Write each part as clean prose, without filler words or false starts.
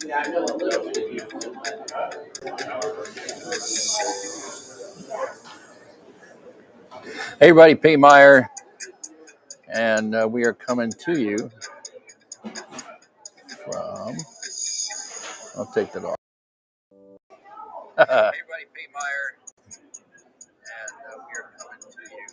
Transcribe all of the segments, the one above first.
Hey everybody, P. Meyer, and we are coming to you from, I'll take that off. Hey everybody, P. Meyer, and we are coming to you.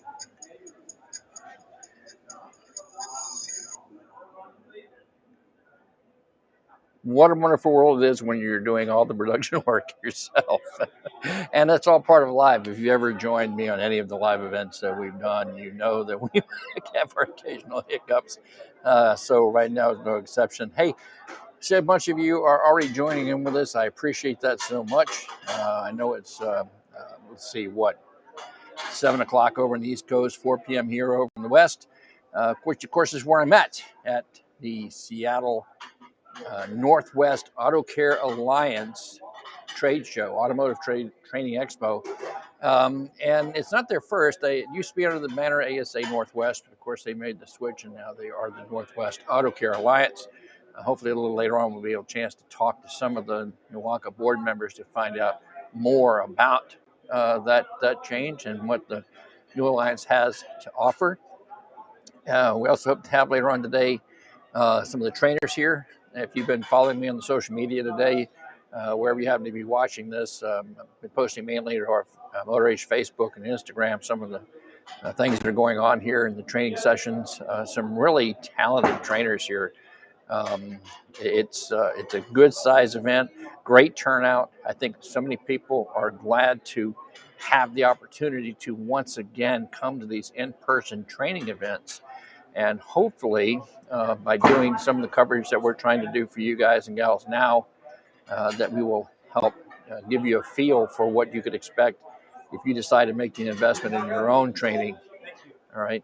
What a wonderful world it is when you're doing all the production work yourself. And that's all part of live. If you ever joined me on any of the live events that we've done, you know that we have our occasional hiccups. So right now is no exception. Hey, see, a bunch of you are already joining in with us. I appreciate that so much. I know it's, let's see, what, 7 o'clock over on the East Coast, 4 p.m. here over in the West, which, of course, is where I'm at the Seattle Northwest Auto Care Alliance trade show, Automotive Training Expo. And it's not their first. It used to be under the banner ASA Northwest, but of course they made the switch and now they are the Northwest Auto Care Alliance. Hopefully a little later on we'll be able to chance to talk to some of the NWACA board members to find out more about that change and what the new alliance has to offer. We also hope to have later on today some of the trainers here. If you've been following me on the social media today, wherever you happen to be watching this, I've been posting mainly to our Motor Age Facebook and Instagram some of the things that are going on here in the training sessions. Some really talented trainers here. It's a good size event, great turnout. I think so many people are glad to have the opportunity to once again come to these in-person training events. And hopefully, by doing some of the coverage that we're trying to do for you guys and gals now, that we will help give you a feel for what you could expect if you decide to make the investment in your own training. All right.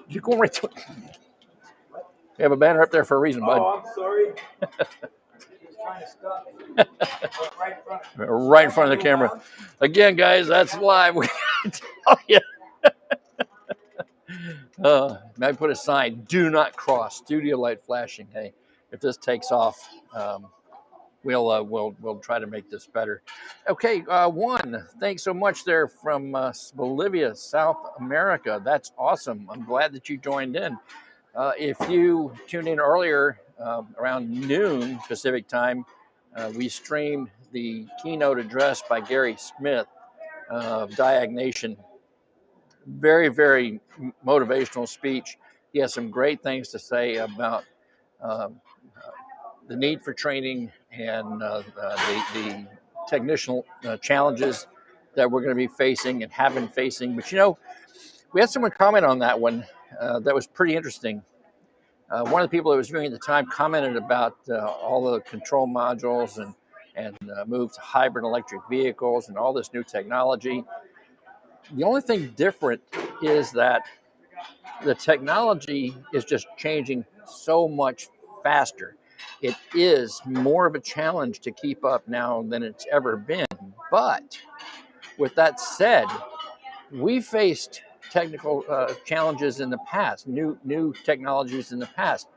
You're going right to it. We have a banner up there for a reason, bud. Oh, I'm sorry. Right in front of the camera. Again, guys, that's live. We tell you. I put a sign, do not cross, studio light flashing. Hey, if this takes off, we'll try to make this better. Okay, Juan, thanks so much there from Bolivia, South America. That's awesome. I'm glad that you joined in. If you tuned in earlier around noon Pacific time, we streamed the keynote address by Gary Smith of Diagnation. Very, very motivational speech. He has some great things to say about the need for training and the technical challenges that we're going to be facing and have been facing. But, we had someone comment on that one that was pretty interesting. One of the people that was viewing at the time commented about all the control modules and move to hybrid electric vehicles and all this new technology. The only thing different is that the technology is just changing so much faster. It is more of a challenge to keep up now than it's ever been. But with that said, we faced technical challenges in the past, new technologies in the past.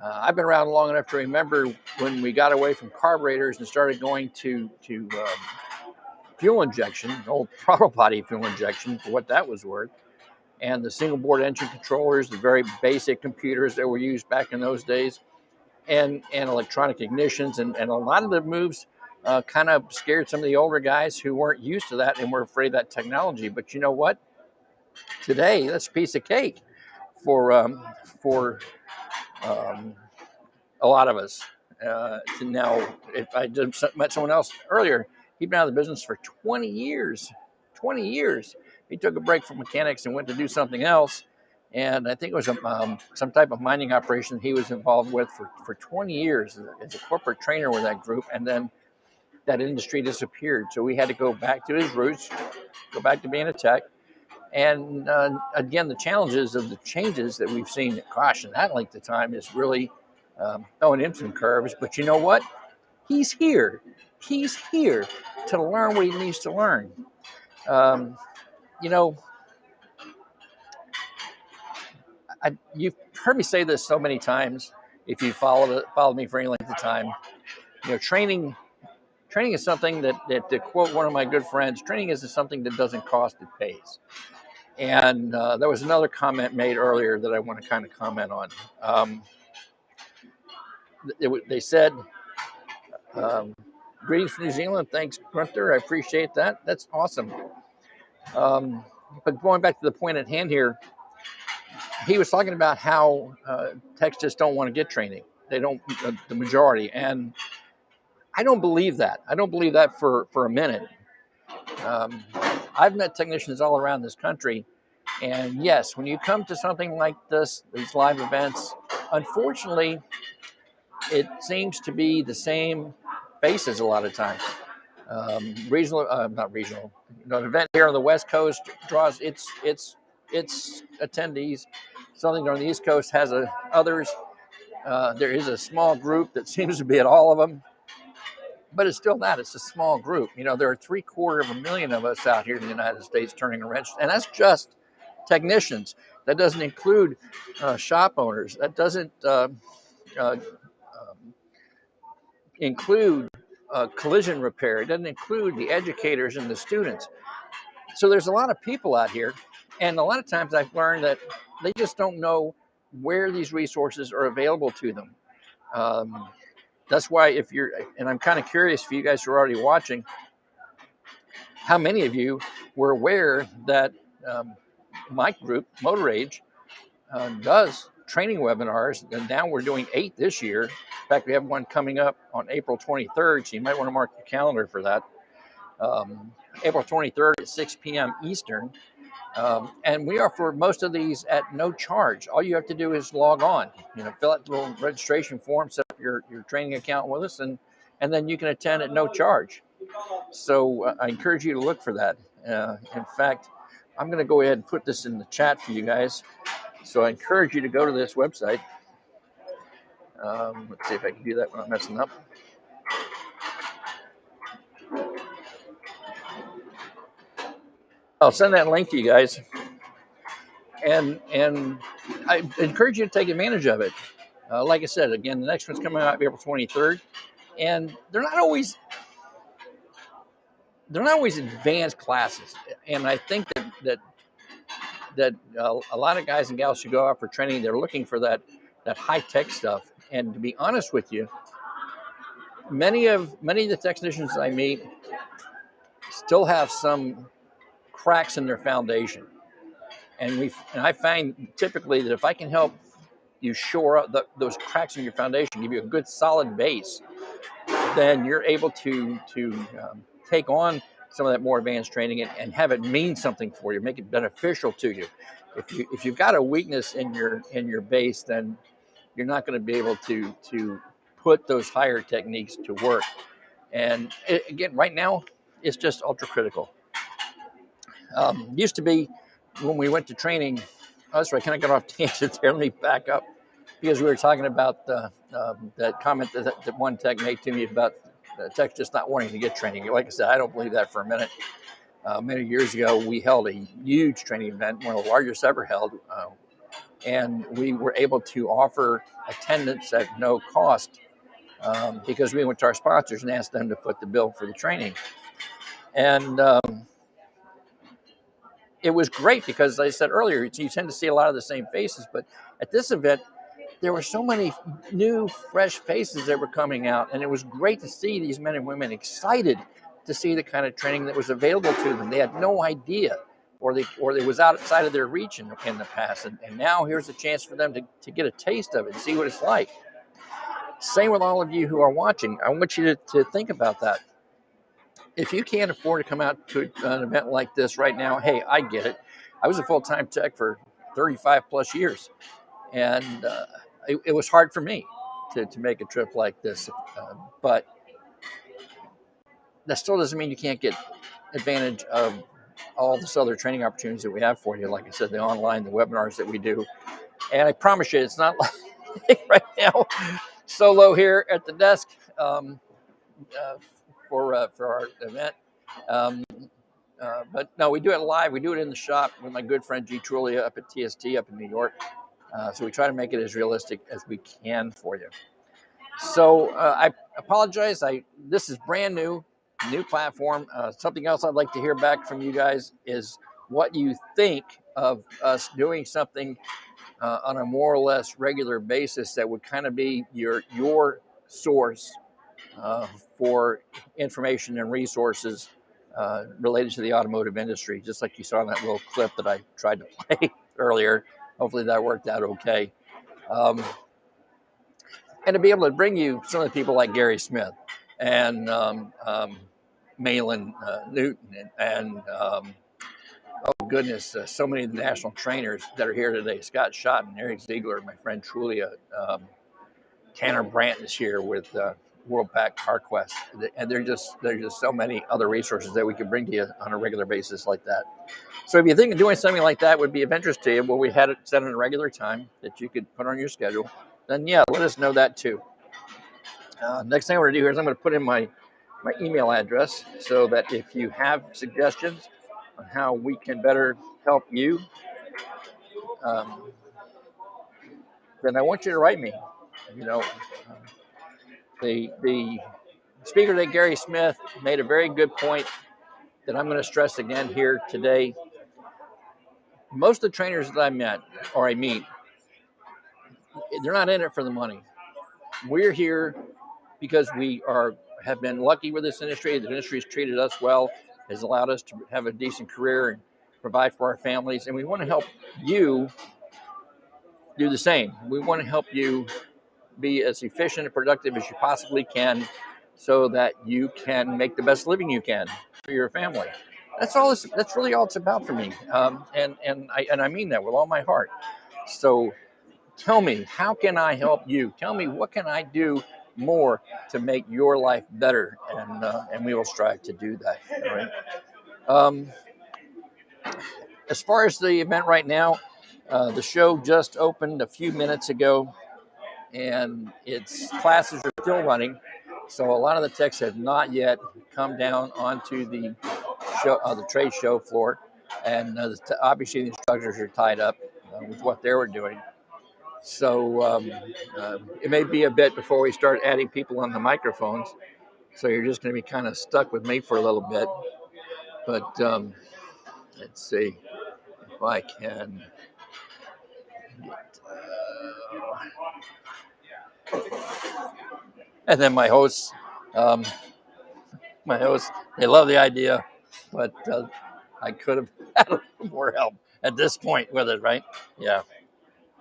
I've been around long enough to remember when we got away from carburetors and started going to fuel injection, old throttle body fuel injection, for what that was worth, and the single board engine controllers, the very basic computers that were used back in those days, and electronic ignitions, and a lot of the moves kind of scared some of the older guys who weren't used to that and were afraid of that technology. But you know what? Today, that's a piece of cake for a lot of us. To now, if I just met someone else earlier, he'd been out of the business for 20 years. 20 years. He took a break from mechanics and went to do something else. And I think it was some type of mining operation he was involved with for 20 years as a corporate trainer with that group. And then that industry disappeared. So we had to go back to his roots, go back to being a tech. And again, the challenges of the changes that we've seen, gosh, in that length of time is really throwing in some curves. But you know what? He's here. He's here to learn what he needs to learn. You've heard me say this so many times, if you followed me for any length of time, training is something that to quote one of my good friends, training isn't something that doesn't cost, it pays. And there was another comment made earlier that I want to kind of comment on. They said, greetings from New Zealand. Thanks, Gunther. I appreciate that. That's awesome. But going back to the point at hand here, he was talking about how techs just don't want to get training. They don't, the majority. And I don't believe that. I don't believe that for a minute. I've met technicians all around this country. And yes, when you come to something like this, these live events, unfortunately, it seems to be the same faces a lot of times. Not regional. An event here on the West Coast draws its attendees. Something on the East Coast has others. There is a small group that seems to be at all of them, but it's still that. It's a small group. There are 750,000 of us out here in the United States turning a wrench, and that's just technicians. That doesn't include shop owners. That doesn't include collision repair. It doesn't include the educators and the students. So there's a lot of people out here, and a lot of times I've learned that they just don't know where these resources are available to them. That's why and I'm kind of curious for you guys who are already watching, how many of you were aware that my group, Motor Age, does training webinars, and now we're doing 8 this year. In fact, we have one coming up on April 23rd, so you might want to mark your calendar for that. April 23rd at 6 p.m. Eastern. And we offer most of these at no charge. All you have to do is log on, fill out the little registration form, set up your training account with us, and then you can attend at no charge. So I encourage you to look for that. In fact, I'm going to go ahead and put this in the chat for you guys. So I encourage you to go to this website. Let's see if I can do that without messing up. I'll send that link to you guys. And I encourage you to take advantage of it. Like I said, again, the next one's coming out April 23rd. And they're not always advanced classes. And I think that a lot of guys and gals who go out for training, they're looking for that high-tech stuff. And to be honest with you, many of the technicians I meet still have some cracks in their foundation. And I find typically that if I can help you shore up those cracks in your foundation, give you a good solid base, then you're able to take on some of that more advanced training and have it mean something for you, make it beneficial to you. If you've got a weakness in your base, then you're not going to be able to put those higher techniques to work. And again, right now, it's just ultra critical. Used to be when we went to training. Oh, that's right. Can I get off tangent there? Let me back up, because we were talking about that comment that one tech made to me about the techs just not wanting to get training. Like I said, I don't believe that for a minute. Many years ago, we held a huge training event, one of the largest ever held, and we were able to offer attendance at no cost because we went to our sponsors and asked them to put the bill for the training. And it was great because, as I said earlier, you tend to see a lot of the same faces. But at this event, there were so many new, fresh faces that were coming out. And it was great to see these men and women excited to see the kind of training that was available to them. They had no idea, or it was outside of their reach in the past. And now here's a chance for them to get a taste of it and see what it's like. Same with all of you who are watching. I want you to think about that. If you can't afford to come out to an event like this right now, hey, I get it. I was a full-time tech for 35 plus years, and it was hard for me to make a trip like this. But that still doesn't mean you can't get advantage of all this other training opportunities that we have for you. Like I said, the online, the webinars that we do. And I promise you, it's not like right now, solo here at the desk. For our event. But no, we do it live. We do it in the shop with my good friend G. Trulia up at TST up in New York. So we try to make it as realistic as we can for you. So I apologize. This is brand new platform. Something else I'd like to hear back from you guys is what you think of us doing something on a more or less regular basis that would kind of be your source for information and resources related to the automotive industry, just like you saw in that little clip that I tried to play earlier. Hopefully that worked out okay. And to be able to bring you some of the people like Gary Smith and Malin Newton and oh goodness, so many of the national trainers that are here today. Scott Schotten, Eric Ziegler, my friend Trulia, Tanner Brandt is here with WorldPack Carquest, and there's just so many other resources that we can bring to you on a regular basis like that. So if you think of doing something like that would be of interest to you, well, we had it set in a regular time that you could put on your schedule, then yeah, let us know that too. Next thing I'm going to do here is I'm going to put in my email address so that if you have suggestions on how we can better help you, then I want you to write me. You know, the speaker today, Gary Smith, made a very good point that I'm going to stress again here today. Most of the trainers that I met or I meet, they're not in it for the money. We're here because we have been lucky with this industry. The industry has treated us well, has allowed us to have a decent career and provide for our families. And we want to help you do the same. We want to help you be as efficient and productive as you possibly can so that you can make the best living you can for your family. That's really all it's about for me. And I mean that with all my heart. So tell me, how can I help you? Tell me, what can I do more to make your life better? And we will strive to do that. All right. As far as the event right now, the show just opened a few minutes ago, and its classes are still running. So a lot of the techs have not yet come down onto the show, the trade show floor, and obviously the instructors are tied up with what they were doing. So it may be a bit before we start adding people on the microphones. So you're just going to be kind of stuck with me for a little bit. But let's see if I can get. And then my hosts, they love the idea, but I could have had a little more help at this point with it, right? Yeah.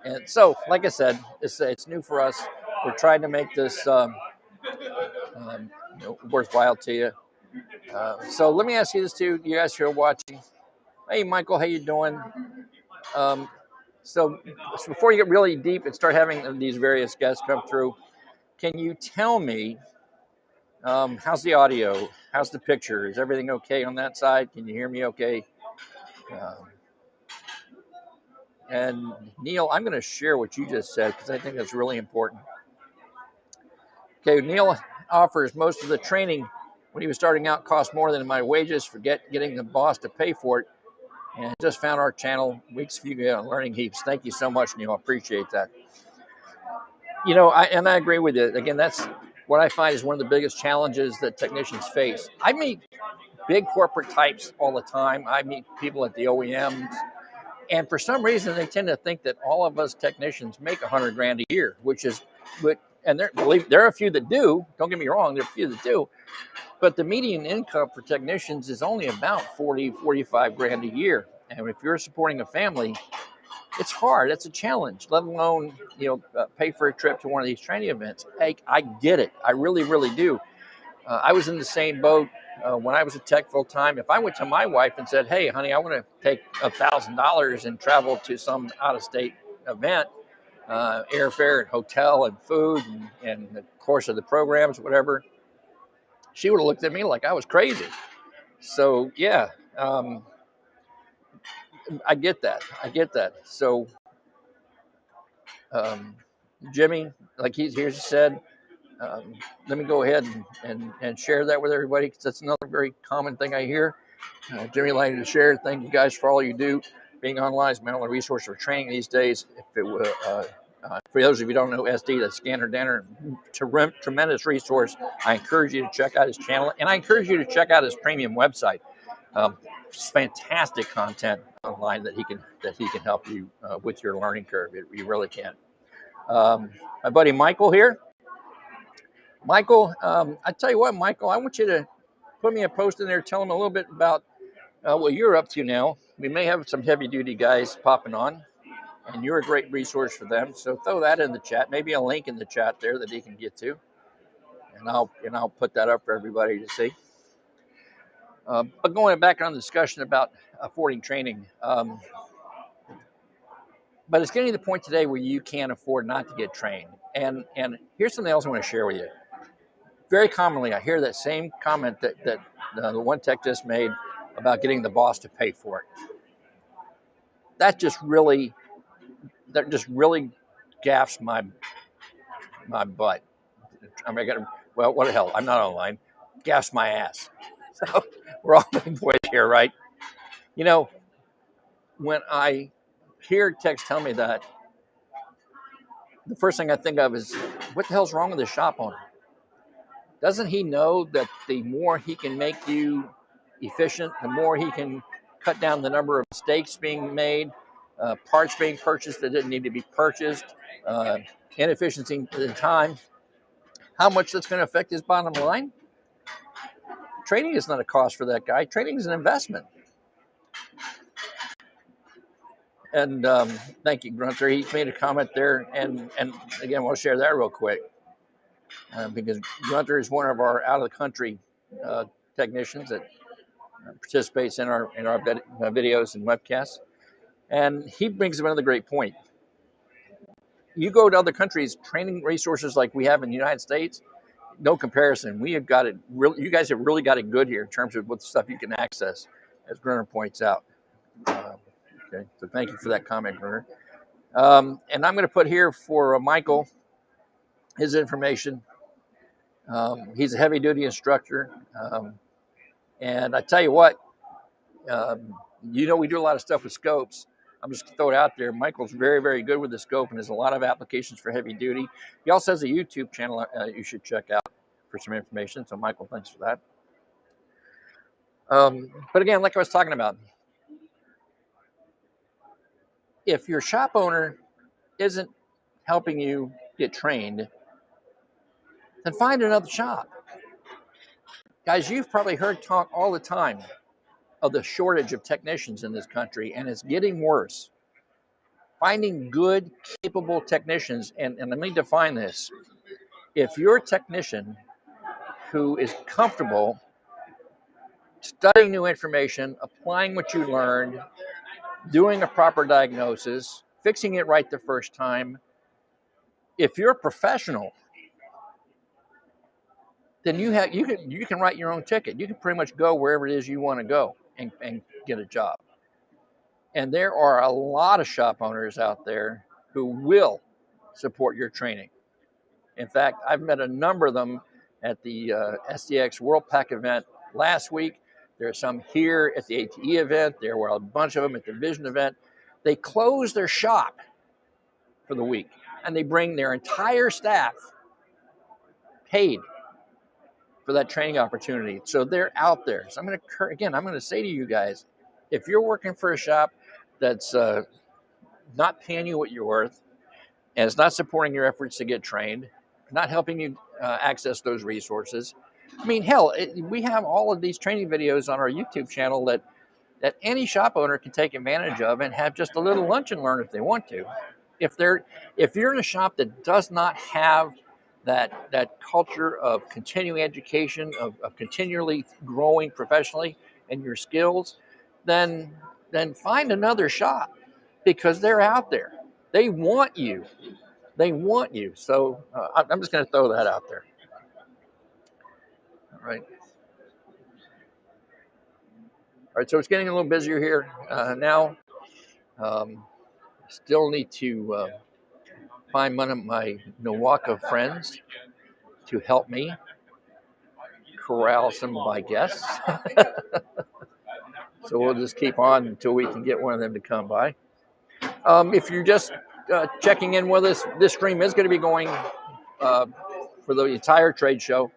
And so, like I said, it's new for us. We're trying to make this worthwhile to you. So let me ask you this too, you guys who are watching. Hey, Michael, how you doing? So before you get really deep and start having these various guests come through, can you tell me how's the audio? How's the picture? Is everything okay on that side? Can you hear me okay? And Neil, I'm going to share what you just said because I think that's really important. Okay, Neil offers most of the training when he was starting out cost more than my wages. Forget getting the boss to pay for it. And just found our channel, Weeks View Learning Heaps. Thank you so much, Neil. I appreciate that. You know, I agree with you. Again, that's what I find is one of the biggest challenges that technicians face. I meet big corporate types all the time. I meet people at the OEMs. And for some reason, they tend to think that all of us technicians make $100,000 a year, and there are a few that do. Don't get me wrong, there are a few that do. But the median income for technicians is only about $45,000 a year. And if you're supporting a family, it's hard. It's a challenge, let alone, pay for a trip to one of these training events. Hey, I get it. I really, really do. I was in the same boat when I was a tech full time. If I went to my wife and said, hey, honey, I want to take $1,000 and travel to some out-of-state event, airfare and hotel and food and the course of the programs, whatever, she would have looked at me like I was crazy. So, yeah, I get that. So, Jimmy, like he said, let me go ahead and share that with everybody because that's another very common thing I hear. Jimmy, like to share. Thank you guys for all you do. being online is my only resource for training these days. If it were, for those of you who don't know SD, that's Scanner Danner, tremendous resource. I encourage you to check out his channel, and I encourage you to check out his premium website. Fantastic content online that he can help you with your learning curve. You really can. My buddy Michael here. Michael, I tell you what, Michael, I want you to put me a post in there, tell him a little bit about what you're up to now. We may have some heavy duty guys popping on, and you're a great resource for them. So throw that in the chat, maybe a link in the chat there that he can get to, and I'll put that up for everybody to see. But going back on the discussion about affording training, but it's getting to the point today where you can't afford not to get trained. And here's something else I want to share with you. Very commonly, I hear that same comment that the one tech just made about getting the boss to pay for it. That just really gaffes my butt. I mean, well, what the hell? I'm not online. Gaffes my ass. So we're all boys here, right? You know, when I hear techs tell me that, the first thing I think of is, what the hell's wrong with the shop owner? Doesn't he know that the more he can make you efficient, the more he can cut down the number of mistakes being made, parts being purchased that didn't need to be purchased, inefficiency in time, how much that's going to affect his bottom line? Training is not a cost for that guy. Training is an investment. And thank you, Grunter. He made a comment there, and again, we'll share that real quick because Grunter is one of our out-of-the-country technicians that participates in our videos and webcasts, and he brings up another great point. You go to other countries, training resources like we have in the United States, no comparison. We have got it. You guys have really got it good here in terms of what stuff you can access, as Grunter points out. Okay, so thank you for that comment, Grunter. And I'm going to put here for Michael his information. He's a heavy-duty instructor, and I tell you what, we do a lot of stuff with scopes. I'm just going to throw it out there. Michael's very, very good with the scope, and there's a lot of applications for heavy duty. He also has a YouTube channel you should check out for some information. So, Michael, thanks for that. But again, like I was talking about, if your shop owner isn't helping you get trained, then find another shop. Guys, you've probably heard talk all the time of the shortage of technicians in this country, and it's getting worse. Finding good, capable technicians, and let me define this. If you're a technician who is comfortable studying new information, applying what you learned, doing a proper diagnosis, fixing it right the first time, if you're a professional, then you can write your own ticket. You can pretty much go wherever it is you want to go and get a job. And there are a lot of shop owners out there who will support your training. In fact, I've met a number of them at the SDX World Pack event last week. There are some here at the ATE event. There were a bunch of them at the Vision event. They close their shop for the week, and they bring their entire staff paid for that training opportunity. So they're out there. So I'm going to say to you guys, if you're working for a shop that's not paying you what you're worth, and it's not supporting your efforts to get trained, not helping you access those resources. I mean, hell, we have all of these training videos on our YouTube channel that any shop owner can take advantage of and have just a little lunch and learn if they want to. If you're in a shop that does not have that culture of continuing education, of continually growing professionally in your skills, then find another shop, because they're out there. They want you. So I'm just going to throw that out there. All right. So it's getting a little busier here now. Still need to find one of my NWACA friends to help me corral some of my guests. So we'll just keep on until we can get one of them to come by. If you're just checking in with us, this stream is going to be going for the entire trade show.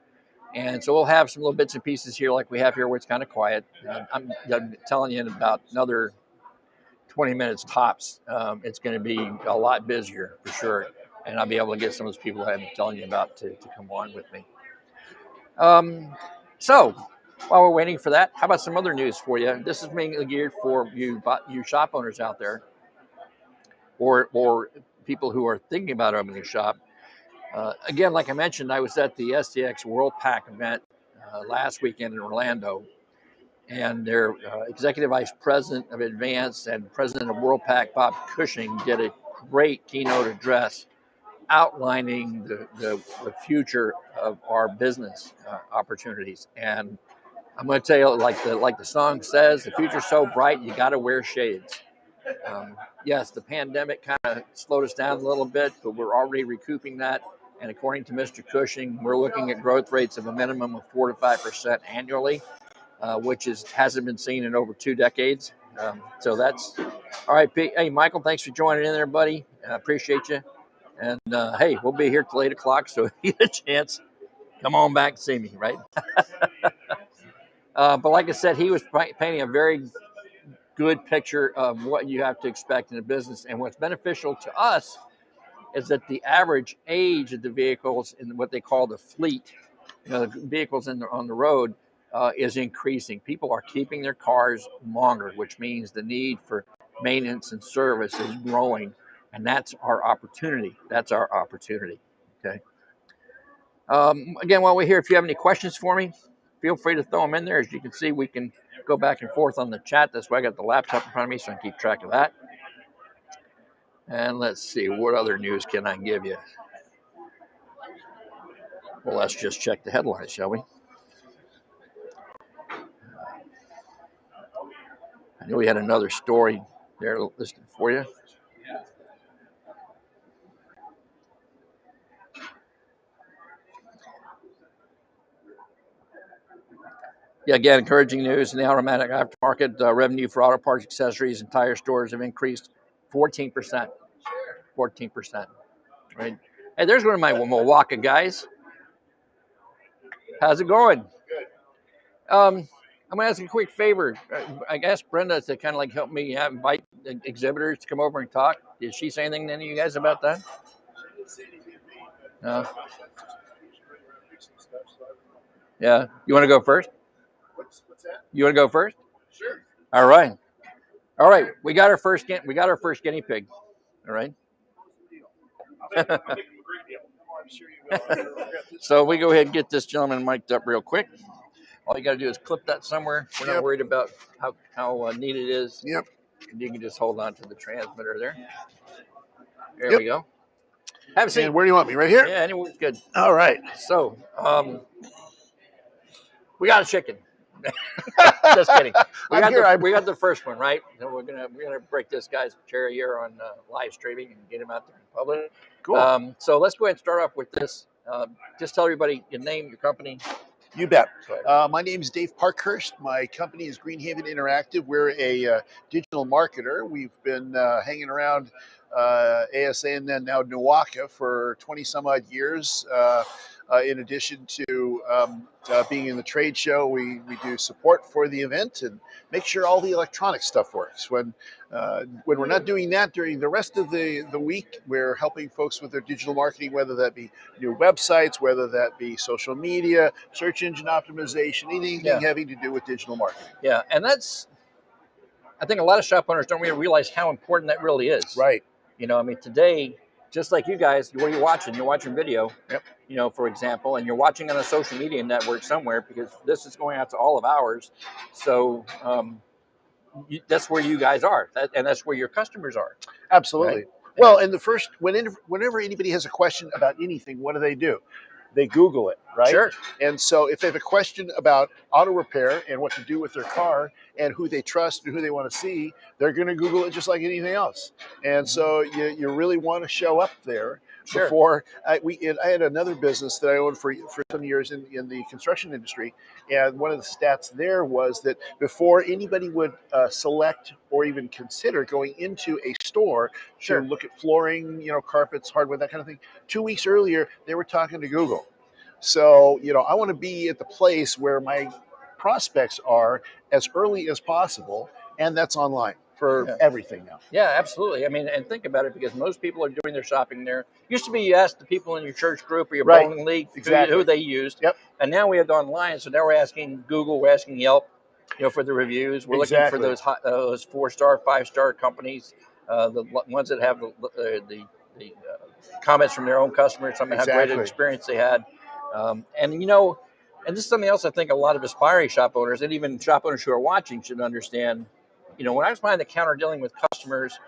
And so we'll have some little bits and pieces here like we have here where it's kind of quiet. I'm telling you in about another 20 minutes tops, it's going to be a lot busier for sure. And I'll be able to get some of those people that I'm telling you about to come on with me. So while we're waiting for that, how about some other news for you? This is mainly geared for you shop owners out there or people who are thinking about opening a shop. Again, like I mentioned, I was at the STX World Pack event last weekend in Orlando, and their executive vice president of Advance and president of World Pack, Bob Cushing, did a great keynote address outlining the future of our business opportunities. And I'm going to tell you, like the song says, the future's so bright, you got to wear shades. Yes, the pandemic kind of slowed us down a little bit, but we're already recouping that. And according to Mr. Cushing, we're looking at growth rates of a minimum of 4 to 5% annually, which hasn't been seen in over 2 decades. So that's all right. Hey, Michael, thanks for joining in there, buddy. I appreciate you. And hey, we'll be here till 8 o'clock. So if you get a chance, come on back and see me, right? But like I said, he was painting a very good picture of what you have to expect in a business. And what's beneficial to us is that the average age of the vehicles in what they call the fleet, the vehicles on the road, is increasing. People are keeping their cars longer, which means the need for maintenance and service is growing, and that's our opportunity. Okay. Again, while we're here, if you have any questions for me, feel free to throw them in there. As you can see, we can go back and forth on the chat. That's why I got the laptop in front of me, so I can keep track of that. And let's see, what other news can I give you? Well, let's just check the headlines, shall we? I know we had another story there listed for you. Yeah, again, encouraging news in the automatic aftermarket. Revenue for auto parts, accessories, and tire stores have increased 14%. 14%, right? Hey, there's one of my NWACA guys. How's it going? I'm going to ask you a quick favor. I asked Brenda to kind of like help me invite exhibitors to come over and talk. Did she say anything to any of you guys about that? No. Yeah. You want to go first? What's that? You want to go first? Sure. All right. All right. We got our first guinea pig. All right. I'll make him a great deal. I'm sure you will. So we go ahead and get this gentleman mic'd up real quick. All you got to do is clip that somewhere. We're not worried about how neat it is. Yep. You can just hold on to the transmitter there. There we go. Have a seat. And where do you want me? Right here? Yeah, anywhere's good. All right. So, we got a chicken. Just kidding. We got the first one, right? And we're gonna break this guy's cherry here on live streaming and get him out there in public. Cool. So let's go ahead and start off with this. Just tell everybody your name, your company. You bet. My name is Dave Parkhurst. My company is Greenhaven Interactive. We're a digital marketer. We've been hanging around ASA and then now NWACA for 20 some odd years. In addition to being in the trade show, we do support for the event and make sure all the electronic stuff works. When we're not doing that during the rest of the week, we're helping folks with their digital marketing, whether that be new websites, whether that be social media, search engine optimization, anything having to do with digital marketing. Yeah, and I think a lot of shop owners don't really realize how important that really is. Right. I mean, today, just like you guys, what are you watching? You're watching video. Yep. For example, and you're watching on a social media network somewhere because this is going out to all of ours. So that's where you guys are, and that's where your customers are. Absolutely. Right? Well, and whenever anybody has a question about anything, what do? They Google it, right? Sure. And so if they have a question about auto repair and what to do with their car, and who they trust and who they want to see, they're going to Google it just like anything else. And so you really want to show up there. Sure. Before I had another business that I owned for some years in the construction industry, and one of the stats there was that before anybody would select or even consider going into a store Sure. to look at flooring, carpets, hardware, that kind of thing, 2 weeks earlier they were talking to Google. So I want to be at the place where my prospects are as early as possible, and that's online for everything now. Yeah, absolutely. I mean, and think about it, because most people are doing their shopping there. Used to be you asked the people in your church group or your bowling league who they used. Yep. And now we have online, so now we're asking Google, we're asking Yelp, for the reviews. We're looking for those 4-star, 5-star companies, the ones that have the comments from their own customers, some how great an experience they had. And this is something else I think a lot of aspiring shop owners and even shop owners who are watching should understand. When I was behind the counter dealing with customers,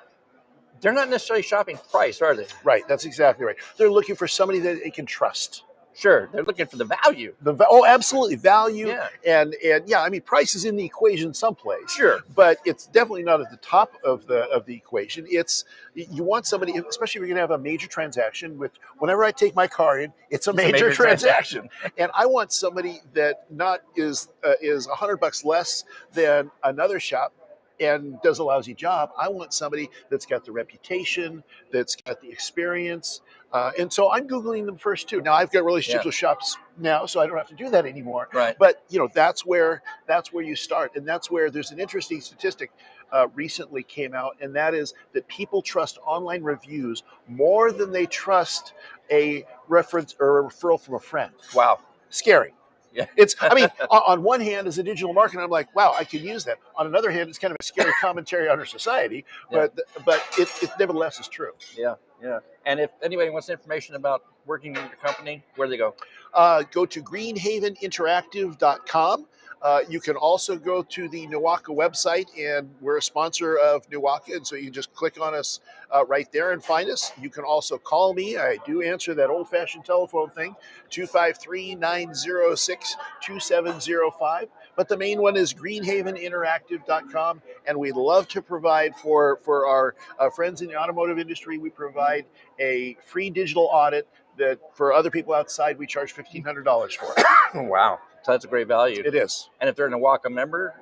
they're not necessarily shopping price, are they? Right. That's exactly right. They're looking for somebody that they can trust. Sure. They're looking for the value. Absolutely. Value. Yeah. And I mean, price is in the equation someplace. Sure. But it's definitely not at the top of the equation. You want somebody, especially if you're going to have a major transaction, which whenever I take my car in, it's a major transaction. And I want somebody that is $100 less than another shop and does a lousy job. I want somebody that's got the reputation, that's got the experience. And so I'm Googling them first too. Now I've got relationships with shops now, so I don't have to do that anymore. Right. But that's where you start. And that's where there's an interesting statistic recently came out, and that is that people trust online reviews more than they trust a reference or a referral from a friend. Wow. Scary. Yeah. On one hand, as a digital marketer, I'm like, wow, I can use that. On another hand, it's kind of a scary commentary on our society, but it nevertheless is true. Yeah, yeah. And if anybody wants information about working in your company, where do they go? Go to greenhaveninteractive.com. You can also go to the NWACA website, and we're a sponsor of NWACA, and so you can just click on us right there and find us. You can also call me. I do answer that old-fashioned telephone thing, 253-906-2705. But the main one is greenhaveninteractive.com, and we'd love to provide for our friends in the automotive industry. We provide a free digital audit that for other people outside we charge $1,500 for. Wow. So that's a great value. It is. And if they're a NWACA member?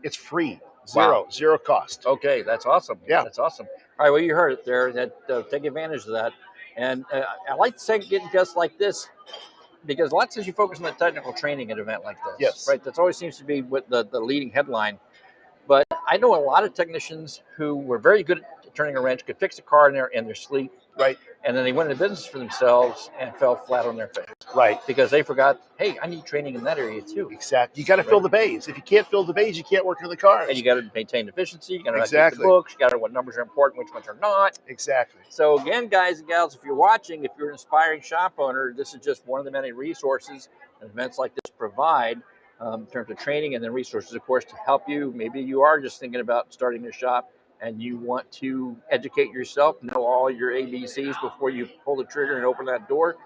It's free. Zero cost. Okay, that's awesome. Yeah. That's awesome. All right, well, you heard it there. Take advantage of that. And I like to say get just like this, because a lot of times you focus on the technical training at an event like this. Yes. Right? That always seems to be with the leading headline. But I know a lot of technicians who were very good at turning a wrench, could fix a car in their sleep. Right. And then they went into business for themselves and fell flat on their face. Right. Because they forgot, hey, I need training in that area too. Exactly. You got to fill the bays. If you can't fill the bays, you can't work on the cars. And you got to maintain efficiency. You got to read the books. You got to know what numbers are important, which ones are not. Exactly. So again, guys and gals, if you're watching, if you're an aspiring shop owner, this is just one of the many resources that events like this provide in terms of training, and then resources, of course, to help you. Maybe you are just thinking about starting a shop and you want to educate yourself, know all your ABCs before you pull the trigger and open that door.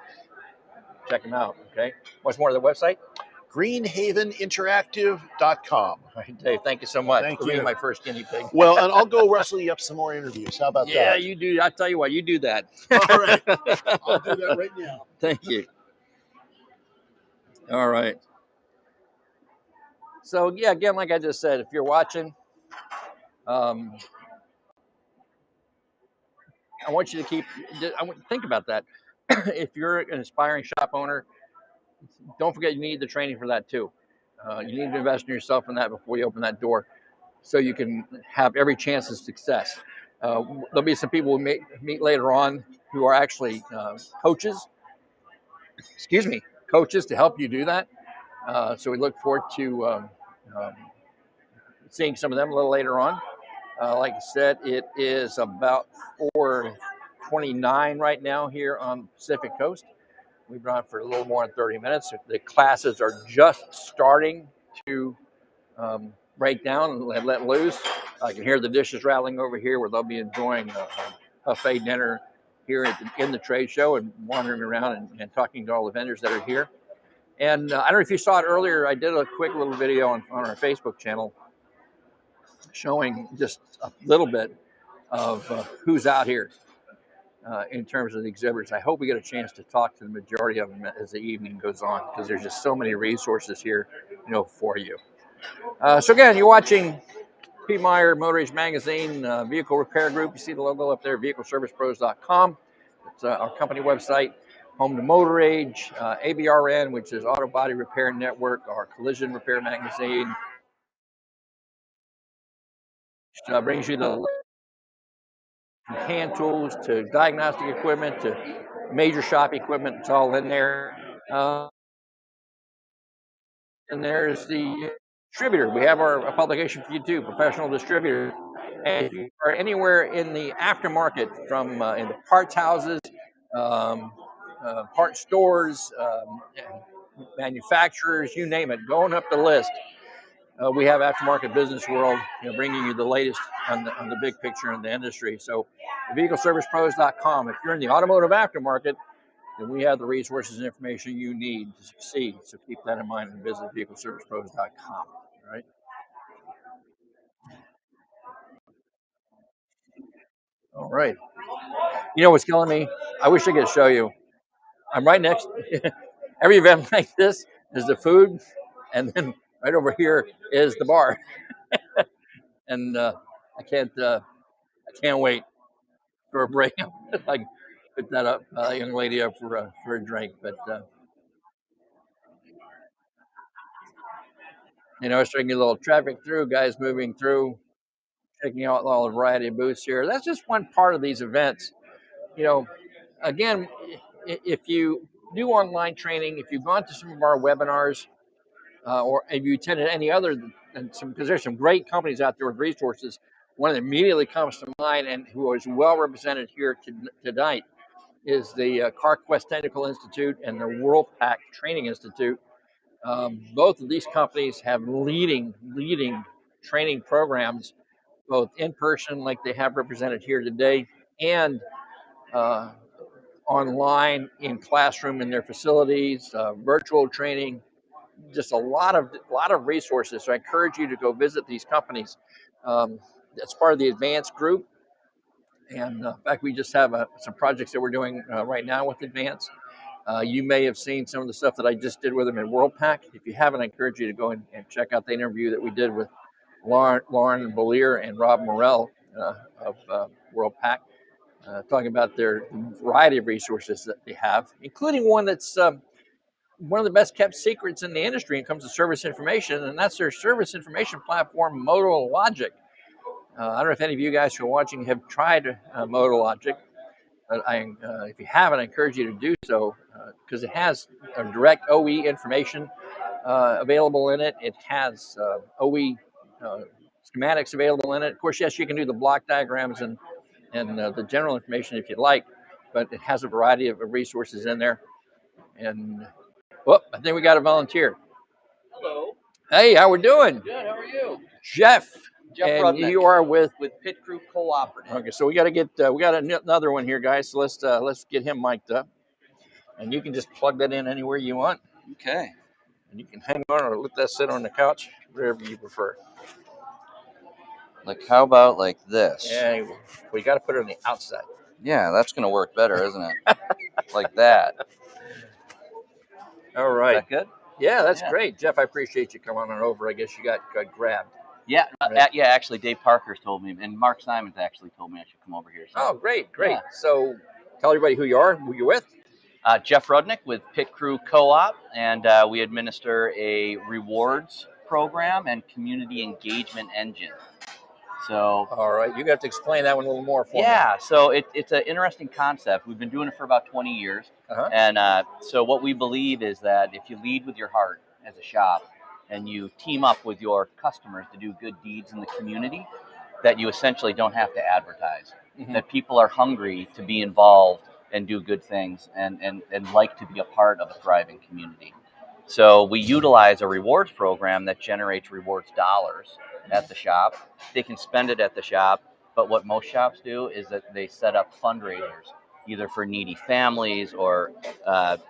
Check them out, okay? What's more, the website? greenhaveninteractive.com. All right, Dave, thank you so much for being my first guinea pig. Well, and I'll go wrestle you up some more interviews. How about that? Yeah, you do. I'll tell you what, you do that. All right. I'll do that right now. Thank you. All right. So, yeah, again, like I just said, if you're watching, I want you to think about that. If you're an aspiring shop owner, don't forget you need the training for that too. You need to invest in yourself in that before you open that door, so you can have every chance of success. There'll be some people we meet later on who are actually coaches to help you do that. So we look forward to seeing some of them a little later on. Like I said, it is about 4:29 right now here on the Pacific Coast. We've been on for a little more than 30 minutes. The classes are just starting to break down and let loose. I can hear the dishes rattling over here, where they'll be enjoying a buffet dinner here in the trade show and wandering around and talking to all the vendors that are here. And I don't know if you saw it earlier. I did a quick little video on our Facebook channel showing just a little bit of who's out here in terms of the exhibitors. I hope we get a chance to talk to the majority of them as the evening goes on, because there's just so many resources here, for you. So again, you're watching P. Meyer Motor Age Magazine, Vehicle Repair Group. You see the logo up there, vehicleservicepros.com. It's our company website. Home to Motor Age, ABRN, which is Auto Body Repair Network, our collision repair magazine, which brings you the hand tools to diagnostic equipment to major shop equipment. It's all in there. And there's the distributor. We have our publication for you too, Professional Distributor. And if you are anywhere in the aftermarket, from in the parts houses, part stores, manufacturers, you name it, going up the list. We have Aftermarket Business World, bringing you the latest on the big picture in the industry. So, vehicleservicepros.com. If you're in the automotive aftermarket, then we have the resources and information you need to succeed. So keep that in mind and visit vehicleservicepros.com. All right. All right. You know what's killing me? I wish I could show you. I'm right next. Every event like this is the food, and then right over here is the bar. And I can't wait for a break. Like put that up, young lady up for a drink. But it's taking a little traffic through, guys moving through, checking out all the variety of booths here. That's just one part of these events. Again, if you do online training, if you've gone to some of our webinars, or if you attended any other, because there's some great companies out there with resources. One that immediately comes to mind, and who is well represented here tonight, is the Carquest Technical Institute and the WorldPac Training Institute. Both of these companies have leading training programs, both in person, like they have represented here today, and online in classroom in their facilities, virtual training, just a lot of resources. So I encourage you to go visit these companies. That's part of the advanced group. And in fact, we just have some projects that we're doing right now with Advance. You may have seen some of the stuff that I just did with them in WorldPac. If you haven't, I encourage you to go and check out the interview that we did with Lauren Bolier and Rob Morell of WorldPac, talking about their variety of resources that they have, including one that's one of the best kept secrets in the industry when it comes to service information, and that's their service information platform, MotoLogic. I don't know if any of you guys who are watching have tried MotoLogic, but if you haven't, I encourage you to do so, because it has a direct OE information available in it. It has OE schematics available in it. Of course, yes, you can do the block diagrams and the general information if you'd like, but it has a variety of resources in there. And I think we got a volunteer. Hello. Hey, how we doing? Good. How are you? Jeff. Jeff And Rudnick you are with Pit Crew Cooperative. Okay, so we got to get we got another one here, guys. So let's get him mic'd up, and you can just plug that in anywhere you want. Okay. And you can hang on or let that sit on the couch, wherever you prefer. Like, how about like this? Yeah, we got to put it on the outside. Yeah, that's going to work better, isn't it? Like that. All right. Is that good? Yeah, that's great. Jeff, I appreciate you coming on over. I guess you got grabbed. Yeah, right? yeah. Actually, Dave Parker's told me, and Mark Simons actually told me I should come over here. So. Oh, great. Yeah. So tell everybody who you are, who you're with. Jeff Rudnick with Pit Crew Co-op, and we administer a rewards program and community engagement engine. So, all right, you got to explain that one a little more for me. Yeah, so it's an interesting concept. We've been doing it for about 20 years, and so what we believe is that if you lead with your heart as a shop, and you team up with your customers to do good deeds in the community, that you essentially don't have to advertise. Mm-hmm. That people are hungry to be involved and do good things, and like to be a part of a thriving community. So we utilize a rewards program that generates rewards dollars at the shop. They can spend it at the shop, but what most shops do is that they set up fundraisers either for needy families or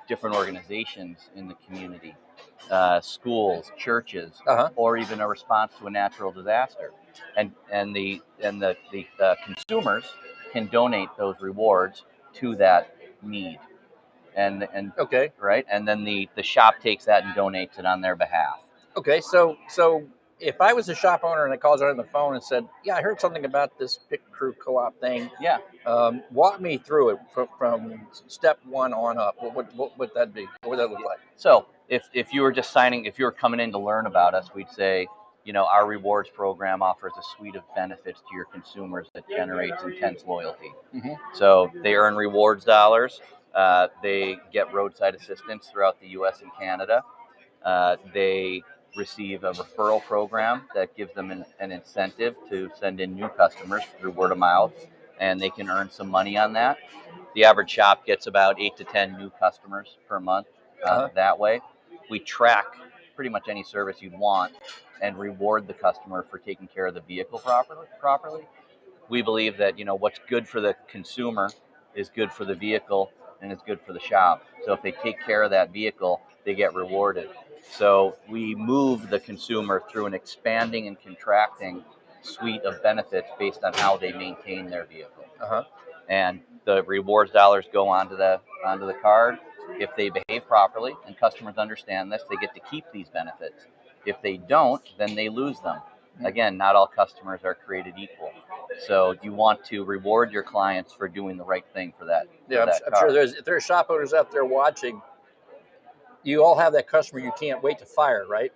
different organizations in the community, schools, churches, or even a response to a natural disaster. And the consumers can donate those rewards to that need. And Okay. Right, and then the shop takes that and donates it on their behalf. Okay, so if I was a shop owner and I called you on the phone and said, "Yeah, I heard something about this Pit Crew Co-op thing," Yeah, walk me through it from step one on up. What would that be? What would that look like? So if you were just signing, if you were coming in to learn about us, we'd say, our rewards program offers a suite of benefits to your consumers that generates intense loyalty. Mm-hmm. So they earn rewards dollars. They get roadside assistance throughout the U.S. and Canada. They receive a referral program that gives them an incentive to send in new customers through word of mouth, and they can earn some money on that. The average shop gets about 8 to 10 new customers per month that way. We track pretty much any service you'd want and reward the customer for taking care of the vehicle properly. We believe that what's good for the consumer is good for the vehicle and it's good for the shop. So if they take care of that vehicle, they get rewarded. So we move the consumer through an expanding and contracting suite of benefits based on how they maintain their vehicle. And the rewards dollars go onto the card. If they behave properly and customers understand this, they get to keep these benefits. If they don't, then they lose them. Again, not all customers are created equal. So you want to reward your clients for doing the right thing for that. Yeah, I'm sure if there are shop owners out there watching, you all have that customer you can't wait to fire, right?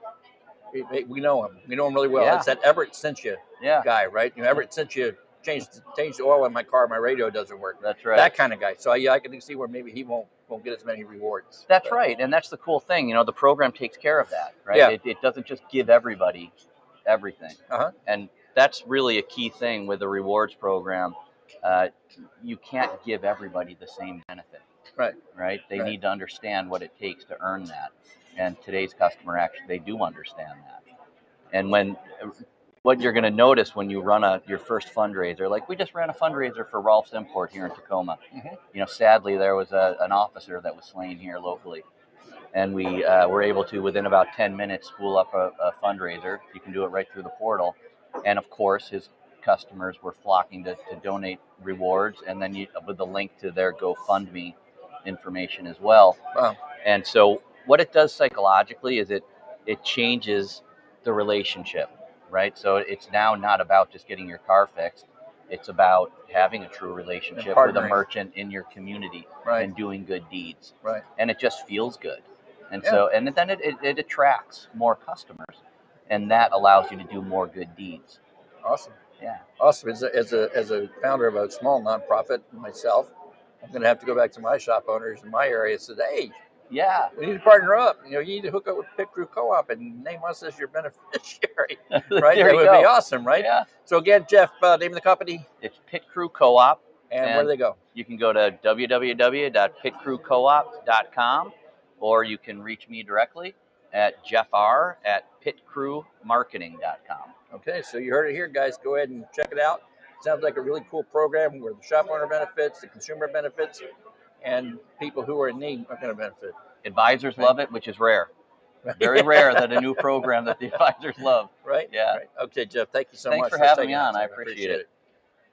We know him. We know him really well. Yeah. It's that Everett sent you guy, right? Everett sent you changed the oil in my car. My radio doesn't work. That's right. That kind of guy. So I can see where maybe he won't get as many rewards. That's right, and that's the cool thing. The program takes care of that, right? Yeah. It doesn't just give everybody everything, and that's really a key thing with the rewards program. You can't give everybody the same benefit. Right? They need to understand what it takes to earn that. And today's customer, actually, they do understand that. And what you're going to notice when you run your first fundraiser, like we just ran a fundraiser for Rolf's Import here in Tacoma. Sadly, there was an officer that was slain here locally. And we were able to, within about 10 minutes, spool up a fundraiser. You can do it right through the portal. And of course, his customers were flocking to donate rewards, and then with the link to their GoFundMe information as well. Wow. And so what it does psychologically is it changes the relationship, right? So it's now not about just getting your car fixed. It's about having a true relationship with a merchant in your community and doing good deeds. Right. And it just feels good. And so, and then it attracts more customers, and that allows you to do more good deeds. Awesome. Yeah. Awesome. As a founder of a small nonprofit myself, I'm going to have to go back to my shop owners in my area and say, hey, we need to partner up. You need to hook up with Pit Crew Co-op and name us as your beneficiary. Right? That would be awesome, right? Yeah. So again, Jeff, name of the company? It's Pit Crew Co-op. And where do they go? You can go to www.pitcrewcoop.com, or you can reach me directly at jeffr@pitcrewmarketing.com. Okay, so you heard it here, guys. Go ahead and check it out. Sounds like a really cool program where the shop owner benefits, the consumer benefits, and people who are in need are going to benefit. Advisors love it, which is rare. Very rare that a new program that the advisors love. Right? Yeah. Right. Okay, Jeff, thank you so much. Thanks for having me on. I appreciate it.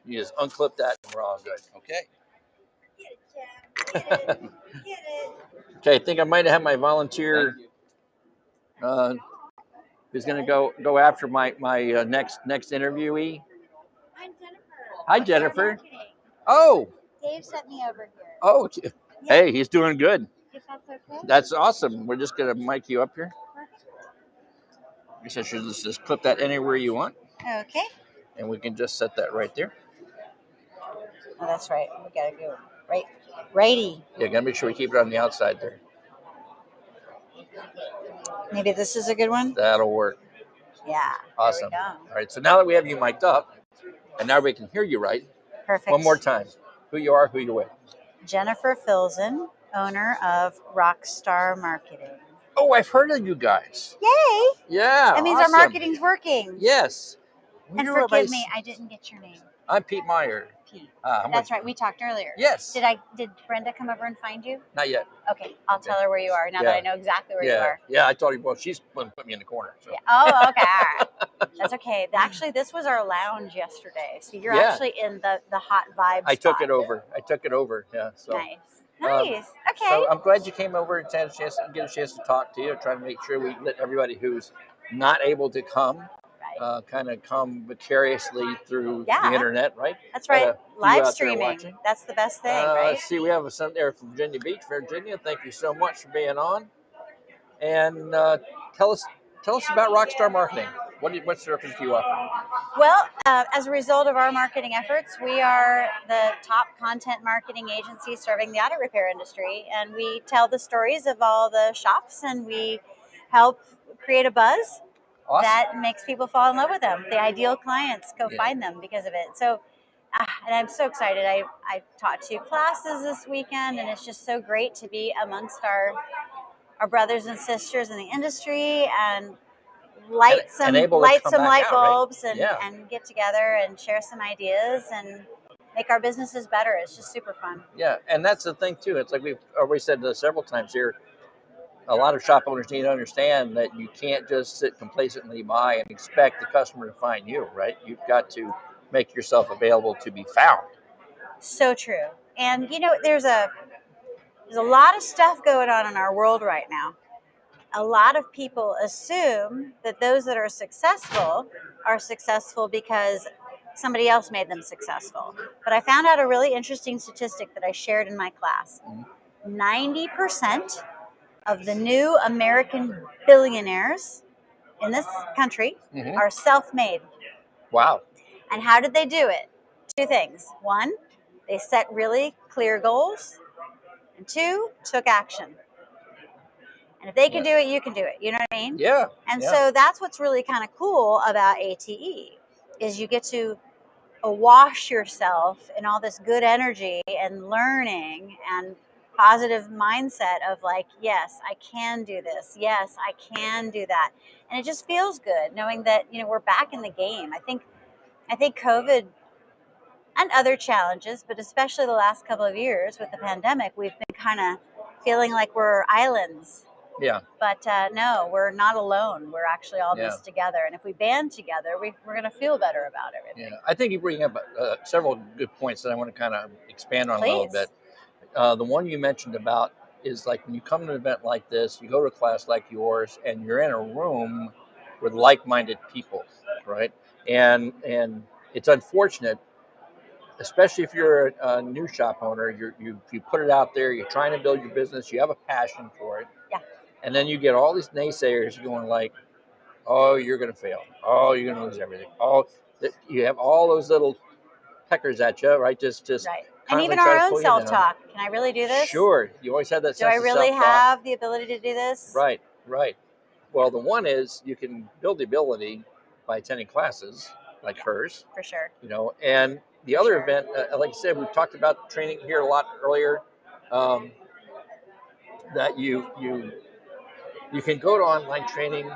You just unclip that and we're all good. Okay. Get it, Jeff. Get it. Get it. Okay, I think I might have my volunteer who's going to go after my next interviewee. I'm Jennifer. Hi, Jennifer. Oh. Dave sent me over here. Oh, hey, he's doing good. If that's okay. That's awesome. We're just going to mic you up here. I guess I should just clip that anywhere you want. Okay. And we can just set that right there. Oh, that's right. We got to go righty. Yeah, got to make sure we keep it on the outside there. Maybe this is a good one? That'll work. Yeah. Awesome. There we go. All right, so now that we have you mic'd up, and now we can hear you right. Perfect. One more time. Who you are, who you're with. Jennifer Filzen, owner of Rockstar Marketing. Oh, I've heard of you guys. Yay! Yeah, That means awesome. our marketing's working. Yes. And forgive me, I didn't get your name. I'm Pete Meyer. Pete. I'm That's with right. you. We talked earlier. Yes. Did Brenda come over and find you? Not yet. Okay, I'll tell her where you are now that I know exactly where you are. Yeah, I told you. Well, she's going to put me in the corner. So. Yeah. Oh, okay. All right. That's okay. Actually, this was our lounge yesterday. So you're actually in the hot vibe I spot. took it over. Yeah. So. Nice. Okay. So I'm glad you came over and get a chance to talk to you. Try to make sure we let everybody who's not able to come kind of come vicariously through the internet, right? That's right. Live streaming. That's the best thing, right? See, we have a son there from Virginia Beach, Virginia. Thank you so much for being on. And tell us about Rockstar Marketing. What service do you offer? Well, as a result of our marketing efforts, we are the top content marketing agency serving the auto repair industry, and we tell the stories of all the shops, and we help create a buzz that makes people fall in love with them. The ideal clients go find them because of it. So, and I'm so excited. I taught 2 classes this weekend, and it's just so great to be amongst our brothers and sisters in the industry and light some light bulbs and get together and share some ideas and make our businesses better. It's just super fun. Yeah, and that's the thing too. It's like we've already said this several times here. A lot of shop owners need to understand that you can't just sit complacently by and expect the customer to find you, right? You've got to make yourself available to be found. So true. And there's a lot of stuff going on in our world right now. A lot of people assume that those that are successful because somebody else made them successful. But I found out a really interesting statistic that I shared in my class. 90% of the new American billionaires in this country are self-made. Wow. And how did they do it? 2 things. 1, they set really clear goals. And 2, took action. And if they can do it, you can do it. You know what I mean? Yeah. And so that's what's really kind of cool about ATE is you get to awash yourself in all this good energy and learning and positive mindset of like, yes, I can do this. Yes, I can do that. And it just feels good knowing that, we're back in the game. I think COVID and other challenges, but especially the last couple of years with the pandemic, we've been kind of feeling like we're islands. Yeah. But no, we're not alone. We're actually all this together. And if we band together, we're going to feel better about everything. Yeah, I think you bring up several good points that I want to kind of expand on a little bit. The one you mentioned about is like when you come to an event like this, you go to a class like yours, and you're in a room with like-minded people, right? And it's unfortunate, especially if you're a new shop owner, you put it out there, you're trying to build your business, you have a passion for it. Yeah. And then you get all these naysayers going like, oh, you're going to fail. Oh, you're going to lose everything. Oh, you have all those little peckers at you, right? Just right. And even our own self-talk. Can I really do this? Sure. You always have that sense of self-talk. Do I really have the ability to do this? Right. Well, the one is you can build the ability by attending classes like hers. For sure. And the other event, like I said, we've talked about training here a lot earlier, that you can go to online training,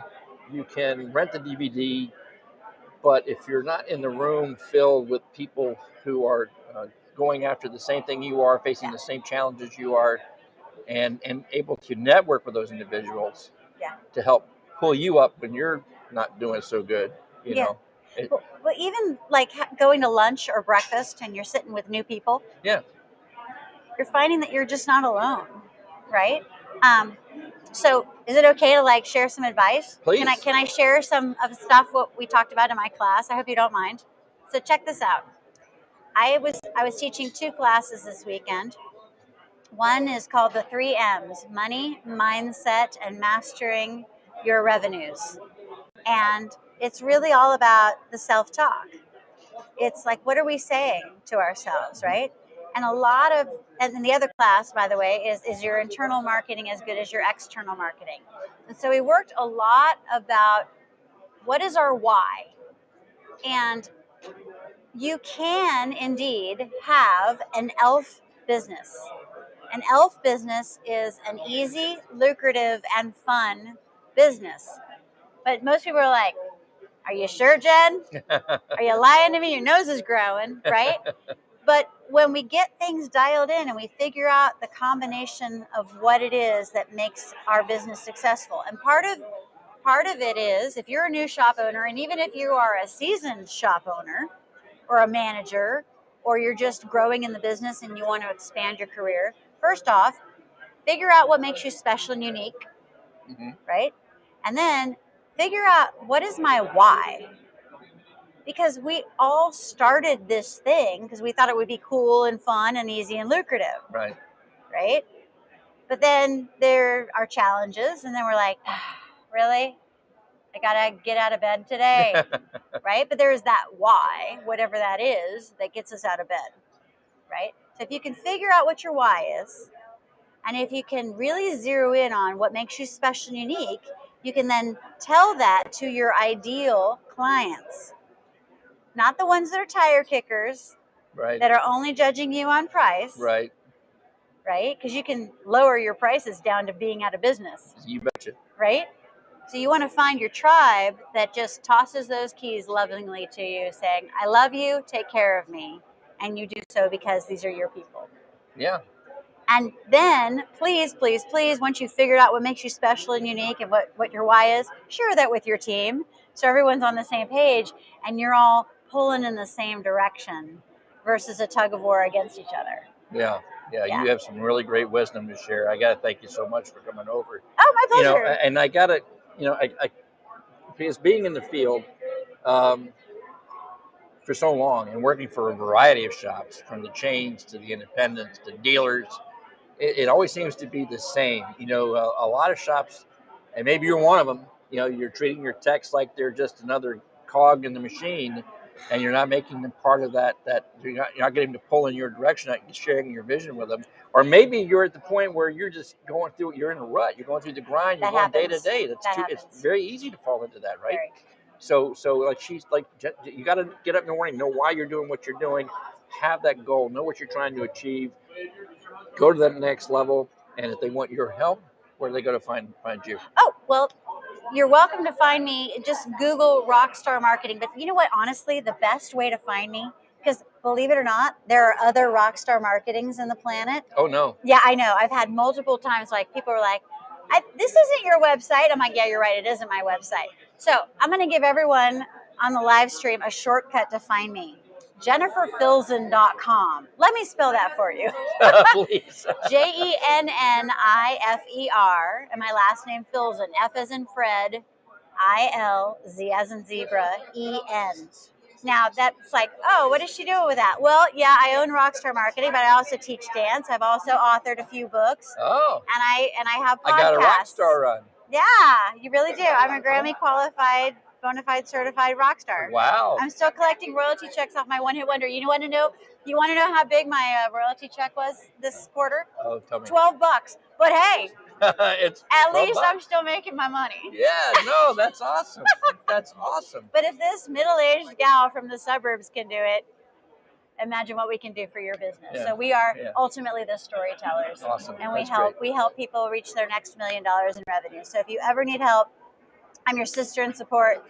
you can rent the DVD, but if you're not in the room filled with people who are going after the same thing you are, facing the same challenges you are, and able to network with those individuals to help pull you up when you're not doing so good, you know. Well, even like going to lunch or breakfast and you're sitting with new people. Yeah. You're finding that you're just not alone, right? So is it okay to like share some advice? Please. Can I share some of stuff what we talked about in my class? I hope you don't mind. So check this out. I was teaching 2 classes this weekend. One is called the 3 M's: money, mindset, and mastering your revenues. And it's really all about the self-talk. It's like, what are we saying to ourselves, right? And and the other class, by the way, is your internal marketing as good as your external marketing? And so we worked a lot about what is our why? And you can indeed have an ELF business. An ELF business is an easy, lucrative, and fun business. But most people are like, are you sure, Jen? Are you lying to me? Your nose is growing, right? But when we get things dialed in and we figure out the combination of what it is that makes our business successful, and part of it is, if you're a new shop owner, and even if you are a seasoned shop owner or a manager, or you're just growing in the business and you want to expand your career, first off, figure out what makes you special and unique, right? And then figure out, what is my why? Because we all started this thing because we thought it would be cool and fun and easy and lucrative. Right. Right? But then there are challenges, and then we're like, really? I gotta get out of bed today. Right? But there's that why, whatever that is, that gets us out of bed. Right? So if you can figure out what your why is, and if you can really zero in on what makes you special and unique, you can then tell that to your ideal clients. Not the ones that are tire kickers, right, that are only judging you on price. Right. Right? Because you can lower your prices down to being out of business. You betcha. Right? So you want to find your tribe that just tosses those keys lovingly to you, saying, I love you, take care of me. And you do so because these are your people. Yeah. And then, please, please, please, once you've figured out what makes you special and unique and what your why is, share that with your team so everyone's on the same page and you're all pulling in the same direction versus a tug of war against each other. Yeah. You have some really great wisdom to share. I got to thank you so much for coming over. Oh, my pleasure. You know, and I got to, I because being in the field for so long and working for a variety of shops, from the chains to the independents to dealers, it always seems to be the same. A lot of shops, and maybe you're one of them, you're treating your techs like they're just another cog in the machine, and you're not making them part of that you're not getting to pull in your direction, not sharing your vision with them. Or maybe you're at the point where you're just going through, you're in a rut, you're going through the grind, you're going day to day. It's very easy to fall into that, right? Very. So like she's like, you got to get up in the morning, know why you're doing what you're doing, have that goal, know what you're trying to achieve, go to that next level, and if they want your help, where do they go to find you? Oh, well, you're welcome to find me. Just Google Rockstar Marketing. But you know what? Honestly, the best way to find me, because believe it or not, there are other Rockstar Marketings in the planet. Oh, no. Yeah, I know. I've had multiple times, like, people are like, this isn't your website. I'm like, yeah, you're right. It isn't my website. So I'm going to give everyone on the live stream a shortcut to find me. JenniferFilzen.com. Let me spell that for you. Please. JenniFer, and my last name Filzen. F as in Fred, IL, Z as in zebra, EN. Now that's like, oh, what does she do with that? Well, yeah, I own Rockstar Marketing, but I also teach dance. I've also authored a few books. Oh. And I have podcasts. I got a Rockstar run. Yeah, you really do. I'm a Grammy qualified, bona fide certified rock star. Wow. I'm still collecting royalty checks off my one hit wonder. You want to know how big my royalty check was this quarter? Oh, tell me. $12. But hey, it's at least bucks. I'm still making my money. Yeah, no, that's awesome. That's awesome. But if this middle-aged gal from the suburbs can do it, imagine what we can do for your business. Yeah. So we are ultimately the storytellers. Awesome. And we help people reach their next $1 million in revenue. So if you ever need help, I'm your sister in support.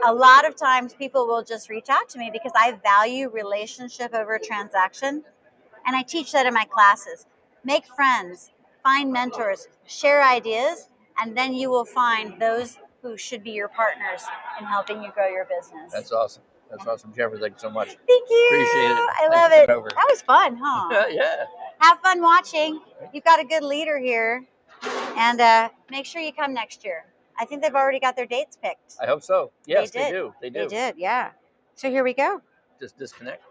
A lot of times people will just reach out to me because I value relationship over transaction. And I teach that in my classes. Make friends, find mentors, share ideas, and then you will find those who should be your partners in helping you grow your business. That's awesome. That's awesome. Jennifer, thank you so much. Thank you. Appreciate it. I love it. That was fun, huh? Yeah. Have fun watching. You've got a good leader here. And make sure you come next year. I think they've already got their dates picked. I hope so. Yes, they do. They did, yeah. So here we go. Just disconnect.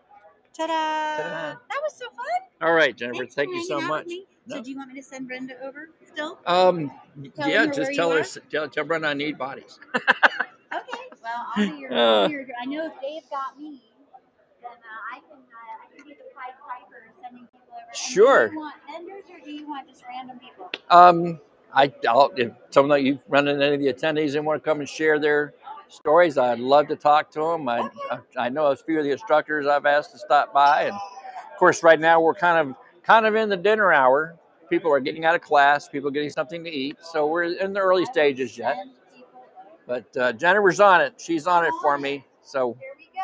Ta-da. Ta-da. That was so fun. All right, Jennifer, thank you so much. No. So do you want me to send Brenda over still? Just tell her Brenda I need bodies. Okay. Well, I'll be your I know if Dave got me, then I can be the Pied Piper sending people over. Sure. Do you want vendors or do you want just random people? If some of you run into any of the attendees and want to come and share their stories, I'd love to talk to them. I know a few of the instructors I've asked to stop by, and of course, right now we're kind of in the dinner hour. People are getting out of class, people getting something to eat, so we're in the early stages yet. But Jennifer's on it. She's on it for me, so here we go.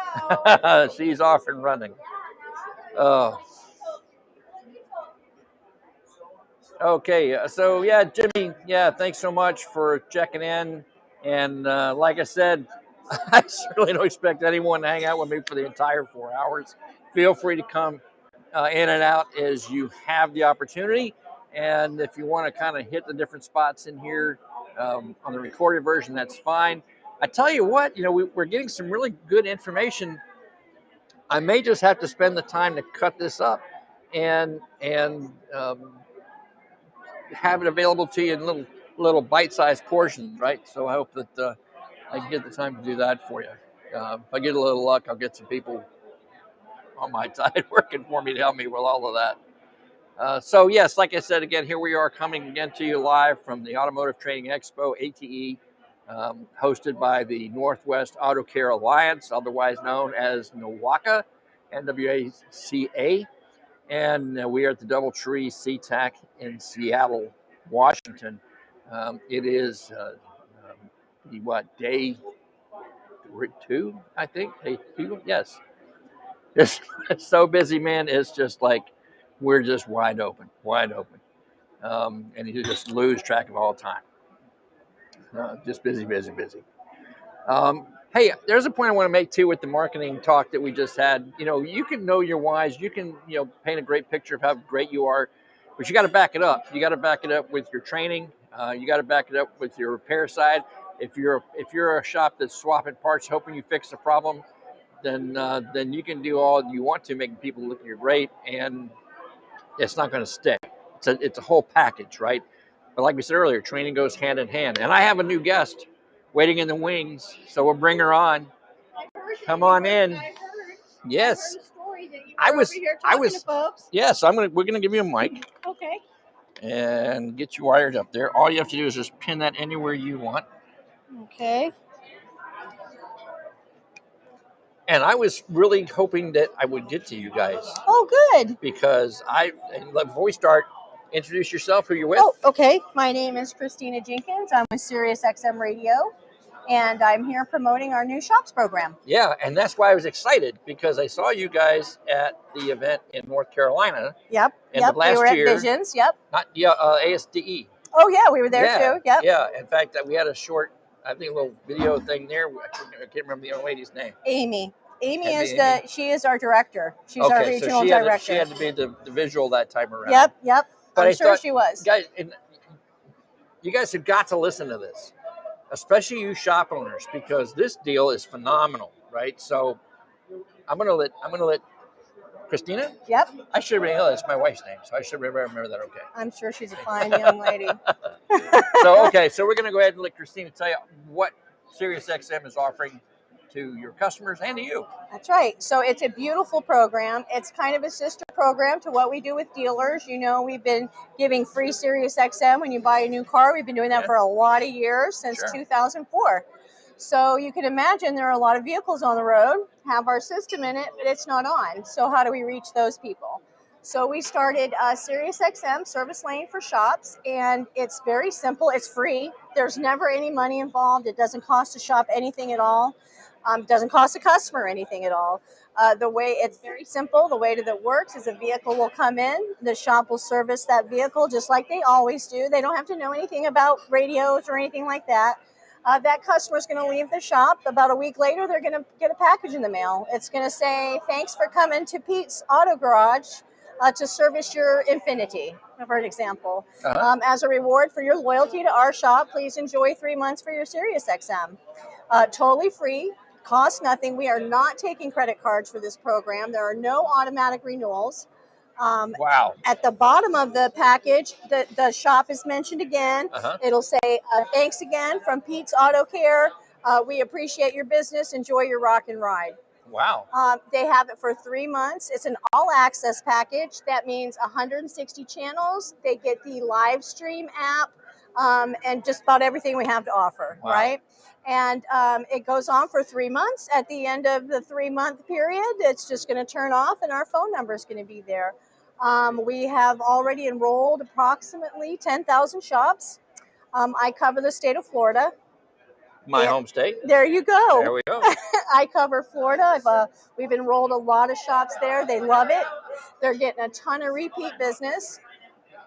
she's off and running. Uh, okay, so yeah, Jimmy, yeah, thanks so much for checking in. And like I said, I certainly don't expect anyone to hang out with me for the entire 4 hours. Feel free to come in and out as you have the opportunity. And if you want to kind of hit the different spots in here on the recorded version, that's fine. I tell you what, we're getting some really good information. I may just have to spend the time to cut this up and have it available to you in little bite-sized portions, right? So I hope that I can get the time to do that for you. If I get a little luck, I'll get some people on my side working for me to help me with all of that. So yes, like I said, again, here we are coming again to you live from the Automotive Training Expo, ATE, hosted by the Northwest Auto Care Alliance, otherwise known as NWACA, NWACA. And we are at the Doubletree Itac in Seattle, Washington. It is day 2, I think. Day 2, yes. It's so busy, man. It's just like we're just wide open, and you just lose track of all time. Just busy. Hey, there's a point I want to make too with the marketing talk that we just had. You can know your whys. You can, paint a great picture of how great you are, but you got to back it up. You got to back it up with your training. You got to back it up with your repair side. If you're a shop that's swapping parts, hoping you fix the problem, then you can do all you want to, making people look you're great, and it's not going to stick. It's a whole package, right? But like we said earlier, training goes hand in hand. And I have a new guest waiting in the wings, so we'll bring her on. Come on in. Yes. I was. Yes, we're gonna give you a mic. Okay. And get you wired up there. All you have to do is just pin that anywhere you want. Okay. And I was really hoping that I would get to you guys. Oh, good. Because before we start, introduce yourself, who you're with. Oh, okay. My name is Christina Jenkins. I'm with Siriusxm Radio, and I'm here promoting our new shops program. Yeah, and that's why I was excited, because I saw you guys at the event in North Carolina. Yep. Last we were year, at Visions. Yep. ASDE. Oh, yeah, we were there too. Yep. Yeah. In fact, we had a short, I think, a little video thing there. I can't remember the young lady's name. Amy she is our director. She's our regional so director. She had to be the visual that time around. Yep. But I'm sure she was. Guys, you guys have got to listen to this, especially you shop owners, because this deal is phenomenal, right? So I'm gonna let Christina. Yep. I should remember that's my wife's name, so I should remember that. Okay. I'm sure she's a fine young lady. So we're gonna go ahead and let Christina tell you what Siriusxm is offering to your customers and to you. That's right. So it's a beautiful program. It's kind of a sister program to what we do with dealers. We've been giving free Siriusxm when you buy a new car. We've been doing that for a lot of years, since 2004. So you can imagine there are a lot of vehicles on the road, have our system in it, but it's not on. So how do we reach those people? So we started Siriusxm Service Lane for shops, and it's very simple. It's free. There's never any money involved. It doesn't cost a shop anything at all. Doesn't cost a customer anything at all. It's very simple. The way that it works is a vehicle will come in, the shop will service that vehicle just like they always do. They don't have to know anything about radios or anything like that. That customer is going to leave the shop. About a week later, they're going to get a package in the mail. It's going to say, thanks for coming to Pete's Auto Garage to service your Infiniti, for an example. As a reward for your loyalty to our shop, please enjoy 3 months for your Siriusxm. Totally free. Costs nothing. We are not taking credit cards for this program. There are no automatic renewals. Wow. At the bottom of the package, the shop is mentioned again. It'll say, thanks again from Pete's Auto Care. We appreciate your business. Enjoy your rock and ride. Wow. They have it for 3 months. It's an all-access package. That means 160 channels. They get the live stream app and just about everything we have to offer, right? And it goes on for 3 months. At the end of the 3-month period, it's just going to turn off and our phone number is going to be there. We have already enrolled approximately 10,000 shops. I cover the state of Florida. My home state. There you go. There we go. I cover Florida. We've enrolled a lot of shops there. They love it. They're getting a ton of repeat business.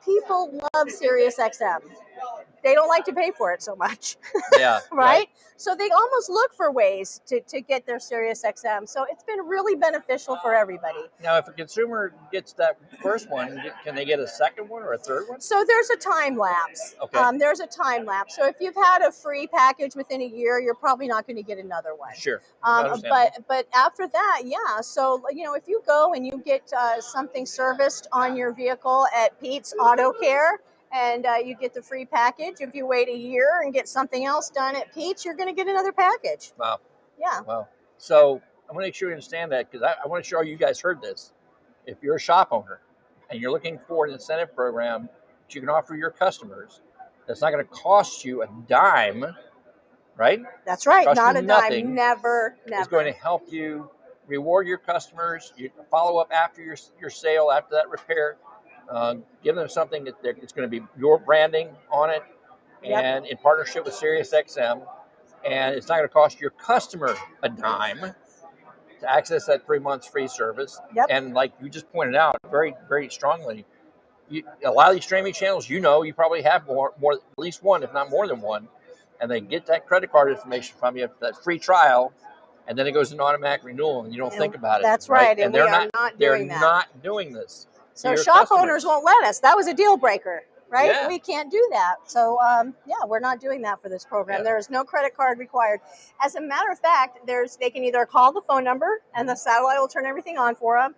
People love Siriusxm. They don't like to pay for it so much. Yeah. Right? So they almost look for ways to get their Siriusxm. So it's been really beneficial for everybody. Now, if a consumer gets that first one, can they get a second one or a third one? So there's a time lapse. Okay. There's a time lapse. So if you've had a free package within a year, you're probably not going to get another one. Sure. But after that, yeah. So, you know, if you go and you get something serviced on your vehicle at Pete's Auto Care, and you get the free package. If you wait a year and get something else done at Pete's, you're going to get another package. Wow. Yeah. Wow. So I want to make sure you understand that, because I want to show you guys heard this. If you're a shop owner and you're looking for an incentive program that you can offer your customers, that's not going to cost you a dime, right? That's right. Cost Not you a nothing. dime. Never. It's going to help you reward your customers. You follow up after your sale, after that repair. Give them something that it's going to be your branding on it, and in partnership with Siriusxm, and it's not going to cost your customer a dime to access that 3 months free service. And like you just pointed out very, very strongly, a lot of these streaming channels, you probably have more at least one, if not more than one, and they get that credit card information from you, that free trial, and then it goes into automatic renewal, and you don't think about it. That's right. And they're not doing this. So shop owners won't let us. That was a deal breaker, right? Yeah. We can't do that. So, we're not doing that for this program. There is no credit card required. As a matter of fact, they can either call the phone number and the satellite will turn everything on for them,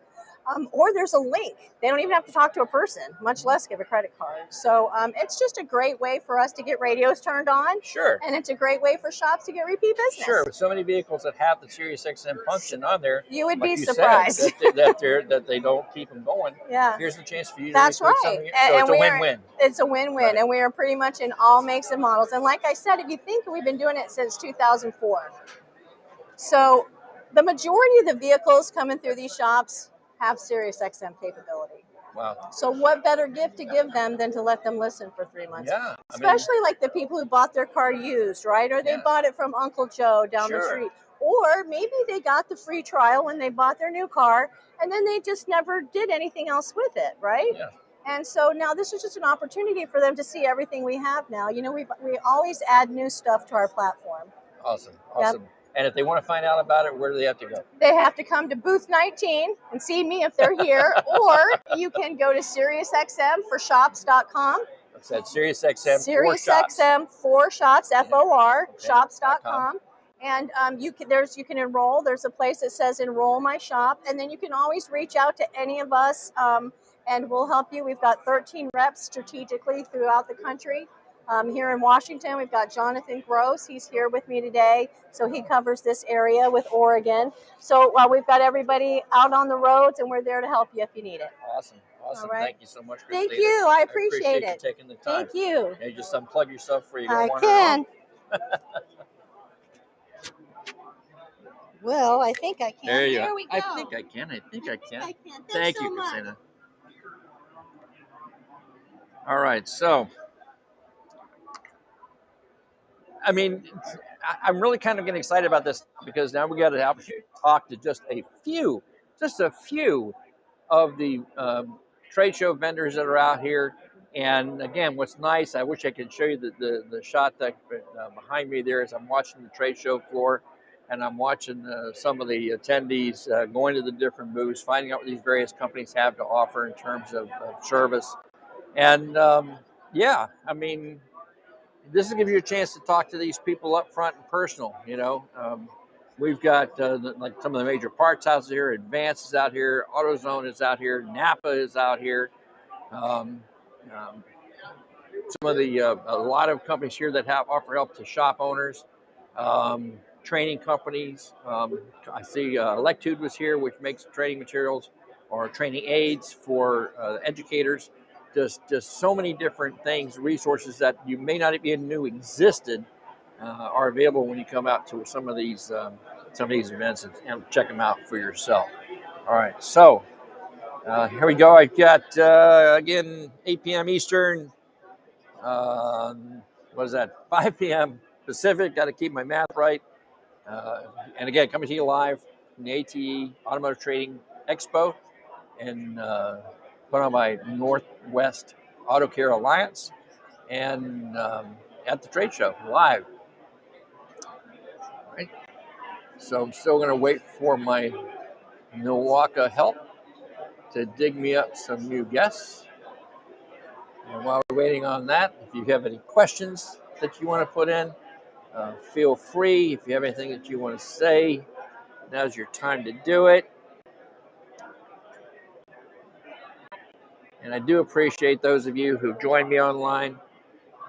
or there's a link. They don't even have to talk to a person, much less give a credit card. So it's just a great way for us to get radios turned on. Sure. And it's a great way for shops to get repeat business. Sure. With so many vehicles that have the Siriusxm function on there, you would like be surprised that they don't keep them going. Yeah. Here's the chance for you to That's right. So it's a win-win. It's a win-win, and we are pretty much in all makes and models. And like I said, if you think, we've been doing it since 2004. So the majority of the vehicles coming through these shops have Siriusxm capability. Wow. So what better gift to give them than to let them listen for 3 months? Yeah. Especially like the people who bought their car used, right? Or they bought it from Uncle Joe down the street. Or maybe they got the free trial when they bought their new car, and then they just never did anything else with it, right? Yeah. And so now this is just an opportunity for them to see everything we have now. You know, we always add new stuff to our platform. Awesome. Yep. And if they want to find out about it, where do they have to go? They have to come to booth 19 and see me if they're here, or you can go to SiriusXM4shops.com. That's that Siriusxm for shops, FOR, shops.com. And you can enroll. There's a place that says enroll my shop, and then you can always reach out to any of us, and we'll help you. We've got 13 reps strategically throughout the country. Here in Washington, we've got Jonathan Gross. He's here with me today. So he covers this area with Oregon. So we've got everybody out on the roads, and we're there to help you if you need it. Awesome. All right. Thank you so much, Christina. Thank you. I appreciate it. You taking the time. Thank you. You just unplug yourself for you. I can. Well, I think I can. There we go. I think I can. Thank you, Christina. All right. So, I mean, I'm really kind of getting excited about this, because now we got to talk to just a few of the trade show vendors that are out here. And again, what's nice, I wish I could show you the shot that behind me there, as I'm watching the trade show floor, and I'm watching some of the attendees going to the different booths, finding out what these various companies have to offer in terms of service. And I mean, this will give you a chance to talk to these people up front and personal. You know, we've got like some of the major parts houses here. Advance is out here. AutoZone is out here. NAPA is out here. Some of the a lot of companies here that offer help to shop owners, training companies. I see Electude was here, which makes training materials or training aids for educators. Just so many different things, resources that you may not even knew existed are available when you come out to some of these events and check them out for yourself. All right, so here we go. I've got again 8 p.m. Eastern. What is that? 5 p.m. Pacific. Got to keep my math right. And again, coming to you live from the ATE Automotive Trading Expo. and put on my Northwest Auto Care Alliance, and at the trade show live. Right? So I'm still going to wait for my NWACA help to dig me up some new guests. And while we're waiting on that, if you have any questions that you want to put in, feel free. If you have anything that you want to say, now's your time to do it. And I do appreciate those of you who joined me online.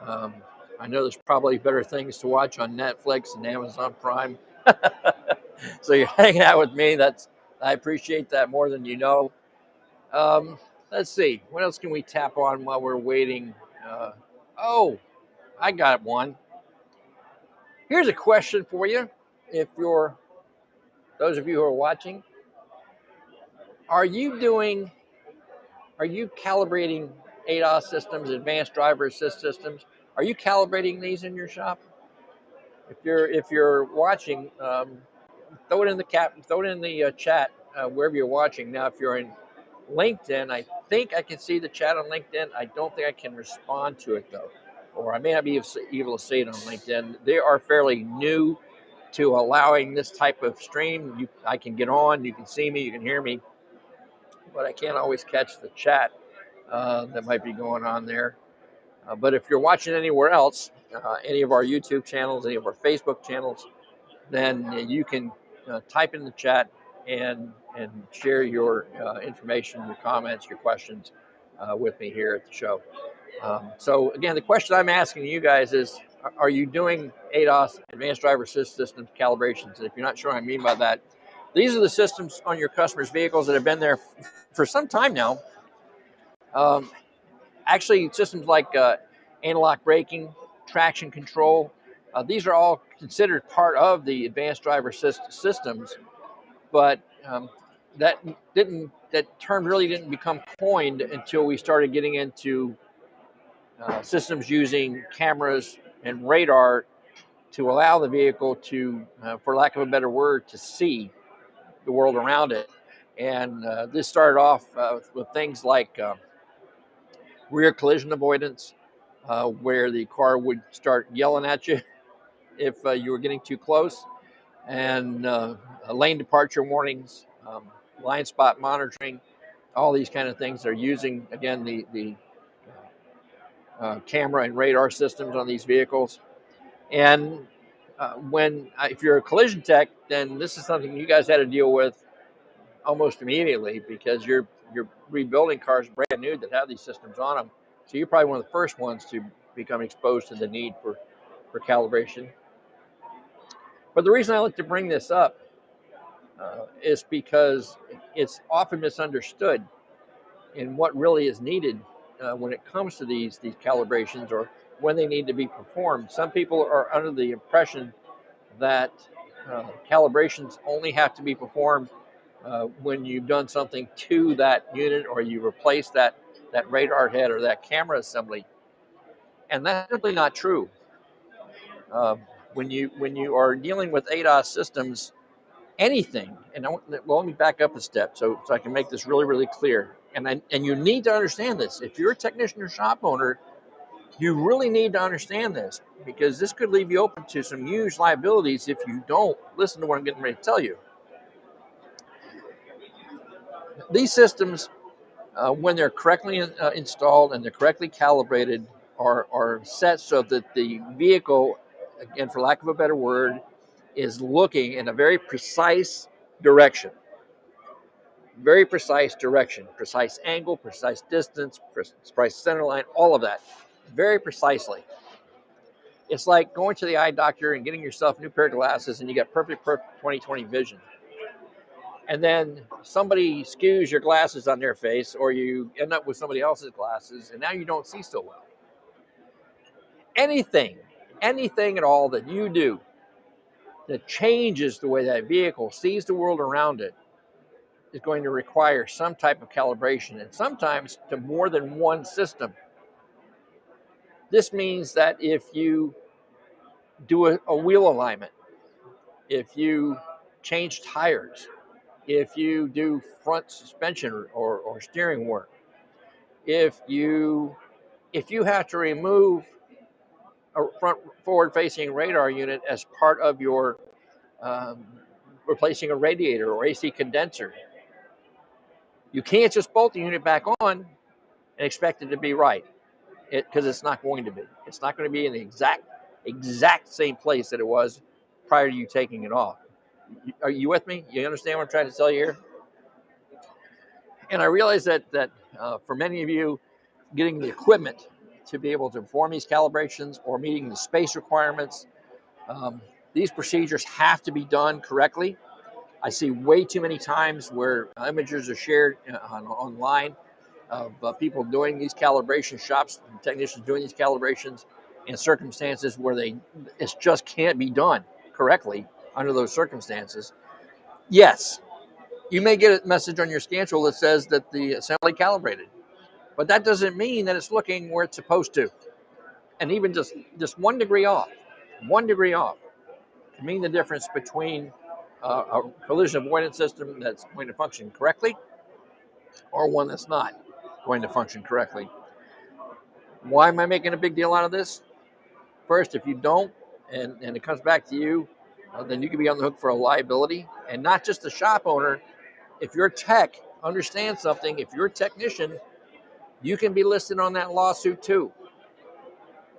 I know there's probably better things to watch on Netflix and Amazon Prime. So you're hanging out with me. I appreciate that more than you know. Let's see. What else can we tap on while we're waiting? I got one. Here's a question for you. Those of you who are watching, are you calibrating ADAS systems, advanced driver assist systems? Are you calibrating these in your shop? If you're watching, throw it in the chat wherever you're watching. Now, if you're in LinkedIn, I think I can see the chat on LinkedIn. I don't think I can respond to it though, or I may not be able to see it on LinkedIn. They are fairly new to allowing this type of stream. I can get on, you can see me, you can hear me, but I can't always catch the chat that might be going on there. But if you're watching anywhere else, any of our YouTube channels, any of our Facebook channels, then you can type in the chat and share your information, your comments, your questions with me here at the show. So again, the question I'm asking you guys is, are you doing ADAS, Advanced Driver Assist Systems calibrations? And if you're not sure what I mean by that, these are the systems on your customers' vehicles that have been there for some time now. Actually, systems like anti-lock braking, traction control, these are all considered part of the advanced driver systems, but that term really didn't become coined until we started getting into systems using cameras and radar to allow the vehicle to, for lack of a better word, to see the world around it. And this started off with things like rear collision avoidance, where the car would start yelling at you if you were getting too close, and lane departure warnings, blind spot monitoring, all these kind of things. They're using, again, the camera and radar systems on these vehicles. And if you're a collision tech, then this is something you guys had to deal with almost immediately, because you're rebuilding cars brand new that have these systems on them. So you're probably one of the first ones to become exposed to the need for calibration. But the reason I like to bring this up is because it's often misunderstood in what really is needed when it comes to these calibrations, or when they need to be performed. Some people are under the impression that calibrations only have to be performed when you've done something to that unit, or you replace that radar head or that camera assembly, and that's simply not true. When you are dealing with ADAS systems, anything, and let me back up a step so I can make this really, really clear. And you need to understand this. If you're a technician or shop owner, you really need to understand this, because this could leave you open to some huge liabilities if you don't listen to what I'm getting ready to tell you. These systems, when they're correctly installed and they're correctly calibrated, are set so that the vehicle, again, for lack of a better word, is looking in a very precise direction. Very precise direction, precise angle, precise distance, precise center line, all of that, very precisely. It's like going to the eye doctor and getting yourself a new pair of glasses, and you got perfect 20/20 vision. And then somebody skews your glasses on their face, or you end up with somebody else's glasses, and now you don't see so well. Anything at all that you do that changes the way that vehicle sees the world around it is going to require some type of calibration, and sometimes to more than one system. This means that if you do a wheel alignment, if you change tires, if you do front suspension or steering work, if you have to remove a front forward-facing radar unit as part of your replacing a radiator or AC condenser, you can't just bolt the unit back on and expect it to be right, because it's not going to be. It's not going to be in the exact same place that it was prior to you taking it off. Are you with me? You understand what I'm trying to tell you here? And I realize that for many of you, getting the equipment to be able to perform these calibrations or meeting the space requirements, these procedures have to be done correctly. I see way too many times where images are shared online of people doing these calibration shops, technicians doing these calibrations in circumstances where it just can't be done correctly under those circumstances. Yes, you may get a message on your scan tool that says that the assembly calibrated, but that doesn't mean that it's looking where it's supposed to. And even just 1 degree off can mean the difference between a collision avoidance system that's going to function correctly or one that's not going to function correctly. Why am I making a big deal out of this? First, if you don't, and it comes back to you, then you can be on the hook for a liability. And not just the shop owner. If your tech understands something, if you're a technician, you can be listed on that lawsuit too.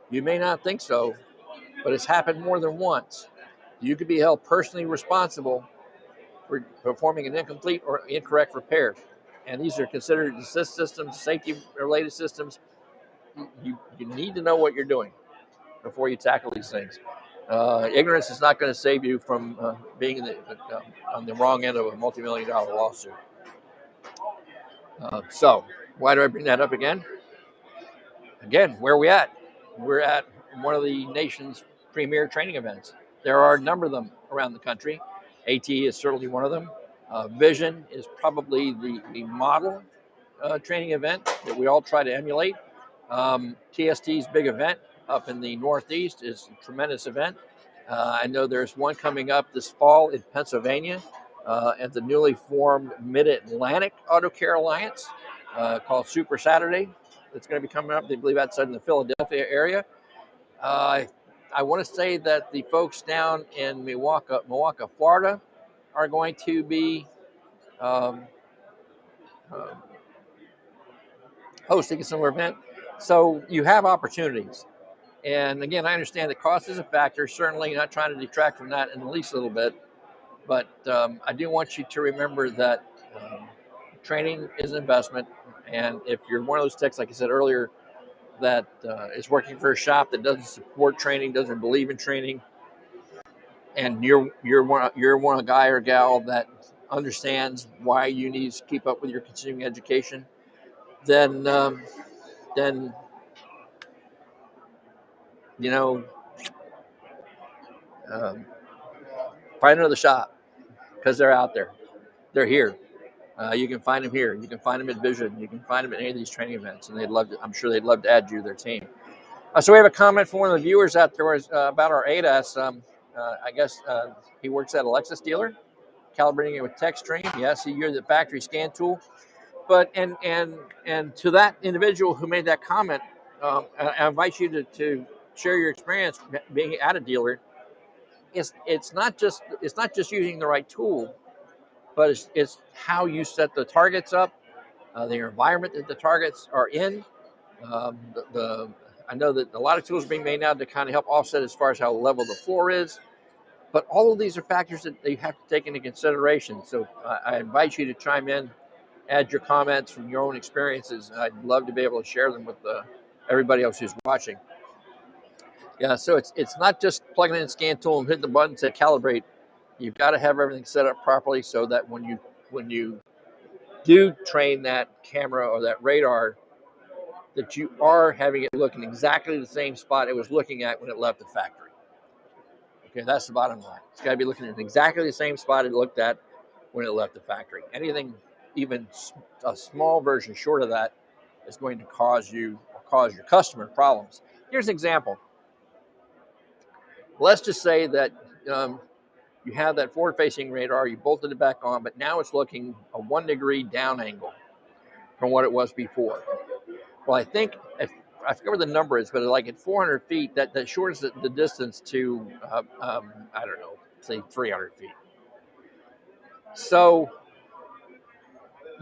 You may not think so, but it's happened more than once. You could be held personally responsible for performing an incomplete or incorrect repair. And these are considered assist systems, safety-related systems. You need to know what you're doing before you tackle these things. Ignorance is not going to save you from being on the wrong end of a multi-million-dollar lawsuit. So why do I bring that up again? Again, where are we at? We're at one of the nation's premier training events. There are a number of them around the country. AT is certainly one of them. Vision is probably the model training event that we all try to emulate. TST's big event up in the Northeast is a tremendous event. I know there's one coming up this fall in Pennsylvania at the newly formed Mid-Atlantic Auto Care Alliance called Super Saturday. That's going to be coming up. They believe outside in the Philadelphia area. I want to say that the folks down in NWACA, Florida, are going to be hosting a similar event. So you have opportunities. And again, I understand that cost is a factor. Certainly not trying to detract from that in the least little bit. But I do want you to remember that training is an investment. And if you're one of those techs, like I said earlier, that is working for a shop that doesn't support training, doesn't believe in training, and you're one a guy or gal that understands why you need to keep up with your continuing education, then find another shop, because they're out there, they're here. You can find them here. You can find them at Vision. You can find them at any of these training events, and I'm sure they'd love to add you to their team. So we have a comment from one of the viewers out there about our ADAS. I guess he works at a Lexus dealer, calibrating it with TechStream. Yes, he used the factory scan tool. But and to that individual who made that comment, I invite you to share your experience being at a dealer. It's not just using the right tool, but it's how you set the targets up, the environment that the targets are in. I know that a lot of tools are being made now to kind of help offset as far as how level the floor is, but all of these are factors that you have to take into consideration. So I invite you to chime in, add your comments from your own experiences. I'd love to be able to share them with everybody else who's watching. Yeah, so it's not just plugging in a scan tool and hit the button to calibrate. You've got to have everything set up properly so that when you do train that camera or that radar, that you are having it look in exactly the same spot it was looking at when it left the factory. Okay, that's the bottom line. It's got to be looking at exactly the same spot it looked at when it left the factory. Anything, even a small version short of that, is going to cause your customer problems. Here's an example. Let's just say that You have that forward-facing radar, you bolted it back on, but now it's looking a 1 degree down angle from what it was before. Well, I think, I forget what the number is, but like at 400 feet, that shortens the distance to, I don't know, say 300 feet. So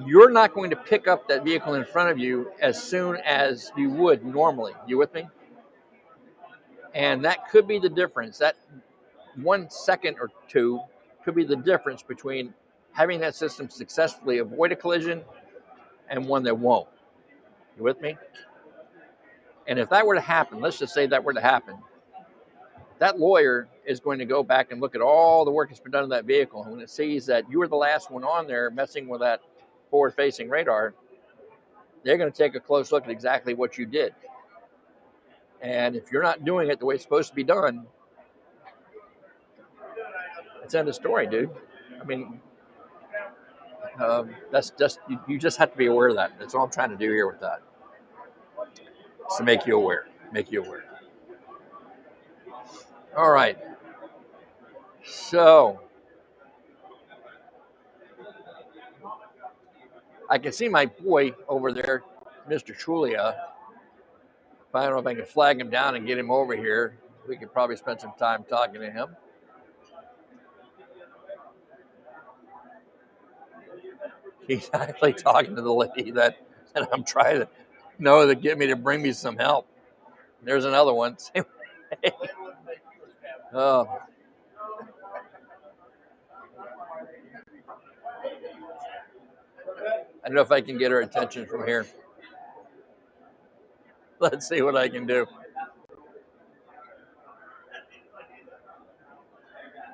you're not going to pick up that vehicle in front of you as soon as you would normally. You with me? And that could be the difference. That 1 second or two could be the difference between having that system successfully avoid a collision and one that won't. You with me? And if that were to happen, let's just say that were to happen, that lawyer is going to go back and look at all the work that's been done in that vehicle. And when it sees that you were the last one on there messing with that forward-facing radar, they're going to take a close look at exactly what you did. And if you're not doing it the way it's supposed to be done, it's end of story, dude. I mean, that's just, you just have to be aware of that. That's all I'm trying to do here with that. It's to make you aware. Make you aware. All right. So I can see my boy over there, Mr. Trulia. I don't know if I can flag him down and get him over here. We could probably spend some time talking to him. He's actually talking to the lady that I'm trying to know to get me to bring me some help. There's another one. Oh. I don't know if I can get her attention from here. Let's see what I can do.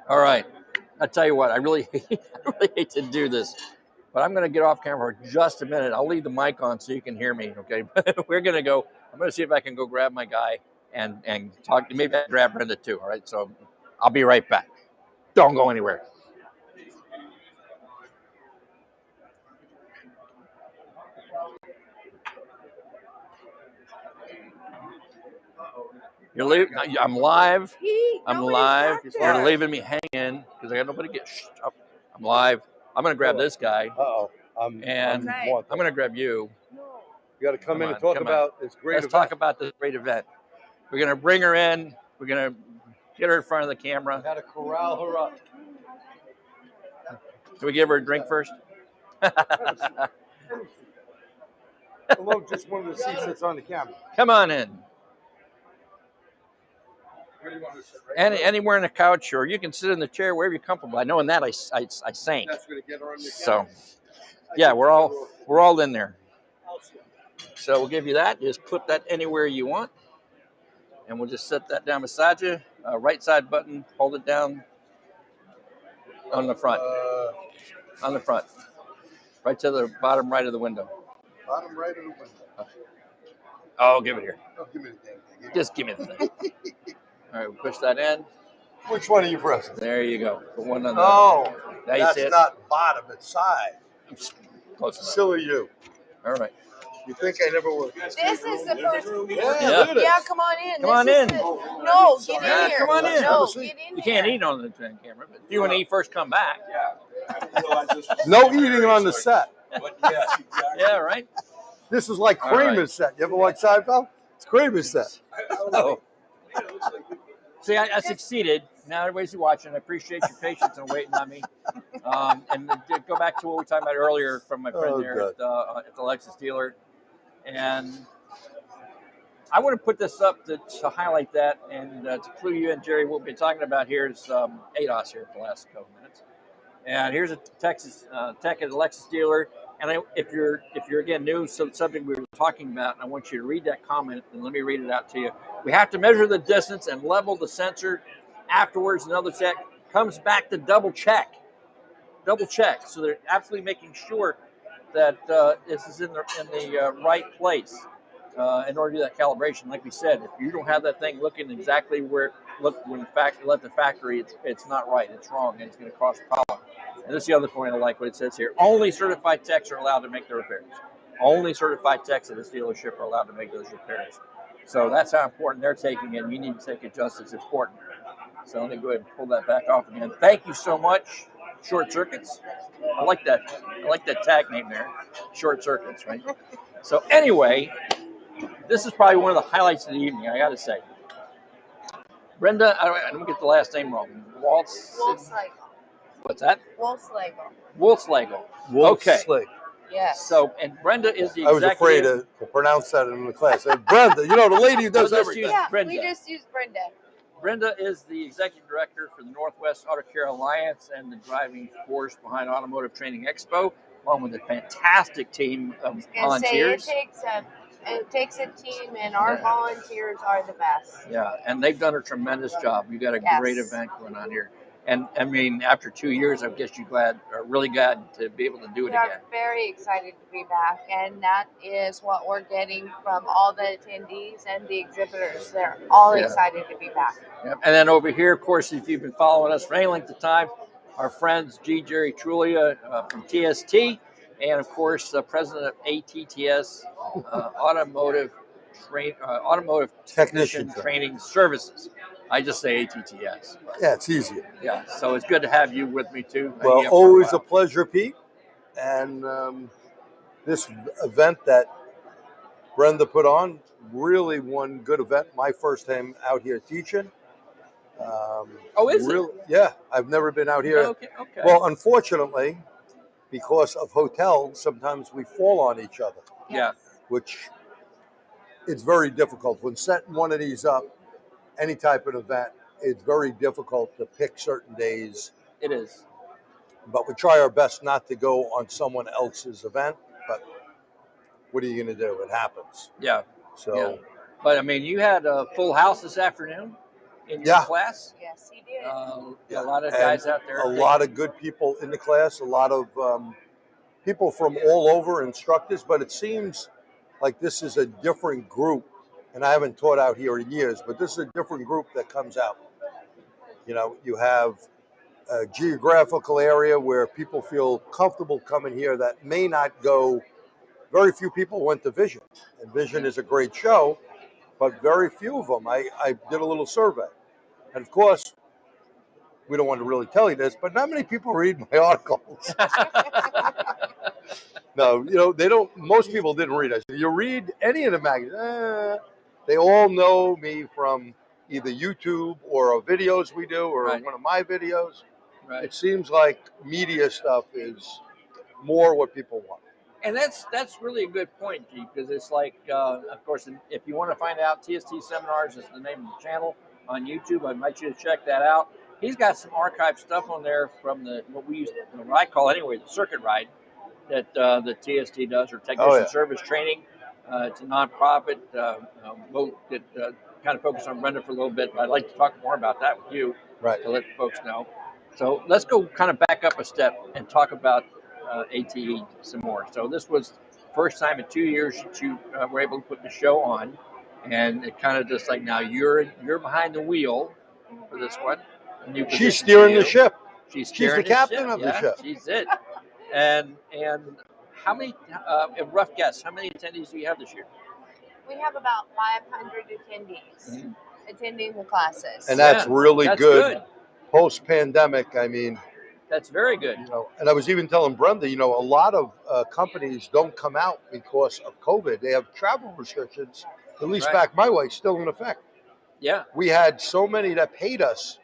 All right. I'll tell you what, I really hate to do this, but I'm going to get off camera for just a minute. I'll leave the mic on so you can hear me, okay? We're going to go. I'm going to see if I can go grab my guy and talk to, maybe I can grab Brenda too, all right? So I'll be right back. Don't go anywhere. You're leaving. I'm live. I'm live. You're leaving me hanging because I got nobody to get. I'm live. I'm going to grab this guy. I'm going to grab you. You got to come in and talk about this great event. Let's talk about this great event. We're going to bring her in. We're going to get her in front of the camera. Got to corral her up. Can we give her a drink first? Hello, just one of the seats that's on the camera. Come on in. Anywhere on the couch, or you can sit in the chair wherever you're comfortable. I know in that I sank. So, yeah, we're all in there. So we'll give you that. Just put that anywhere you want, and we'll just set that down beside you. Right side button, hold it down on the front. On the front, right to the bottom right of the window. Bottom right of the window. Oh, give it here. Oh, give me the thing. Just give me the thing. All right, we'll push that in. Which one are you pressing? There you go. The one on the. Oh, now that's not bottom, it's side. Close enough. Silly you. All right. You think I never will? This is the first. Yeah, Come on in. Come on in. No, get in here. Come on in. No, get in You can't eat on the camera, but if you want to eat first, come back. No eating on the set. Yeah, right. This is like Kramer's set. You ever watch Seinfeld? It's Kramer's set. Oh. See, I succeeded. Now everybody's watching. I appreciate your patience and waiting on me. And go back to what we were talking about earlier from my friend there at the Lexus dealer. And I want to put this up to highlight that and to clue you in, Jerry. What we've been talking about here is ADAS here for the last couple minutes. And here's a Texas tech at a Lexus dealer. And if you're again new to the subject we were talking about, I want you to read that comment and let me read it out to you. We have to measure the distance and level the sensor. Afterwards, another tech comes back to double check. So they're absolutely making sure that this is in the right place in order to do that calibration. Like we said, if you don't have that thing looking exactly where let the factory, it's not right. It's wrong, and it's going to cause a problem. And this is the other point I like what it says here. Only certified techs are allowed to make the repairs. Only certified techs at this dealership are allowed to make those repairs. So that's how important they're taking it. You need to take it just as important. So let me go ahead and pull that back off again. Thank you so much, Short Circuits. I like that. I like that tag name there, Short Circuits, right? So anyway, this is probably one of the highlights of the evening, I got to say. Brenda, I don't get the last name wrong. Wolfslegel. What's that? Wolfslegel. Wolfslegel. Okay. Yes. So, and Brenda is the I was afraid executive. to pronounce that in the class. Brenda, you know, the lady who does Let's everything. use Yeah, Brenda. we just use Brenda. Brenda is the executive director for the Northwest Auto Care Alliance and the driving force behind Automotive Training Expo, along with a fantastic team of volunteers. It takes a team, and our volunteers are the best. Yeah, and they've done a tremendous job. You got a great event going on here. And I mean, after 2 years, I guess you're really glad to be able to do it again. We are very excited to be back, and that is what we're getting from all the attendees and the exhibitors. They're all excited to be back. Yep. And then over here, of course, if you've been following us for any length of time, our friends Jerry Trulia from TST, and of course, the president of ATTS, Automotive Technician Training Services. I just say ATTS. Yeah, it's easier. Yeah, so it's good to have you with me too. Well, always a pleasure, Pete. And this event that Brenda put on, really one good event. My first time out here teaching. Is it? Yeah, I've never been out here. Okay. Well, unfortunately, because of hotels, sometimes we fall on each other. Yeah. Which it's very difficult. When setting one of these up, any type of event, it's very difficult to pick certain days. It is. But we try our best not to go on someone else's event. But what are you going to do? It happens. Yeah. So. Yeah. But I mean, you had a full house this afternoon in your class. Yes, he did. A lot of guys out there. A lot of good people in the class. A lot of people from all over, instructors. But it seems like this is a different group. And I haven't taught out here in years, but this is a different group that comes out. You know, you have a geographical area where people feel comfortable coming here that may not go. Very few people went to Vision, and Vision is a great show, but very few of them. I did a little survey, and of course, we don't want to really tell you this, but not many people read my articles. No, you know, they don't. Most people didn't read it. You read any of the magazines. They all know me from either YouTube or videos we do or one of my videos. Right. It seems like media stuff is more what people want. And that's really a good point, G, because it's like, of course, if you want to find out, TST Seminars is the name of the channel on YouTube. I invite you to check that out. He's got some archived stuff on there from what I call anyway, the circuit ride that the TST does, or Technician Service Training. It's a nonprofit. We'll kind of focus on Brenda for a little bit, but I'd like to talk more about that with you to let folks know. So let's go kind of back up a step and talk about ATE some more. So this was the first time in 2 years that you were able to put the show on, and it kind of just like now you're behind the wheel for this one. She's steering the ship. She's the captain of the ship. She's it. And how many, a rough guess, how many attendees do you have this year? We have about 500 attendees attending the classes. And that's really good. Post-pandemic, I mean. That's very good. You know, and I was even telling Brenda, you know, a lot of companies don't come out because of COVID. They have travel restrictions, at least back my way, still in effect. Yeah. We had so many that paid us,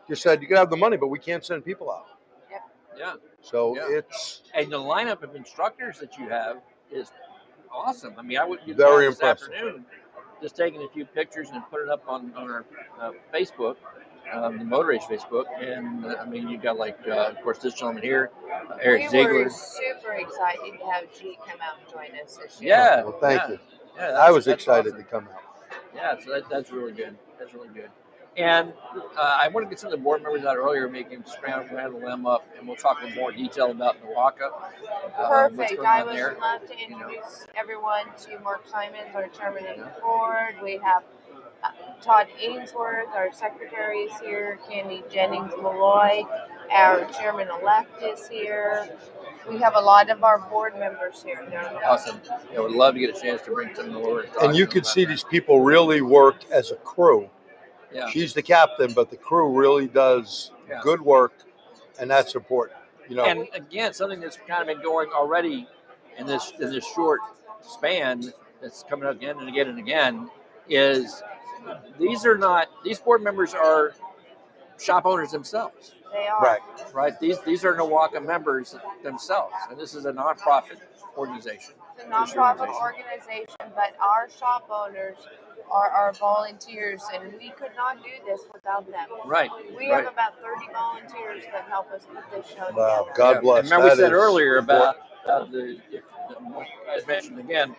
just said, you can have the money, but we can't send people out. Yep. Yeah. So it's. And the lineup of instructors that you have is awesome. I mean, I would get very this impressive. Afternoon just taking a few pictures and put it up on our Facebook. The Motor Race Facebook, and I mean, you got like, of course, this gentleman here, Eric Ziegler. We were super excited to have G come out and join us this year. Yeah, well, thank you. Yeah, I was excited to come out. Yeah, so that's really good. That's really good. And I want to get some of the board members out earlier, making rattle them up, and we'll talk in more detail about NWACA. Perfect. I would love to introduce everyone to Mark Simons, our chairman of the board. We have Todd Ainsworth, our secretary, is here. Candy Jennings-Malloy, our chairman-elect, is here. We have a lot of our board members here. Awesome. Yeah, we'd love to get a chance to bring some of the Lord. And you can see these people really work as a crew. Yeah. She's the captain, but the crew really does good work, and that's important. You know. And again, something that's kind of been going already in this short span that's coming up again and again and again is these board members are shop owners themselves. They are. Right. These are NWACA members themselves, and this is a nonprofit organization. It's a nonprofit organization, but our shop owners are our volunteers, and we could not do this without them. Right. We have about 30 volunteers that help us put this show Wow, together. God bless. And remember we said earlier about as mentioned again,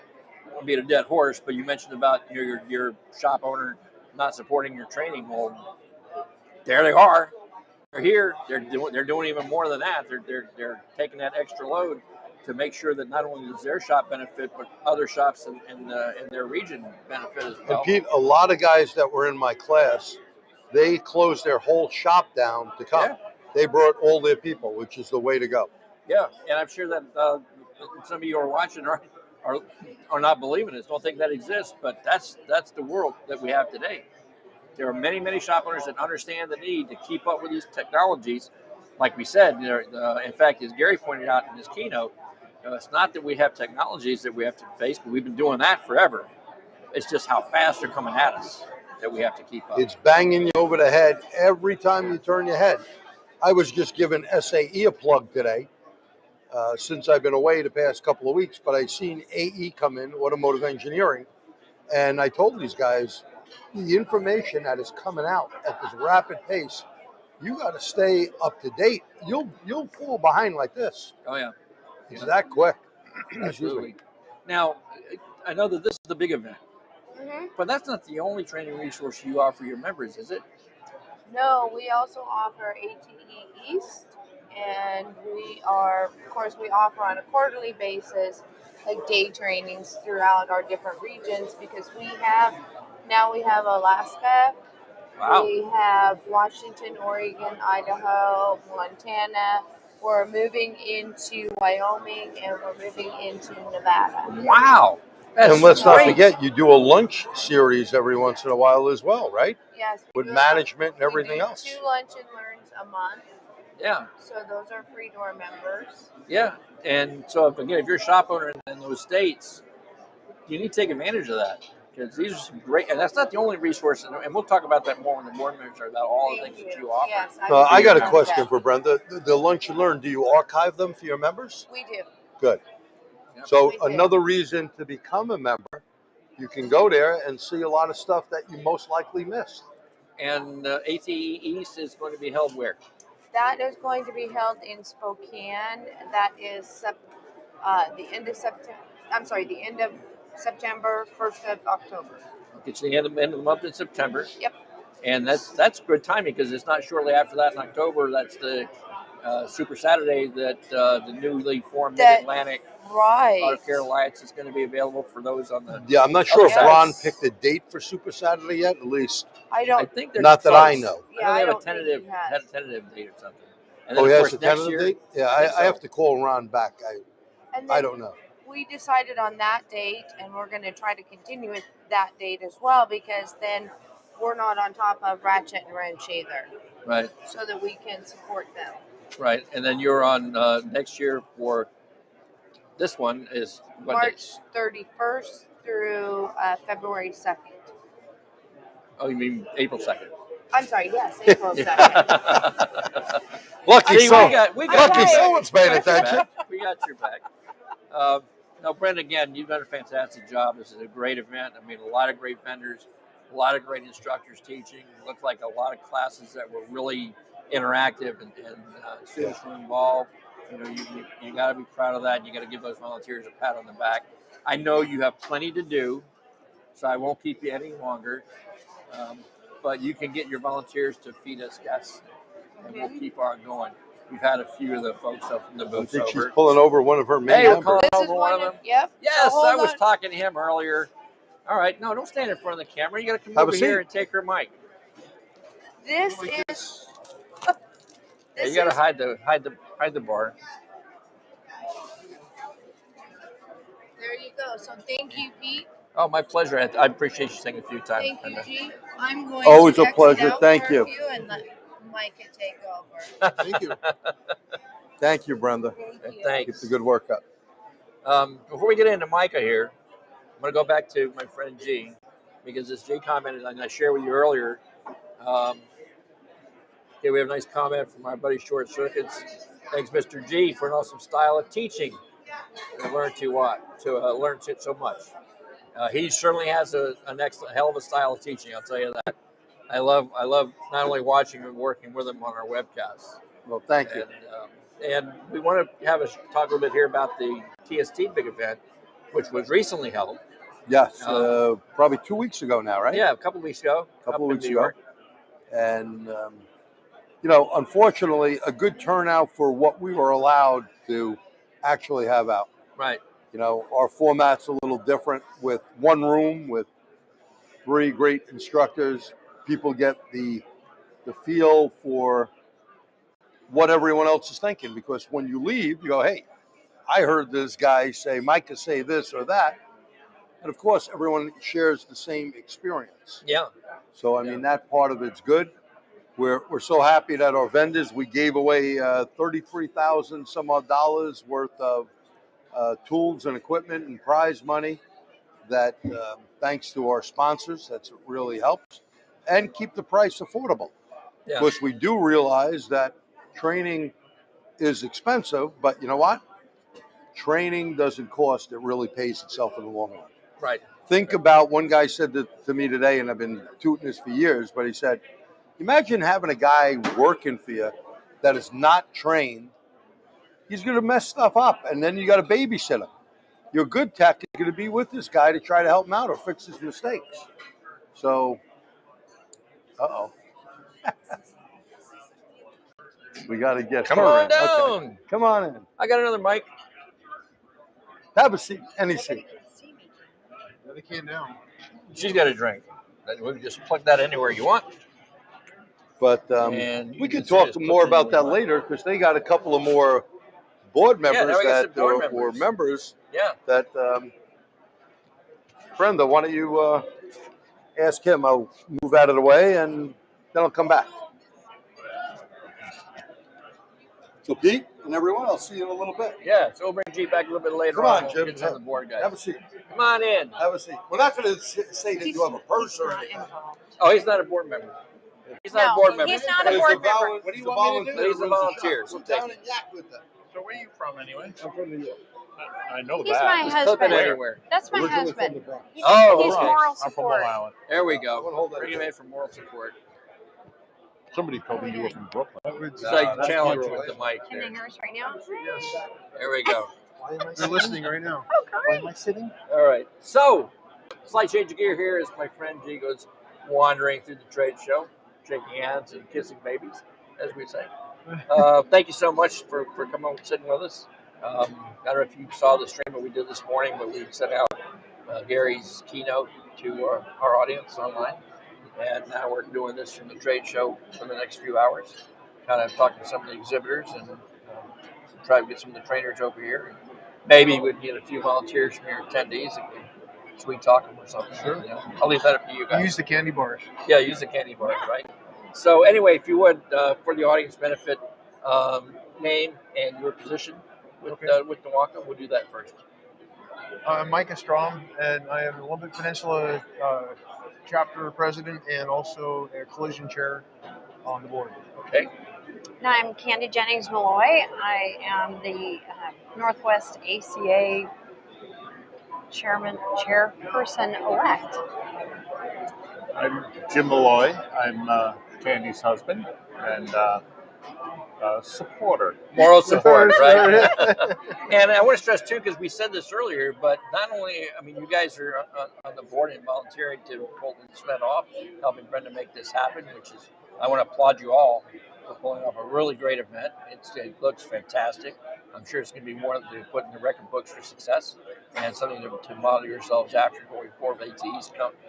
I'll beat a dead horse, but you mentioned about your shop owner not supporting your training. Well, there they are. They're here. They're doing even more than that. They're taking that extra load to make sure that not only does their shop benefit, but other shops in their region benefit as well. And Pete, a lot of guys that were in my class, they closed their whole shop down to come. Yeah. They brought all their people, which is the way to go. Yeah, and I'm sure that some of you are watching are not believing this. Don't think that exists, but that's the world that we have today. There are many shop owners that understand the need to keep up with these technologies. Like we said, in fact, as Gary pointed out in his keynote, it's not that we have technologies that we have to face, but we've been doing that forever. It's just how fast they're coming at us that we have to keep up. It's banging you over the head every time you turn your head. I was just giving SAE a plug today since I've been away the past couple of weeks, but I seen AE come in, Automotive Engineering, and I told these guys, the information that is coming out at this rapid pace, you got to stay up to date. You'll fall behind like this. Oh yeah, it's that quick. Absolutely. Now, I know that this is the big event, Mm-hmm. but that's not the only training resource you offer your members, is it? No, we also offer ATE East, and we offer on a quarterly basis like day trainings throughout our different regions because we have Alaska, Wow. we have Washington, Oregon, Idaho, Montana. We're moving into Wyoming, and we're moving into Nevada. Wow. And let's not forget, you do a lunch series every once in a while as well, right? Yes. With management and everything else. 2 lunch and learns a month. Yeah. So those are free to our members. Yeah. And so, if you're a shop owner in those states, you need to take advantage of that because these are some great, and that's not the only resource. And we'll talk about that more when the board members are about all the things that you offer. Yes, I got a question for Brenda. The lunch and learn, do you archive them for your members? We do. Good. Yep. So another reason to become a member, you can go there and see a lot of stuff that you most likely missed. And ATE East is going to be held where? That is going to be held in Spokane. That is the end of September. I'm sorry, the end of September, 1st of October. Okay, it's the end of the month in September. Yep. And that's good timing because it's not shortly after that in October. That's the Super Saturday that the newly formed Mid-Atlantic Auto Care Alliance is going to be available for those on the. Yeah, I'm not sure if Ron picked a date for Super Saturday yet. At least I think they're not close. that I know. Yeah, I know they have a tentative date or something. And then, he of has course, a tentative date? Yeah, I have to call Ron back. I don't know. We decided on that date, and we're going to try to continue with that date as well because then we're not on top of Ratchet and Wrench either. Right. So that we can support them. Right, and then you're on next year for this one is what March date? 31st through February 2nd. Oh, you mean April 2nd? I'm sorry, yes, April 2nd. Lucky Lucky someone's paying attention. We got your back. No, Brent, again, you've done a fantastic job. This is a great event. I mean, a lot of great vendors, a lot of great instructors teaching. It looked like a lot of classes that were really interactive and students were involved. You know, you got to be proud of that. And you got to give those volunteers a pat on the back. I know you have plenty to do, so I won't keep you any longer. But you can get your volunteers to feed us guests, and we'll keep our going. We've had a few of the folks up in the booths I think over. she's pulling over one of her main Hey, we're members. calling over one of them. Yep. Yes, so I was talking to him earlier. All right, no, don't stand in front of the camera. You got to come over here and take her mic. This is. You got to hide the bar. There you go. So thank you, Pete. Oh, my pleasure. I appreciate you taking a few time. Thank you, G. I'm going Always to a exit pleasure. out Thank for you. a few and let Mike take over. Thank you. Thank you, Brenda. Thank you. Thanks. Keep the good work up. Before we get into Micah here, I'm going to go back to my friend G, because as G commented, and I shared with you earlier, okay, we have a nice comment from our buddy Short Circuits. Thanks, Mr. G, for an awesome style of teaching. I learned learn so much. He certainly has an excellent, hell of a style of teaching. I'll tell you that. I love not only watching but working with him on our webcasts. Well, thank you. And we want to talk a little bit here about the TST big event, which was recently held. Yes, probably 2 weeks ago now, right? Yeah, a couple weeks ago. A couple of weeks ago. And, you know, unfortunately, a good turnout for what we were allowed to actually have out. Right. You know, our format's a little different with one room with 3 great instructors. People get the feel for what everyone else is thinking, because when you leave, you go, hey, I heard this guy say, Micah say this or that. And of course, everyone shares the same experience. Yeah. So, I mean, that part of it's good. We're so happy that our vendors, we gave away $33,000 some odd dollars worth of tools and equipment and prize money. That thanks to our sponsors, that's what really helps, and keep the price affordable. Yeah. Because we do realize that training is expensive, but you know what? Training doesn't cost; it really pays itself in the long run. Right. Think about, one guy said that to me today, and I've been tooting this for years, but he said, imagine having a guy working for you that is not trained. He's going to mess stuff up, and then you got to babysit him. Your good tech is going to be with this guy to try to help him out or fix his mistakes. So, we got to get Come her on in. down. Okay. Come on in. I got another mic. Have a seat. Any seat. They can't now. She's got a drink. We can just plug that anywhere you want. But And we could talk more about that later, because they got a couple of more board members or members Yeah. that Brenda, why don't you ask him? I'll move out of the way and then I'll come back. So Pete and everyone, I'll see you in a little bit. Yeah, so we'll bring G back a little bit later. Come on, We'll Jim. get some of the board guys. Have a seat. Come on in. Have a seat. We're not going to say that you have a purse or anything. Oh, he's not a board member. He's not a board member. He's not a board member. What do you want me to do? He's a volunteer. Go down and yak with them. So where are you from anyway? I'm from New York. I know He's that. my Flip it husband. anywhere. That's my Originally from husband. the Bronx. Oh, He's okay. moral I'm from support. Long Island. There we go. Hold that Bring him in for moral support. Somebody told me you were from Brooklyn. It's like that's challenge true. with the mic Can they there. hear us right now? There we go. They're listening right now. Oh, Why great. am I sitting? All right. So, slight change of gear here as my friend G goes wandering through the trade show, shaking hands and kissing babies, as we say. Thank you so much for coming and sitting with us. I don't know if you saw the stream that we did this morning, but we sent out Gary's keynote to our audience online. And now we're doing this from the trade show for the next few hours, kind of talking to some of the exhibitors and try to get some of the trainers over here. Maybe we'd get a few volunteers from your attendees and sweet talk them or something. Sure. You know, I'll leave that up to you guys. Use the candy bars. Yeah, use the candy bars, right? So anyway, if you would, for the audience benefit, name and your position with NWACA, we'll do that first. I'm Micah Strom, and I am the Olympic Peninsula chapter president and also a collision chair on the board. Okay. And I'm Candy Jennings Malloy. I am the Northwest ACA chairperson-elect. I'm Jim Malloy. I'm Candy's husband and supporter. Moral support, right? And I want to stress too, because we said this earlier, but not only, I mean, you guys are on the board and volunteering to pull this event off, helping Brenda make this happen, which is, I want to applaud you all for pulling off a really great event. It looks fantastic. I'm sure it's going to be one to put in the record books for success and something to model yourselves after going forward with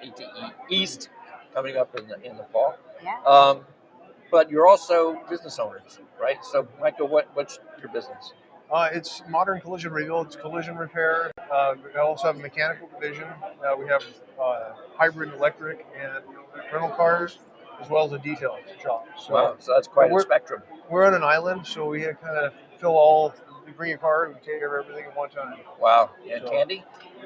ATE East coming up in the fall. Yeah. But you're also business owners, right? So, Michael, what's your business? It's modern collision rebuild. It's collision repair. We also have a mechanical division. We have hybrid electric and rental cars, as well as a detail shop. So, wow, so that's quite a spectrum. We're on an island, so we kind of fill all. We bring a car, we take care of everything at one time. Wow. And so, Candy?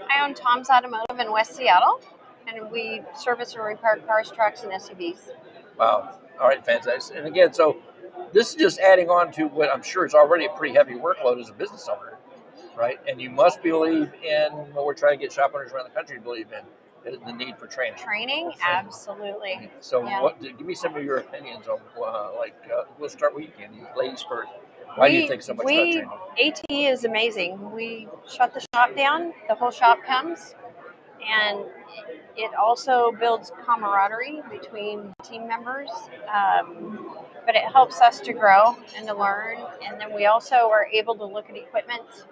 I own Tom's Automotive in West Seattle, and we service and repair cars, trucks, and SUVs. Wow. All right, fantastic. And again, so this is just adding on to what I'm sure is already a pretty heavy workload as a business owner, right? And you must believe in what we're trying to get shop owners around the country to believe in, the need for training. Training, absolutely. So, give me some of your opinions on, we'll start with you, Candy, ladies first. Why do you think so much about training? AT is amazing. We shut the shop down, the whole shop comes, and it also builds camaraderie between team members, but it helps us to grow and to learn. And then we also are able to look at equipment.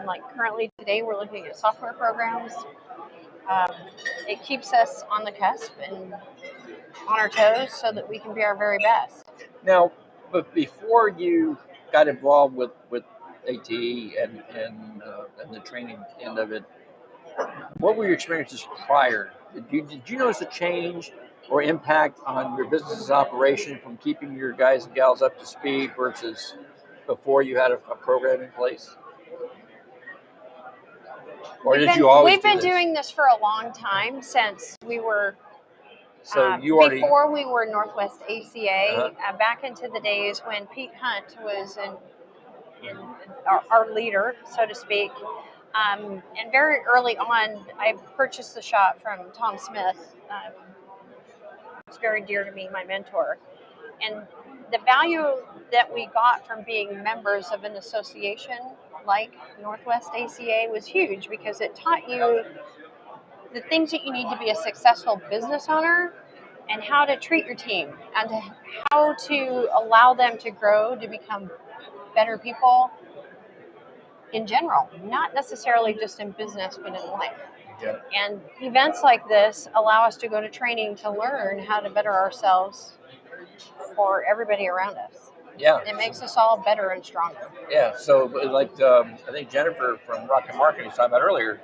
Like currently today, we're looking at software programs. It keeps us on the cusp and on our toes so that we can be our very best. Now, but before you got involved with AT and the training end of it, what were your experiences prior? Did you notice a change or impact on your business's operation from keeping your guys and gals up to speed versus before you had a program in place? Or did you always We've been doing this for a long time, since we were before we were Northwest ACA, back into the days when Pete Hunt was in our leader, so to speak. And very early on, I purchased the shop from Tom Smith. It's very dear to me, my mentor. And the value that we got from being members of an association like Northwest ACA was huge, because it taught you the things that you need to be a successful business owner, and how to treat your team, and how to allow them to grow to become better people in general, not necessarily just in business, but in life. Yeah. And events like this allow us to go to training to learn how to better ourselves for everybody around us. Yeah. It makes us all better and stronger. Yeah. So, like, I think Jennifer from Rocket Marketing was talking about earlier,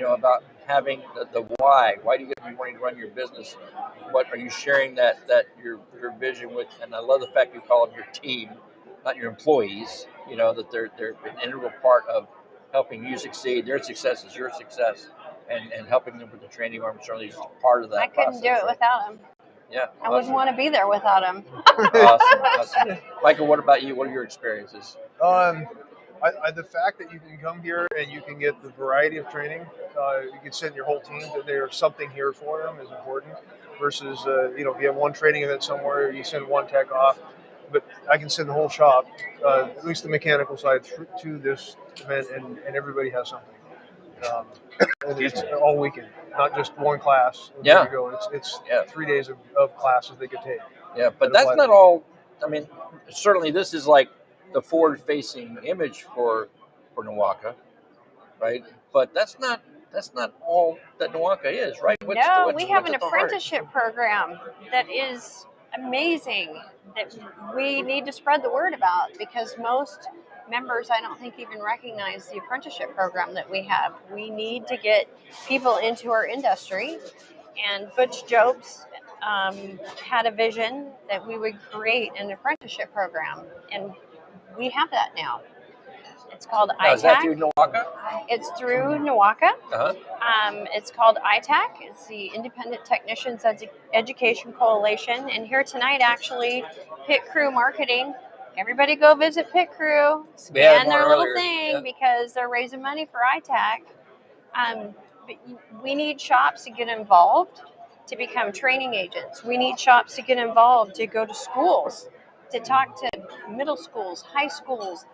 about having the why. Why do you get wanting to run your business? What are you sharing that your vision with? And I love the fact you call them your team, not your employees. That they're an integral part of helping you succeed. Their success is your success, and helping them with the training arm certainly is part of that. I couldn't do it without them. Yeah, I wouldn't want to be there without them. Awesome. Michael, what about you? What are your experiences? The fact that you can come here and you can get the variety of training, you can send your whole team, that there's something here for them, is important. Versus, if you have one training event somewhere, you send one tech off. But I can send the whole shop, at least the mechanical side, to this event, and everybody has something. And it's all weekend, not just one class. Yeah. There you go. It's 3 days of classes they could take. Yeah, but that's not all. I mean, certainly this is like the forward-facing image for NWACA, right? But that's not all that NWACA is, right? We have an apprenticeship program that is amazing, that we need to spread the word about, because most members, I don't think, even recognize the apprenticeship program that we have. We need to get people into our industry, and Butch Jobs had a vision that we would create an apprenticeship program, and we have that now. It's called Itac. Is that through NWACA? It's through NWACA. Uh-huh. It's called Itac. It's the Independent Technicians Education Coalition. And here tonight, actually, Pit Crew Marketing. Everybody go visit Pit Crew. Scan their little thing, because they're raising money for Itac. But we need shops to get involved to become training agents. We need shops to get involved to go to schools, to talk to middle schools, high schools,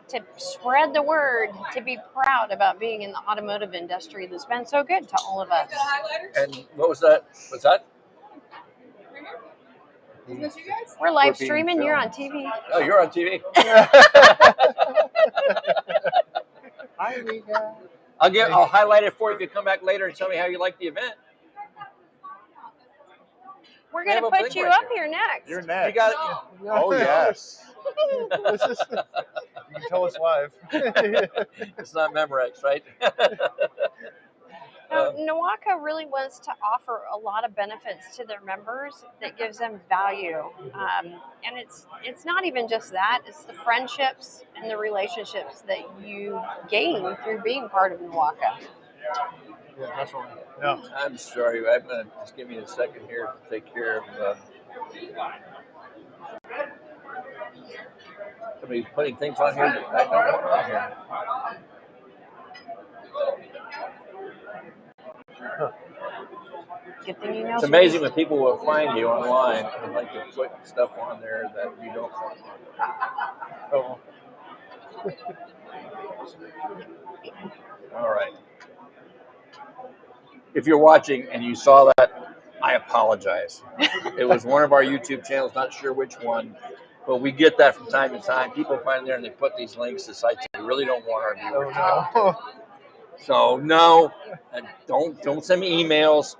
to spread the word, to be proud about being in the automotive industry that's been so good to all of us. And what was that? What's that? We're live streaming. You're on TV. Oh, you're on TV. Hi, Rita. I'll highlight it for you if you come back later and tell me how you like the event. We're going to put you up here next. You're next. You got it. Oh, yes. You can tell us live. It's not Memorex, right? NWACA really wants to offer a lot of benefits to their members that gives them value, and it's not even just that; it's the friendships and the relationships that you gain through being part of NWACA. Yeah, definitely. Yeah. I'm sorry, I'm gonna just give me a second here to take care of. Somebody's putting things on here that I don't want on here. Good thing you know. It's amazing when people will find you online and like to put stuff on there that you don't want. Oh. All right. If you're watching and you saw that, I apologize. It was one of our YouTube channels, not sure which one, but we get that from time to time. People find there and they put these links to sites that we really don't want our viewers to. So no, don't send me emails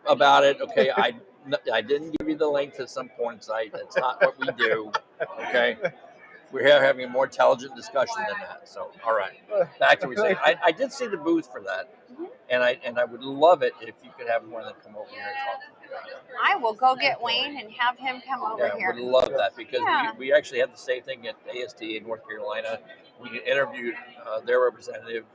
about it. Okay, I didn't give you the link to some porn site. That's not what we do. Okay, we're here having a more intelligent discussion than that. So all right, back to what we say. I did see the booth for that, and I would love it if you could have one of them come over here and talk to me about it. I will go get Wayne and have him come over here. I would love that because we actually had the same thing at ASD in North Carolina. We interviewed their representative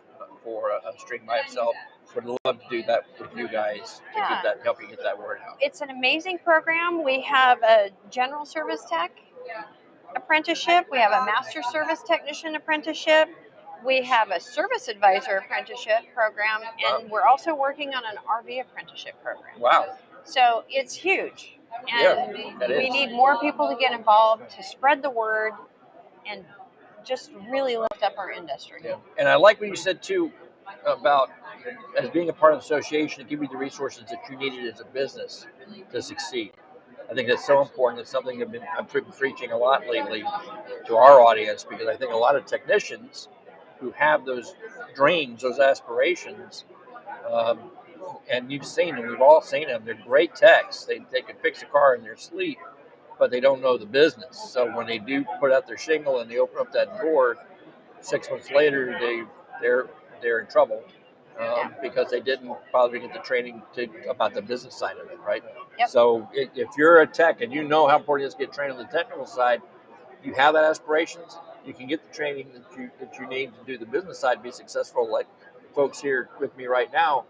for a string by itself. Would love to do that with you guys to get that, help you get that word out. It's an amazing program. We have a general service tech apprenticeship. We have a master service technician apprenticeship. We have a service advisor apprenticeship program, and we're also working on an RV apprenticeship program. Wow. So it's huge. And we need more people to get involved, to spread the word, and just really lift up our industry. Yeah. And I like what you said, too, about as being a part of the association to give you the resources that you needed as a business to succeed. I think that's so important. It's something I'm preaching a lot lately to our audience because I think a lot of technicians who have those dreams, those aspirations, and you've seen them, we've all seen them, they're great techs. They can fix a car in their sleep, but they don't know the business. So when they do put out their shingle and they open up that door, 6 months later, they're in trouble because they didn't bother to get the training about the business side of it, right? Yep. So if you're a tech and you know how important it is to get trained on the technical side, you have that aspirations, you can get the training that you need to do the business side, be successful, like folks here with me right now,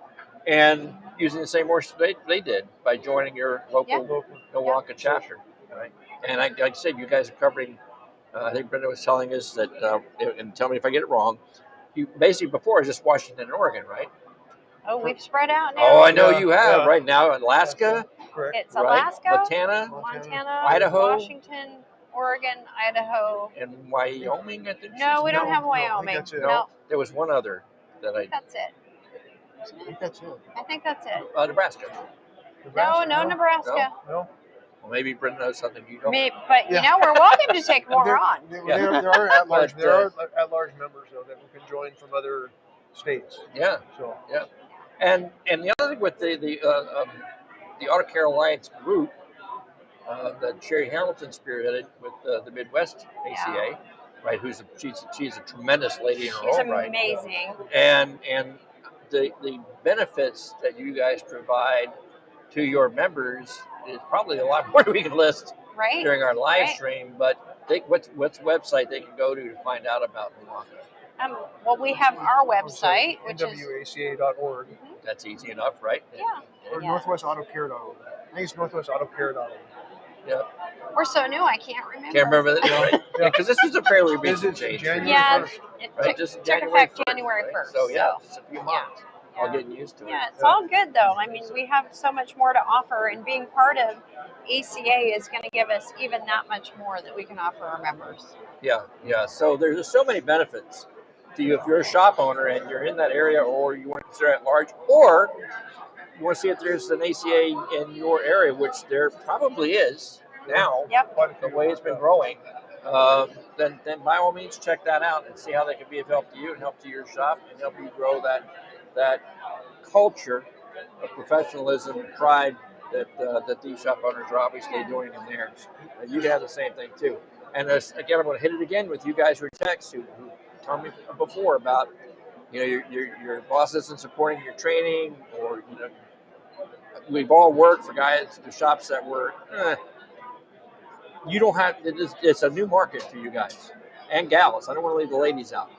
and using the same words they did by joining your local NWACA chapter, right? And like I said, you guys are covering. I think Brenda was telling us that, and tell me if I get it wrong. You basically before is just Washington and Oregon, right? Oh, we've spread out now. Oh, I know you have right now. Alaska. It's Alaska, Montana, Idaho, Washington, Oregon, Idaho, and Wyoming. I think. No, we don't have Wyoming. No, there was one other that I. That's it. I think that's it. Nebraska. No, Nebraska. No. Well, maybe Brenda knows something you don't. But you know, we're welcome to take more on. There are at-large members though that can join from other states. Yeah. So and the other thing with the Auto Care Alliance group that Sherry Hamilton spearheaded with the Midwest ACA, right? She's a tremendous lady in her own right. She's amazing. And the benefits that you guys provide to your members is probably a lot more than we can list during our live stream. But what's website they can go to find out about NWACA? Well, we have our website, which is NWACA.org. That's easy enough, right? Yeah. Or NorthwestAutoCare.org. I think it's NorthwestAutoCare.org. Yeah. We're so new, I can't remember. Can't remember that, right? Because this is a fairly recent change. Yeah, it took effect January 1st. So just a few months. All getting used to it. Yeah, it's all good though. I mean, we have so much more to offer, and being part of ACA is going to give us even that much more that we can offer our members. Yeah. So there's just so many benefits to you if you're a shop owner and you're in that area, or you want to consider it large, or you want to see if there's an ACA in your area, which there probably is now. Yep. The way it's been growing. Then by all means check that out and see how they can be of help to you and help to your shop and help you grow that culture of professionalism and pride that these shop owners are obviously doing in theirs. And you have the same thing too. And again, I'm going to hit it again with you guys who are techs who told me before about, your boss isn't supporting your training, or, we've all worked for guys in shops that were, you don't have, it's a new market for you guys and gals. I don't want to leave the ladies out.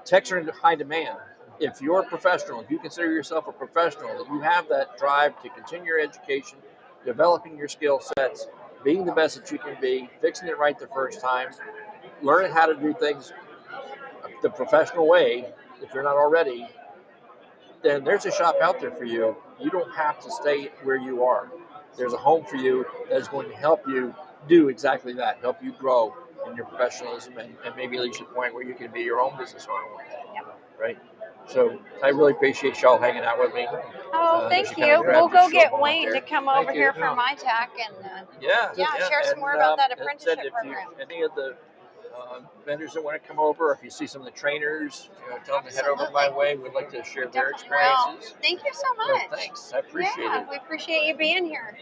Techs are in high demand. If you're a professional, if you consider yourself a professional, that you have that drive to continue your education, developing your skill sets, being the best that you can be, fixing it right the first time, learning how to do things the professional way, if you're not already, then there's a shop out there for you. You don't have to stay where you are. There's a home for you that is going to help you do exactly that, help you grow in your professionalism, and maybe reach a point where you can be your own business owner one day. Yep. Right? So I really appreciate y'all hanging out with me. Oh, thank you. We'll go get Wayne to come over here from Itac and share some more about that apprenticeship program. Any of the vendors that want to come over, if you see some of the trainers, tell them to head over my way. We'd like to share their experiences. Well, thank you so much. So thanks. I appreciate it. We appreciate you being here.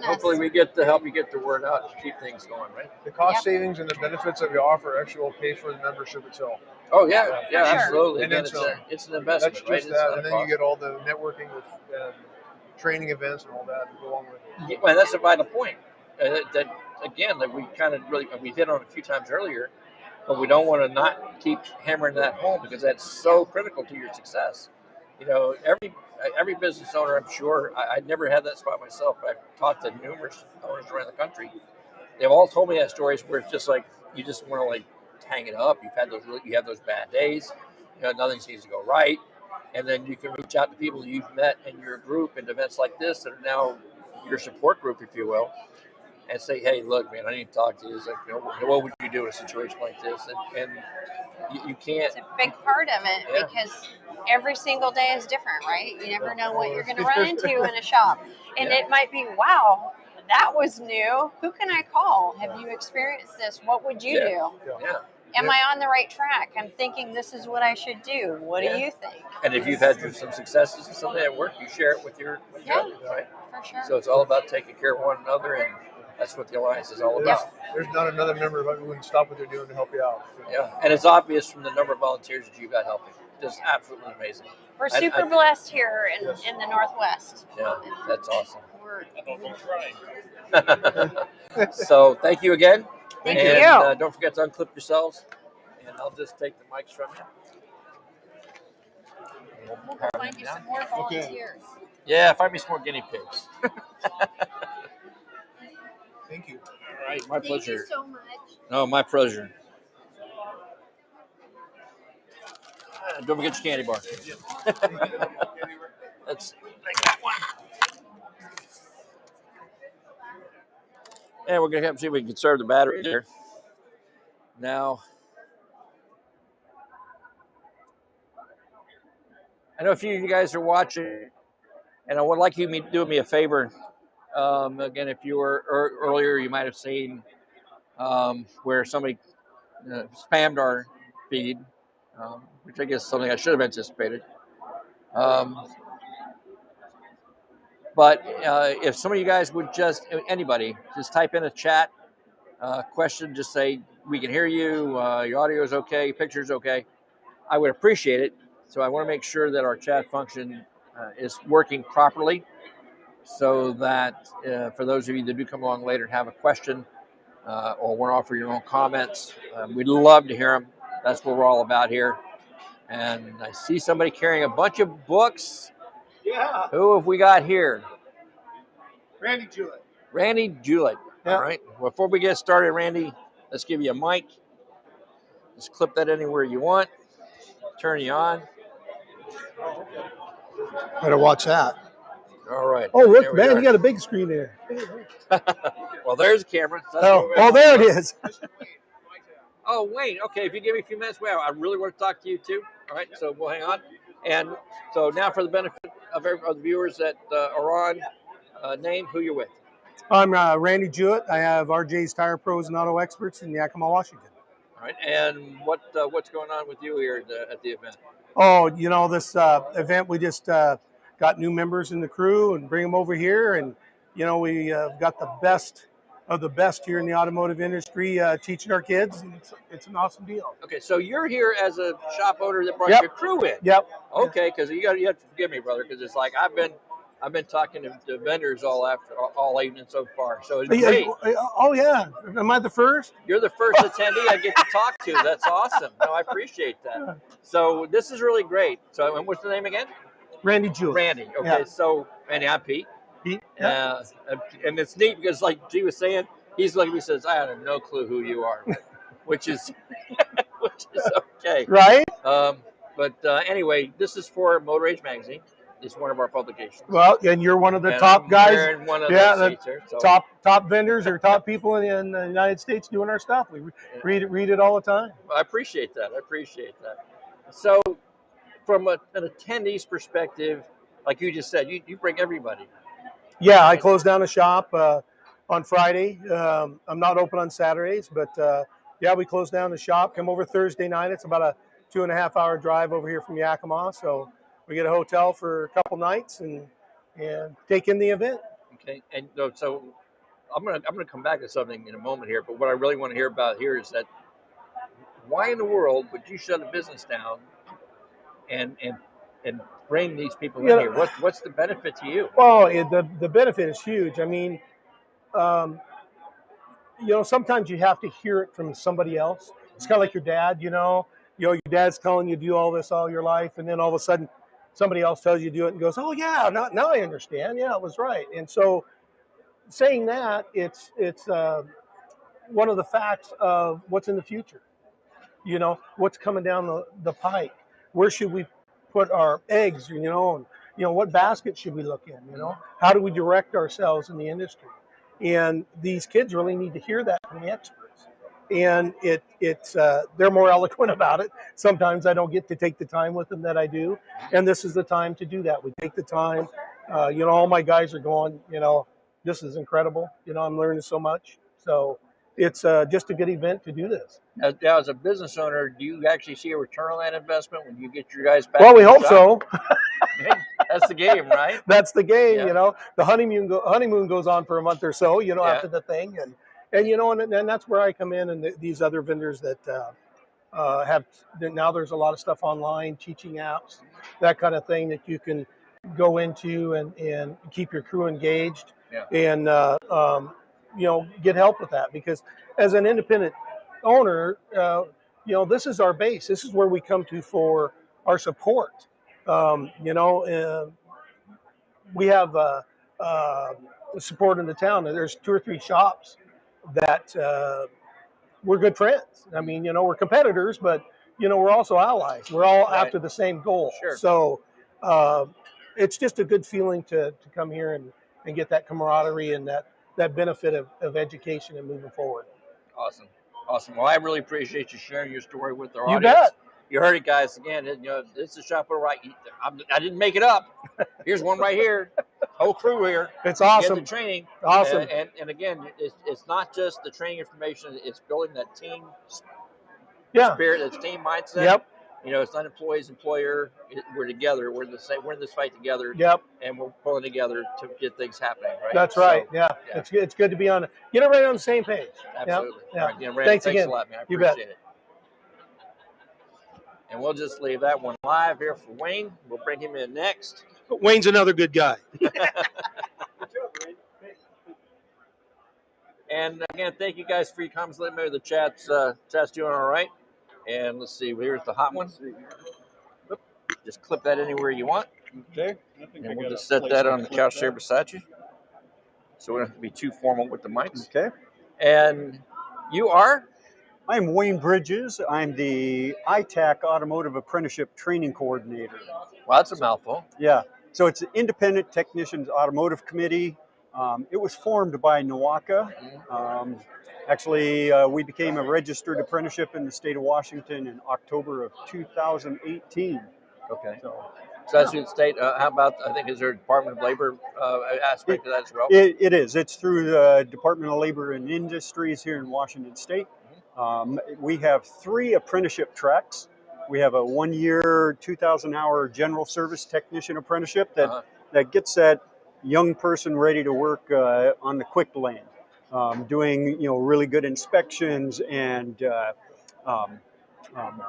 Hopefully we get to help you get the word out and keep things going, right? The cost savings and the benefits that we offer actually will pay for the membership itself. Oh, yeah, absolutely. And it's an investment, that's right? just that. And then you get all the networking with training events and all that to go along with it. Well, that's a vital point. That we kind of we hit on a few times earlier, but we don't want to not keep hammering that home, because that's so critical to your success. Every business owner, I'm sure, I never had that spot myself, but I've talked to numerous owners around the country. They've all told me that stories where it's just like, you just want to like hang it up. You have those bad days, nothing seems to go right. And then you can reach out to people you've met in your group and events like this that are now your support group, if you will, and say, hey, look, man, I need to talk to you. It's like, what would you do in a situation like this? And you can't. It's a big part of it, because every single day is different, right? You never know what you're going to run into in a shop. And it might be, wow, that was new. Who can I call? Have you experienced this? What would you do? Am I on the right track? I'm thinking this is what I should do. What do you think? And if you've had some successes and something at work, you share it with your others, right? For sure. So it's all about taking care of one another, and that's what the Alliance is all about. There's not another member who wouldn't stop what they're doing to help you out. Yeah, and it's obvious from the number of volunteers that you've got helping. Just absolutely amazing. We're super blessed here in the Northwest. Yeah, that's awesome. So thank you again. Thank you. Don't forget to unclip yourselves. And I'll just take the mics from you. We'll go find you some more volunteers. Yeah, find me some more guinea pigs. Thank you. All right, my pleasure. Thank you so much. No, my pleasure. Don't forget your candy bar. Let's make that one. And we're going to see if we can conserve the battery there. Now, I know a few of you guys are watching, and I would like you to do me a favor. Again, if you were earlier, you might have seen where somebody spammed our feed, which I guess is something I should have anticipated. But if some of you guys would anybody, just type in a chat question, just say, we can hear you, your audio is okay, your picture is okay. I would appreciate it. So I want to make sure that our chat function is working properly, so that for those of you that do come along later and have a question or want to offer your own comments, we'd love to hear them. That's what we're all about here. And I see somebody carrying a bunch of books. Yeah. Who have we got here? Randy Jewett. Randy Jewett. Yeah. All right. Before we get started, Randy, let's give you a mic. Just clip that anywhere you want. Turn you on. Better watch that. All right. Oh, look, man, you got a big screen there. Well, there's a camera. Oh, there it is. Oh, Wayne. Okay, if you give me a few minutes, well, I really want to talk to you too. All right, so we'll hang on. And so now, for the benefit of the viewers that are on, name who you're with. I'm Randy Jewett. I have RJ's Tire Pros and Auto Experts in Yakima, Washington. All right, and what's going on with you here at the event? Oh, this event, we just got new members in the crew and bring them over here, and we got the best of the best here in the automotive industry, teaching our kids. And it's an awesome deal. Okay, so you're here as a shop owner that brought your crew in. Yep. Okay, because you have to forgive me, brother, because it's like I've been talking to vendors all evening so far. So it's great. Oh yeah, am I the first? You're the first attendee I get to talk to. That's awesome. No, I appreciate that. So this is really great. So and what's the name again? Randy Jewett. Randy. Okay, so Randy, I'm Pete. Pete. And it's neat because, like G was saying, he's like he says, I have no clue who you are, which is okay. Right. But anyway, this is for Motor Age Magazine. It's one of our publications. Well, and you're one of the top guys. Top vendors or top people in the United States doing our stuff. We read it all the time. I appreciate that. So, from an attendee's perspective, like you just said, you bring everybody. Yeah, I close down the shop on Friday. I'm not open on Saturdays, but yeah, we close down the shop. Come over Thursday night. It's about a 2.5 hour drive over here from Yakima. So we get a hotel for a couple nights and take in the event. Okay, and so I'm gonna come back to something in a moment here. But what I really want to hear about here is that why in the world would you shut a business down and bring these people in here? What's the benefit to you? Well, the benefit is huge. I mean, sometimes you have to hear it from somebody else. It's kind of like your dad. Your dad's telling you to do all this all your life, and then all of a sudden somebody else tells you to do it and goes, oh yeah, now I understand. Yeah, it was right. And so saying that, it's one of the facts of what's in the future. What's coming down the pike. Where should we put our eggs? And what basket should we look in? How do we direct ourselves in the industry? And these kids really need to hear that from the experts. And it's they're more eloquent about it. Sometimes I don't get to take the time with them that I do, and this is the time to do that. We take the time. All my guys are going. This is incredible. I'm learning so much. So it's just a good event to do this. Now, as a business owner, do you actually see a return on that investment when you get your guys back? Well, we hope so. That's the game, right? That's the game. Yeah. The honeymoon goes on for a month or so. After the thing, and that's where I come in, and these other vendors that have now. There's a lot of stuff online, teaching apps, that kind of thing that you can go into and keep your crew engaged, and get help with that. Because as an independent owner, this is our base. This is where we come to for our support. We have support in the town. There's 2 or 3 shops that we're good friends. I mean, we're competitors, but we're also allies. We're all after the same goal. Sure. So it's just a good feeling to come here and get that camaraderie and that benefit of education and moving forward. Awesome. Well, I really appreciate you sharing your story with our audience. You bet. You heard it, guys. Again, it's a shop right. I didn't make it up. Here's one right here. Whole crew here. It's awesome. Get the training. Awesome. And again, it's not just the training information. It's building that team spirit, that team mindset. Yep. It's not employees, employer. We're together. We're in this fight together. Yep. And we're pulling together to get things happening. Right. That's right. So, yeah. It's good to be get everybody on the same page. Absolutely. Yeah. All right. Randy, thanks again. a lot, man. I you appreciate bet. it. And we'll just leave that one live here for Wayne. We'll bring him in next. Wayne's another good guy. And again, thank you guys for your comments. Let me know the chat's doing all right. And let's see, here's the hot one. Just clip that anywhere you want. Okay. And we'll just set that on the couch there beside you. So we don't have to be too formal with the mics. Okay. And you are? I'm Wayne Bridges. I'm the Itac Automotive Apprenticeship Training Coordinator. Well, that's a mouthful. Yeah. So it's an Independent Technicians Automotive Committee. It was formed by NWACA. Actually, we became a registered apprenticeship in the state of Washington in October of 2018. Okay. So that's the state. How about, I think, is there a Department of Labor aspect of that as well? It is. It's through the Department of Labor and Industries here in Washington State. We have 3 apprenticeship tracks. We have a 1-year, 2,000-hour general service technician apprenticeship that gets that young person ready to work on the quick lane. doing really good inspections and um, um,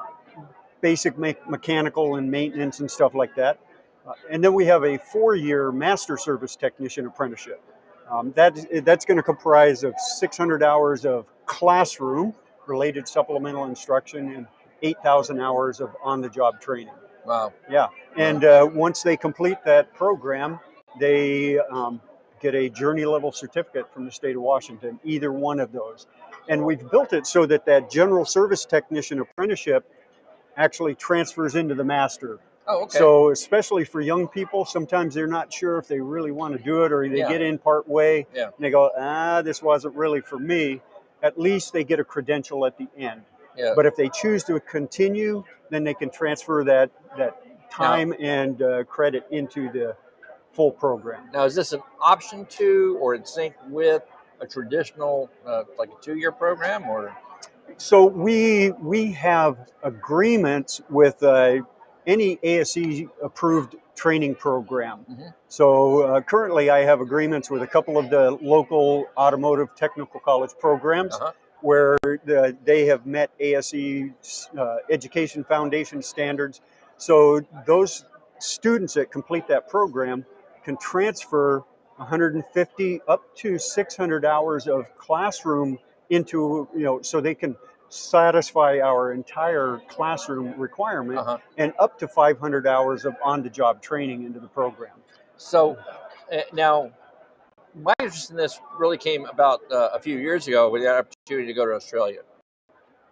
basic mechanical and maintenance and stuff like that. And then we have a 4-year Master Service Technician Apprenticeship. That's going to comprise of 600 hours of classroom related supplemental instruction and 8,000 hours of on-the-job training. Wow. Yeah. And once they complete that program, they get a journey level certificate from the state of Washington, either one of those. And we've built it so that general service technician apprenticeship actually transfers into the master. Oh, okay. So especially for young people, sometimes they're not sure if they really want to do it, or they get in part way and they go, this wasn't really for me. At least they get a credential at the end. Yeah. But if they choose to continue, then they can transfer that time and credit into the full program. Now, is this an option to or in sync with a traditional, like a 2-year program, or? So we have agreements with any ASE approved training program. Mm-hmm. So currently I have agreements with a couple of the local automotive technical college programs where they have met ASE education foundation standards. So those students that complete that program can transfer 150 up to 600 hours of classroom into, so they can satisfy our entire classroom requirement and up to 500 hours of on-the-job training into the program. So now, my interest in this really came about a few years ago. We had an opportunity to go to Australia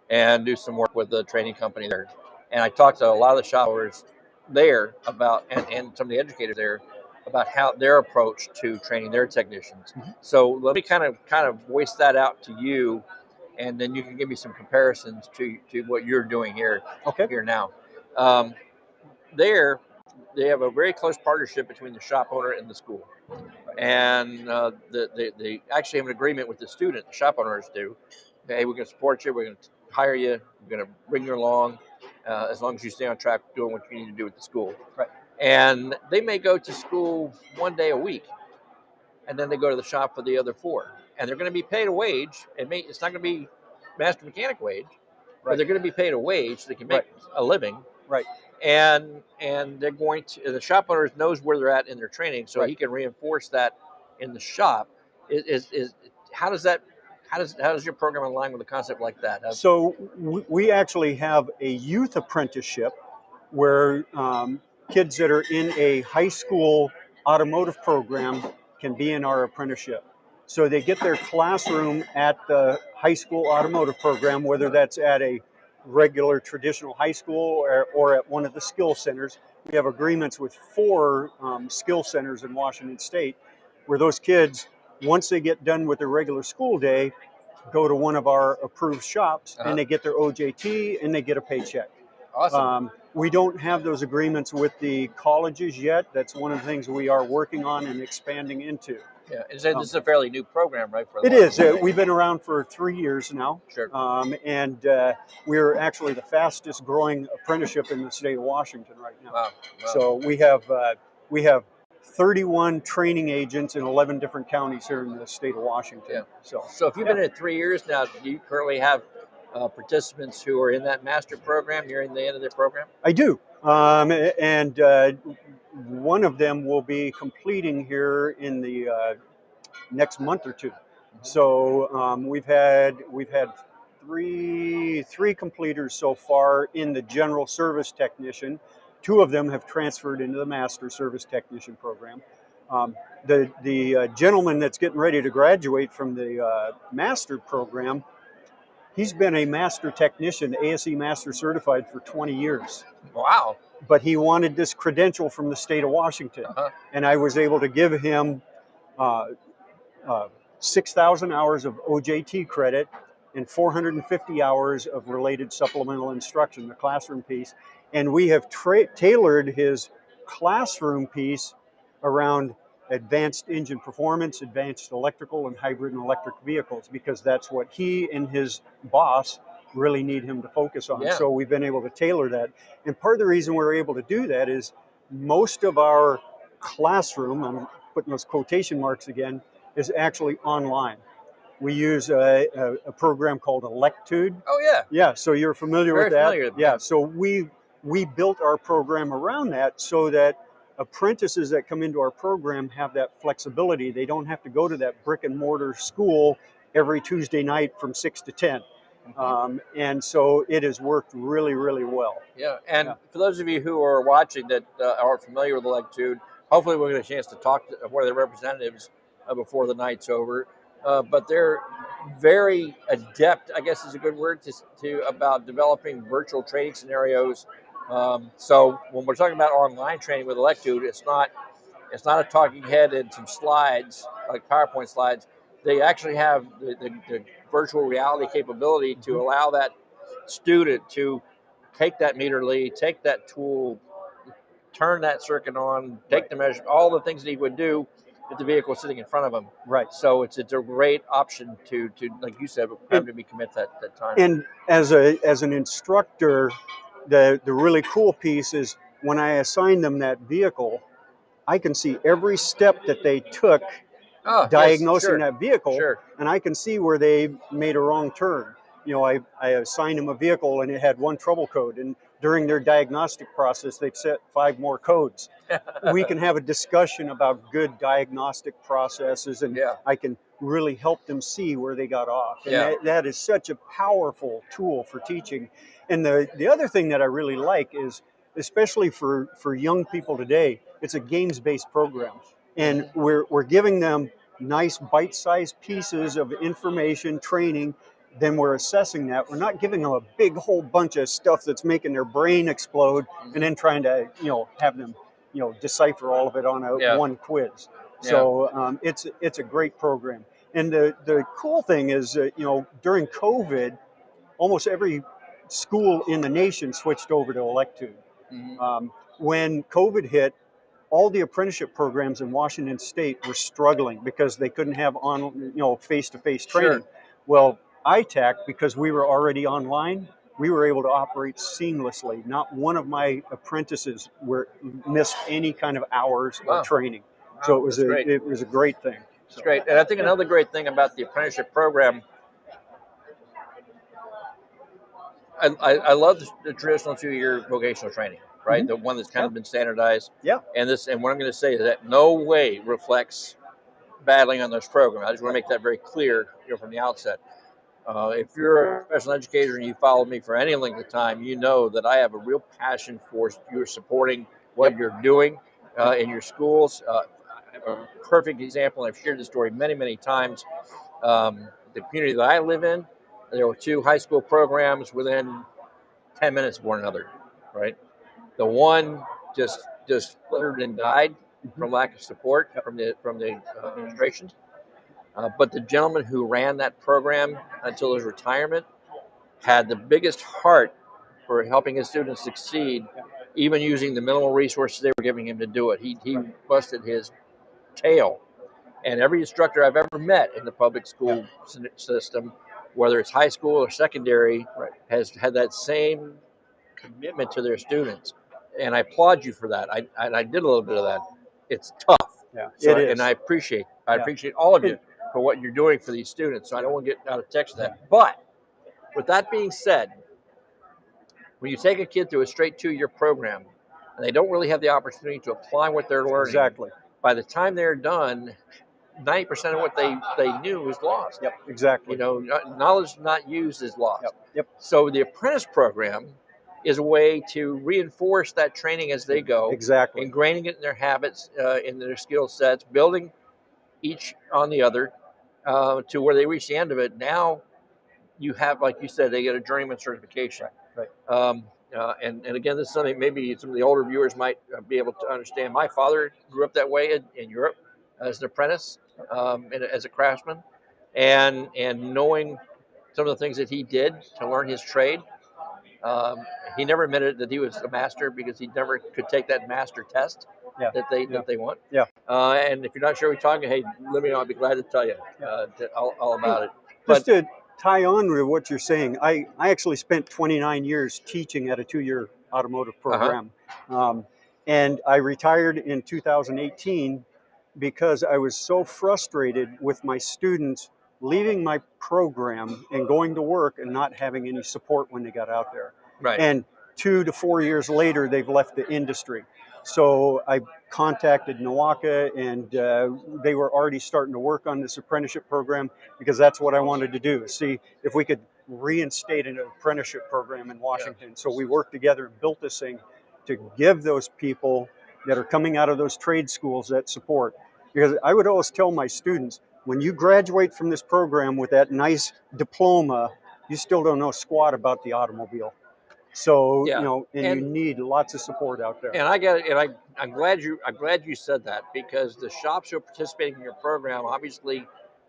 and do some work with the training company there. And I talked to a lot of the shop owners there about, and some of the educators there, about how their approach to training their technicians. Mm-hmm. So let me kind of voice that out to you, and then you can give me some comparisons to what you're doing here now. There, they have a very close partnership between the shop owner and the school, and they actually have an agreement with the student. The shop owners do. Hey, we're going to support you. We're going to hire you. We're going to bring you along, as long as you stay on track doing what you need to do with the school. Right. And they may go to school 1 day a week, and then they go to the shop for the other 4. And they're going to be paid a wage. It's not going to be master mechanic wage, but they're going to be paid a wage so they can make a living. Right. And they're going to, the shop owner knows where they're at in their training, so he can reinforce that in the shop. How does your program align with a concept like that? So we actually have a youth apprenticeship where kids that are in a high school automotive program can be in our apprenticeship. So they get their classroom at the high school automotive program, whether that's at a regular traditional high school or at one of the skill centers. We have agreements with 4 skill centers in Washington State where those kids, once they get done with their regular school day, go to one of our approved shops and they get their OJT and they get a paycheck. Awesome. We don't have those agreements with the colleges yet. That's one of the things we are working on and expanding into. Yeah, this is a fairly new program, right? It is. We've been around for 3 years now. Sure. And we're actually the fastest growing apprenticeship in the state of Washington right now. Wow. So we have 31 training agents in 11 different counties here in the state of Washington. Yeah. So if you've been in 3 years now, do you currently have participants who are in that master program nearing the end of their program? I do. And one of them will be completing here in the next month or 2. Mm-hmm. So we've had three completers so far in the general service technician. 2 of them have transferred into the master service technician program. The gentleman that's getting ready to graduate from the master program, he's been a master technician, ASE master certified for 20 years. Wow. But he wanted this credential from the state of Washington. And I was able to give him 6,000 hours of OJT credit and 450 hours of related supplemental instruction, the classroom piece. And we have tailored his classroom piece around advanced engine performance, advanced electrical and hybrid and electric vehicles, because that's what he and his boss really need him to focus on. Yeah. So we've been able to tailor that. And part of the reason we're able to do that is most of our classroom, I'm putting those quotation marks again, is actually online. We use a program called Electude. Oh yeah. Yeah, so you're familiar Very with that? familiar. Yeah, so we built our program around that so that apprentices that come into our program have that flexibility. They don't have to go to that brick and mortar school every Tuesday night from 6 to 10. And so it has worked really, really well. Yeah, and for those of you who are watching that are familiar with Electude, hopefully we'll get a chance to talk to one of the representatives before the night's over. But they're very adept, I guess is a good word, to about developing virtual training scenarios. So when we're talking about online training with Electude, it's not a talking head and some slides, like PowerPoint slides. They actually have the virtual reality capability to allow that student to take that meter lead, take that tool, turn that circuit on, take the measure, all the things that he would do if the vehicle is sitting in front of him. Right. So it's a great option to like you said, have to be commit that time. And as an instructor, the really cool piece is when I assign them that vehicle, I can see every step that they took diagnosing that vehicle, and I can see where they made a wrong turn. You know, I assigned them a vehicle and it had one trouble code, and during their diagnostic process, they've set 5 more codes. We can have a discussion about good diagnostic processes, and I can really help them see where they got off. And that is such a powerful tool for teaching. And the other thing that I really like is, especially for young people today, it's a games-based program. And we're giving them nice bite-sized pieces of information, training. Then we're assessing that. We're not giving them a big whole bunch of stuff that's making their brain explode and then trying to, have them, decipher all of it on one quiz. So it's a great program. And the cool thing is, during COVID, almost every school in the nation switched over to Electude. When COVID hit, all the apprenticeship programs in Washington State were struggling because they couldn't have face-to-face training. Well, Itac, because we were already online, we were able to operate seamlessly. Not one of my apprentices missed any kind of hours of training. So it was a great thing. It's great. And I think another great thing about the apprenticeship program, I love the traditional 2-year vocational training, right? The one that's kind of been standardized. And what I'm going to say is that no way reflects battling on those programs. I just want to make that very clear from the outset. If you're a professional educator and you followed me for any length of time, you know that I have a real passion for you supporting what you're doing in your schools. A perfect example, and I've shared this story many, many times. The community that I live in, there were 2 high school programs within 10 minutes of one another, right? The one just fluttered and died from lack of support from the administration. But the gentleman who ran that program until his retirement had the biggest heart for helping his students succeed, even using the minimal resources they were giving him to do it. He busted his tail. And every instructor I've ever met in the public school system, whether it's high school or secondary, has had that same commitment to their students. And I applaud you for that. I did a little bit of that. It's tough. It is. And I appreciate all of you for what you're doing for these students. So I don't want to get out of text that. But with that being said, when you take a kid through a straight 2-year program and they don't really have the opportunity to apply what they're learning, by the time they're done, 90% of what they knew is lost. Knowledge not used is lost. So the apprentice program is a way to reinforce that training as they go. Ingraining it in their habits, in their skill sets, building each on the other to where they reach the end of it. Now you have, like you said, they get a journeyman certification. And again, this is something maybe some of the older viewers might be able to understand. My father grew up that way in Europe as an apprentice, and as a craftsman, and knowing some of the things that he did to learn his trade. He never admitted that he was a master because he never could take that master test that they want. And if you're not sure what we're talking, hey, let me know. I'd be glad to tell you all about it. Just to tie on with what you're saying, I actually spent 29 years teaching at a 2-year automotive program. And I retired in 2018 because I was so frustrated with my students leaving my program and going to work and not having any support when they got out there. Right. And 2 to 4 years later, they've left the industry. So I contacted NWACA, and they were already starting to work on this apprenticeship program, because that's what I wanted to do, see if we could reinstate an apprenticeship program in Washington. Yeah. So we worked together and built this thing to give those people that are coming out of those trade schools that support. Because I would always tell my students, when you graduate from this program with that nice diploma, you still don't know squat about the automobile. So, yeah. you know, and you need lots of support out there. And I get it, and I'm glad you said that, because the shops who are participating in your program obviously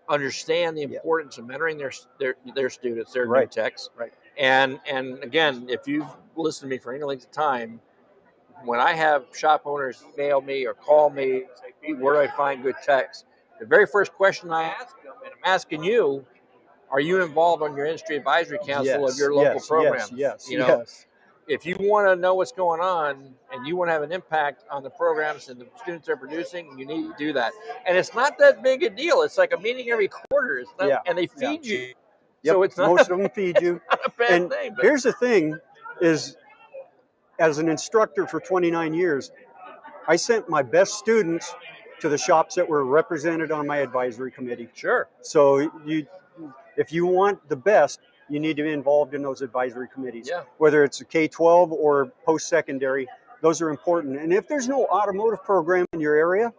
understand the importance of mentoring their students, their new techs. Right. And again, if you've listened to me for any length of time, when I have shop owners mail me or call me and say, "Pete, where do I find good techs?" The very first question I ask them, and I'm asking you, are you involved on your industry advisory council of your local programs? Yes. You know, if you want to know what's going on and you want to have an impact on the programs and the students they're producing, you need to do that. And it's not that big a deal. It's like a meeting every quarter. It's not, and they feed you. Yep. So it's not most of them feed you. Not a bad thing. But here's the thing: is as an instructor for 29 years, I sent my best students to the shops that were represented on my advisory committee. Sure. So if you want the best, you need to be involved in those advisory committees. Yeah. Whether it's a K-12 or post-secondary, those are important. And if there's no automotive program in your area,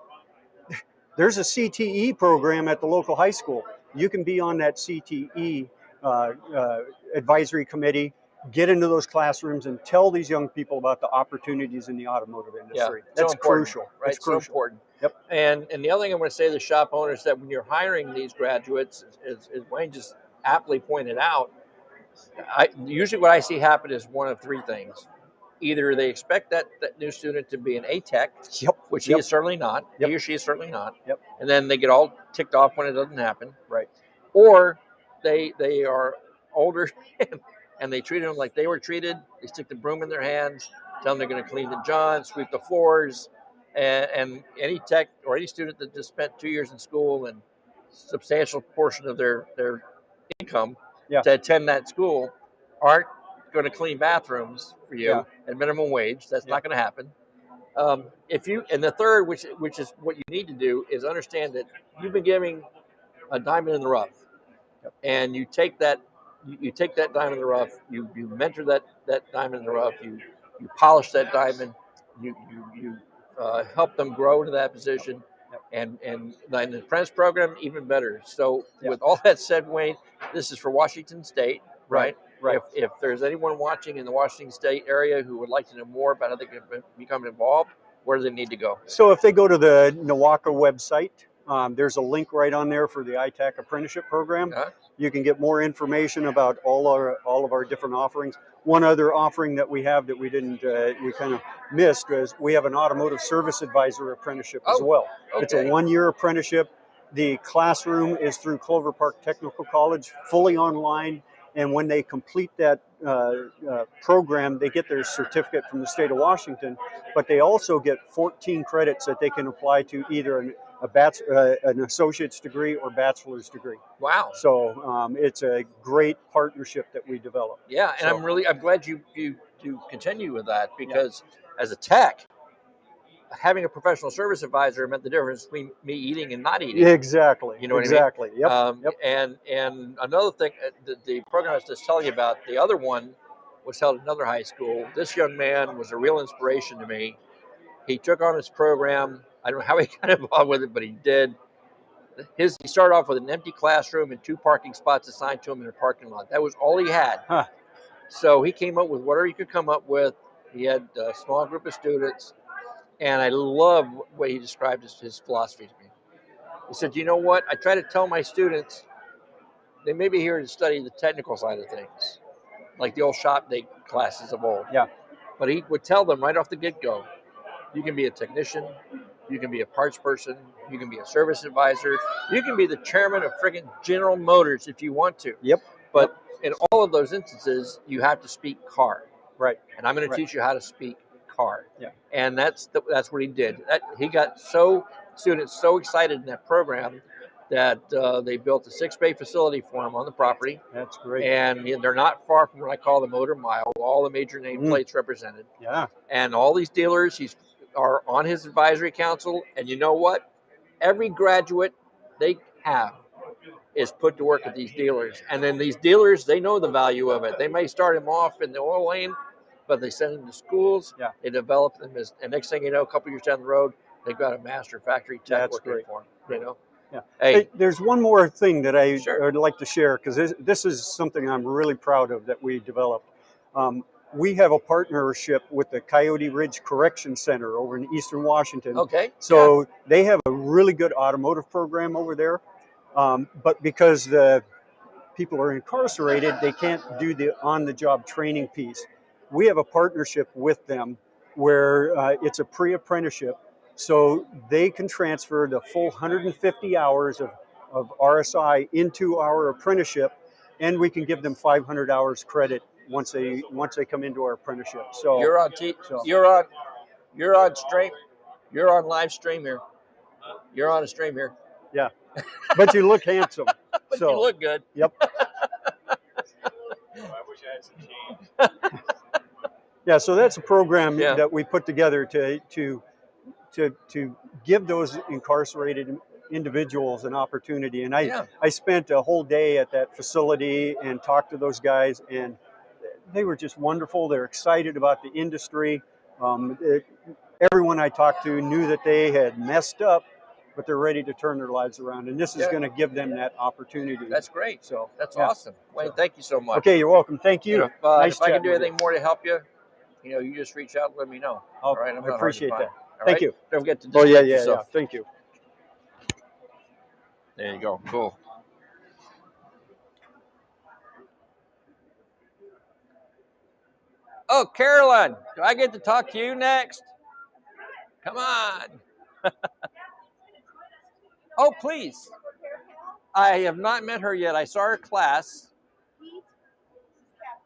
there's a CTE program at the local high school. You can be on that CTE advisory committee, get into those classrooms and tell these young people about the opportunities in the automotive industry. Yeah, that's crucial. Right? It's crucial. So important. Yep. And the other thing I want to say to the shop owners, that when you're hiring these graduates, as Wayne just aptly pointed out, usually what I see happen is one of three things. Either they expect that new student to be an Itac, which he is certainly not. He or she is certainly not. And then they get all ticked off when it doesn't happen. Right. Or they are older and they treat them like they were treated. They stick the broom in their hands, tell them they're going to clean the john, sweep the floors, and any tech or any student that just spent 2 years in school and substantial portion of their income to attend that school aren't going to clean bathrooms for you at minimum wage. That's not going to happen. And the third, which is what you need to do, is understand that you've been giving a diamond in the rough, and you take that diamond in the rough, you mentor that diamond in the rough, you polish that diamond, you help them grow to that position, and in the apprentice program, even better. So with all that said, Wayne, this is for Washington State, right? Right. If there's anyone watching in the Washington State area who would like to know more about how they can become involved, where do they need to go? So if they go to the NWACA website, there's a link right on there for the Itac Apprenticeship Program. You can get more information about all of our different offerings. One other offering that we have that we kind of missed is we have an Automotive Service Advisor Apprenticeship as well. Okay. It's a 1-year apprenticeship. The classroom is through Clover Park Technical College, fully online. And when they complete that program, they get their certificate from the state of Washington, but they also get 14 credits that they can apply to either an associate's degree or bachelor's degree. Wow! So it's a great partnership that we developed. Yeah, and I'm glad you continue with that, because as a tech, having a professional service advisor meant the difference between me eating and not eating. Exactly. You know what I mean? Yep. And another thing, the program I was just telling you about, the other one was held at another high school. This young man was a real inspiration to me. He took on his program. I don't know how he got involved with it, but he did. He started off with an empty classroom and 2 parking spots assigned to him in a parking lot. That was all he had. So he came up with whatever he could come up with. He had a small group of students. And I love what he described as his philosophy to me. He said, you know what? I try to tell my students, they may be here to study the technical side of things, like the old shop day classes of old. Yeah. But he would tell them right off the get-go, you can be a technician, you can be a parts person, you can be a service advisor, you can be the chairman of friggin' General Motors if you want to. Yep. But in all of those instances, you have to speak car. Right. And I'm going to teach you how to speak car. Yeah. And that's what he did. He got students so excited in that program that they built a 6-bay facility for them on the property. That's great. And they're not far from what I call the Motor Mile. All the major nameplates represented. Yeah. And all these dealers are on his advisory council. And you know what? Every graduate they have is put to work at these dealers. And then these dealers, they know the value of it. They may start them off in the oil lane, but they send them to schools. Yeah. They develop them and next thing you know, a couple years down the road, they've got a master factory tech working for them. You know. Yeah. Hey, there's one more thing that I Sure. would like to share, because this is something I'm really proud of that we developed. We have a partnership with the Coyote Ridge Correction Center over in Eastern Washington. Okay. So they have a really good automotive program over there. But because the people are incarcerated, they can't do the on-the-job training piece. We have a partnership with them where it's a pre-apprenticeship. So they can transfer the full 150 hours of RSI into our apprenticeship, and we can give them 500 hours credit once they come into our apprenticeship. So you're on you're on stream. You're on live stream here. You're on a stream here. Yeah. But you look handsome. But so you look good. Yep. Yeah, so that's a program that we put together to give those incarcerated individuals an opportunity. And I spent a whole day at that facility and talked to those guys, and they were just wonderful. They're excited about the industry. Everyone I talked to knew that they had messed up, but they're ready to turn their lives around. And this is going to give them that opportunity. That's great. So that's awesome. Wayne, thank you so much. Okay, you're welcome. Thank you. If I can do anything more to help you, you just reach out and let me know. All right, I appreciate that. All Thank right? you. Don't forget to yeah. yourself. Thank you. There you go. Cool. Oh, Carolyn, do I get to talk to you next? Come on. Oh, please. I have not met her yet. I saw her class.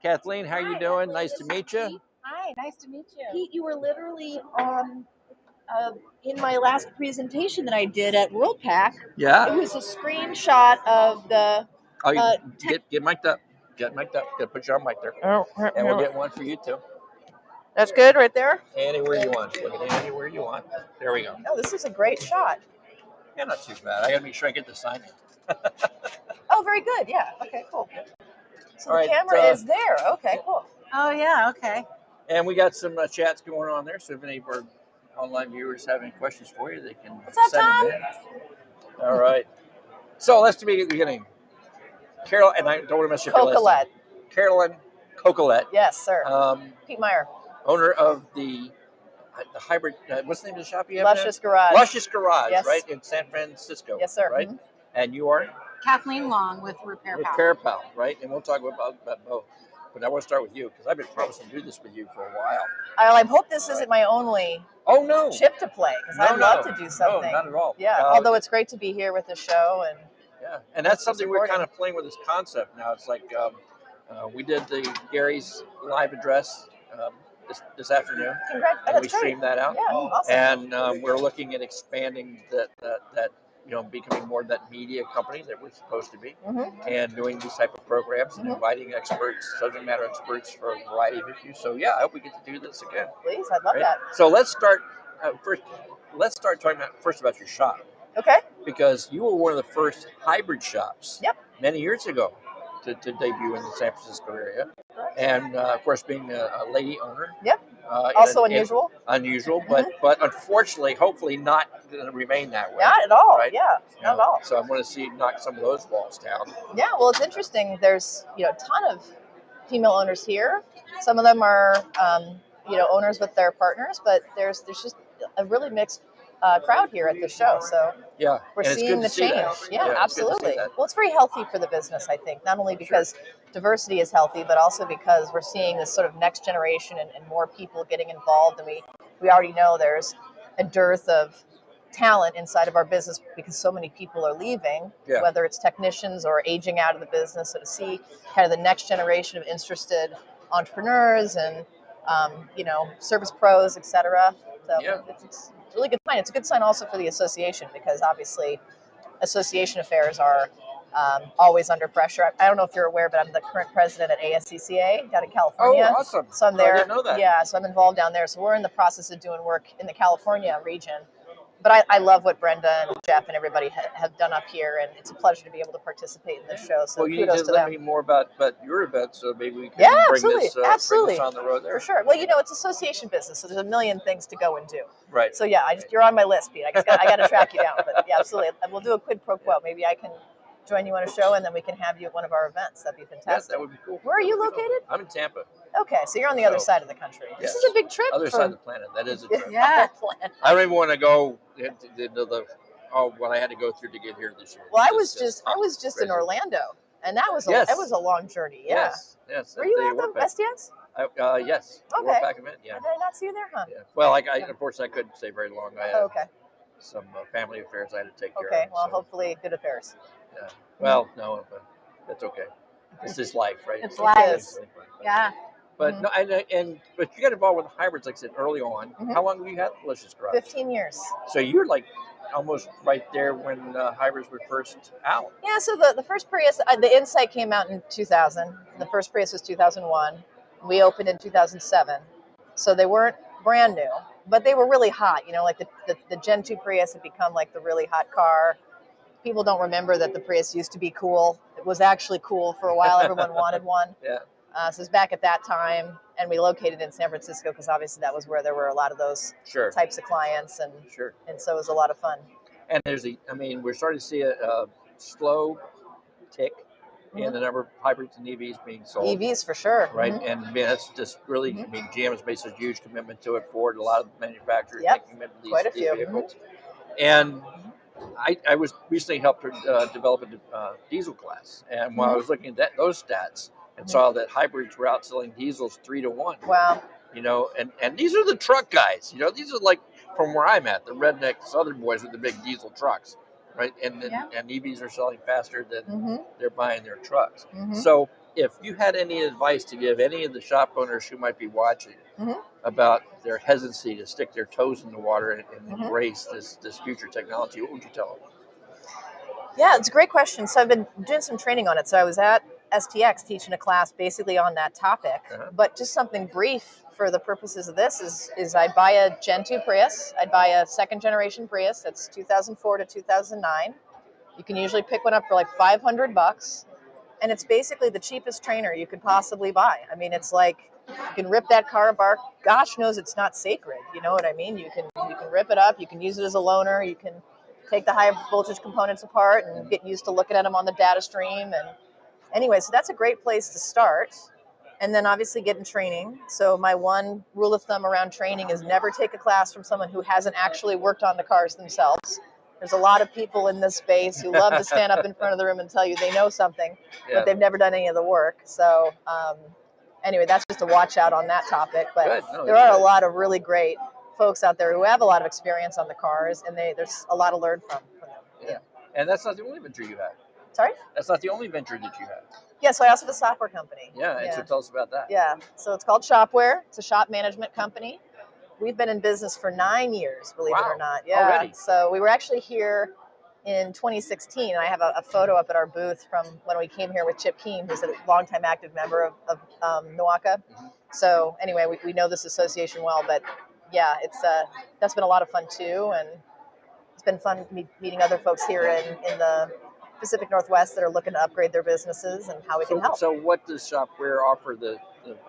Kathleen, how are you doing? Nice to meet you. Hi, nice to meet you. Pete, you were literally in my last presentation that I did at World Pack. Yeah. It was a screenshot of the. Get mic'd up. Get mic'd up. Get put you on mic there. Oh, and we'll get one for you too. That's good right there? Anywhere you want. Look at anywhere you want. There we go. Oh, this is a great shot. Yeah, not too bad. I got to make sure I get the sign in. Oh, very good. Yeah. Okay, cool. So All the right, camera is there. Okay, cool. Oh, yeah. Okay. And we got some chats going on there. So if any of our online viewers have any questions for you, they can What's up, send Tom? them in. All right. So let's begin at the beginning. Carol, and I don't want to mess up your last name. Carolyn Cocolette. Yes, sir. Pete Meyer. Owner of the hybrid, what's the name of the shop you have? Luscious Garage. Luscious Garage, yes. Right, in San Francisco. Yes, sir. Right? Mm-hmm. And you are? Kathleen Long with Repair Pal. Repair Pal, right? And we'll talk about both. But I want to start with you because I've been promising to do this with you for a while. I hope this isn't my only chip to play because I'd love to do something. No, not at all. Yeah, although it's great to be here with the show. And that's something we're kind of playing with this concept now. It's like we did the Gary's live address this afternoon. And we streamed that out. Yeah, awesome. And we're looking at expanding that becoming more of that media company that we're supposed to be, and doing these type of programs and inviting experts, subject matter experts for a variety of issues. So yeah, I hope we get to do this again. Please, I'd love that. So let's start first. Let's start talking about your shop. Okay. Because you were one of the first hybrid shops. Yep. Many years ago to debut in the San Francisco area, and of course being a lady owner. Yep. Also unusual. Unusual, but unfortunately, hopefully not going to remain that way. Not at all. Right? Yeah, not at all. So I'm going to see you knock some of those walls down. Yeah, well, it's interesting. There's a ton of female owners here. Some of them are owners with their partners, but there's just a really mixed crowd here at the show. So yeah, we're seeing the change. Yeah, absolutely. Well, it's very healthy for the business, I think, not only because diversity is healthy, but also because we're seeing this sort of next generation and more people getting involved. And we already know there's a dearth of talent inside of our business because so many people are leaving, whether it's technicians or aging out of the business. So to see kind of the next generation of interested entrepreneurs and service pros, etc. So it's a really good sign. It's a good sign also for the association because obviously association affairs are always under pressure. I don't know if you're aware, but I'm the current president at ASCCA down in California. Oh, awesome. So I'm there. I didn't know that. Yeah, so I'm involved down there. So we're in the process of doing work in the California region. But I love what Brenda and Jeff and everybody have done up here, and it's a pleasure to be able to participate in this show. So well, you need to let me more about your event, so maybe we can bring this on the road there. For sure. Well, you know, it's association business, so there's a million things to go and do. Right. So yeah, you're on my list, Pete. I got to track you down. But yeah, absolutely. And we'll do a quid pro quo. Maybe I can join you on a show, and then we can have you at one of our events. That'd be fantastic. Yes, that would be cool. Where are you located? I'm in Tampa. Okay, so you're on the other side of the country. This is a big trip. Other side of the planet. That is a trip. Yeah. I don't even want to go into what I had to go through to get here this year. Well, I was just in Orlando, and that was a long journey. Yeah. Yes. Were you at the SDX? Yes. Okay. Worldpac event. Yeah. Did I not see you there, huh? Yeah. Well, unfortunately I couldn't stay very long. I had some family affairs I had to take care of. Okay. Well, hopefully good affairs. Yeah. Well, no, but that's okay. It's just life, right? It's life. Yeah. But no, but you got involved with hybrids, like I said, early on. How long have you had Delicious Garage? 15 years. So you're like almost right there when hybrids were first out. Yeah. So the first Prius, the Insight came out in 2000. The first Prius was 2001. We opened in 2007. So they weren't brand new, but they were really hot. You know, like the Gen 2 Prius had become like the really hot car. People don't remember that the Prius used to be cool. It was actually cool for a while. Everyone wanted one. Yeah. So it was back at that time, and we located in San Francisco because obviously that was where there were a lot of those types of clients, and so it was a lot of fun. And we're starting to see a slow tick in the number of hybrids and EVs being sold. EVs for sure, right? And that's just really. GM has made a huge commitment to it. Ford, a lot of manufacturers make commitment to these vehicles, and I was recently helped develop a diesel class, and while I was looking at those stats and saw that hybrids were outselling diesels 3-1. Wow. You know, and these are the truck guys. You know, these are like from where I'm at, the redneck Southern boys with the big diesel trucks, right? And EVs are selling faster than they're buying their trucks. So if you had any advice to give any of the shop owners who might be watching about their hesitancy to stick their toes in the water and embrace this future technology, what would you tell them? Yeah, it's a great question. So I've been doing some training on it. So I was at STX teaching a class basically on that topic, but just something brief for the purposes of this is I'd buy a Gen 2 Prius. I'd buy a second generation Prius. That's 2004 to 2009. You can usually pick one up for like $500, and it's basically the cheapest trainer you could possibly buy. I mean, it's like you can rip that car apart. Gosh knows it's not sacred. You know what I mean? You can rip it up. You can use it as a loaner. You can take the high voltage components apart and get used to looking at them on the data stream. And anyway, so that's a great place to start. And then obviously get in training. So my one rule of thumb around training is never take a class from someone who hasn't actually worked on the cars themselves. There's a lot of people in this space who love to stand up in front of the room and tell you they know something, but they've never done any of the work. So anyway, that's just a watch out on that topic. But there are a lot of really great folks out there who have a lot of experience on the cars, and there's a lot to learn from them. Yeah. And that's not the only venture you have. Sorry? That's not the only venture that you have. Yeah, so I also have a software company. Yeah, so tell us about that. Yeah, so it's called Shopware. It's a shop management company. We've been in business for 9 years, believe it or not. Yeah. Already. So we were actually here in 2016, and I have a photo up at our booth from when we came here with Chip Keene, who's a longtime active member of NWACA. So anyway, we know this association well, but yeah, that's been a lot of fun too, and it's been fun meeting other folks here in the Pacific Northwest that are looking to upgrade their businesses and how we can help. So what does Shopware offer the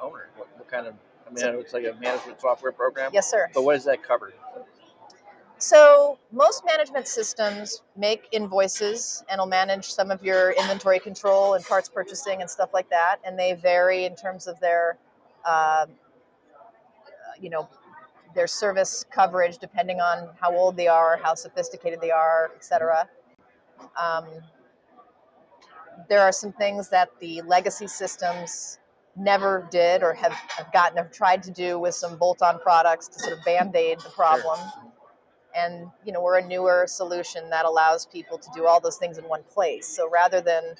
owner? What kind of, it's like a management software program? Yes, sir. But what does that cover? So most management systems make invoices and will manage some of your inventory control and parts purchasing and stuff like that. And they vary in terms of their, their service coverage depending on how old they are, how sophisticated they are, et cetera. There are some things that the legacy systems never did or have tried to do with some bolt-on products to sort of band-aid the problem. And, we're a newer solution that allows people to do all those things in one place. So rather than,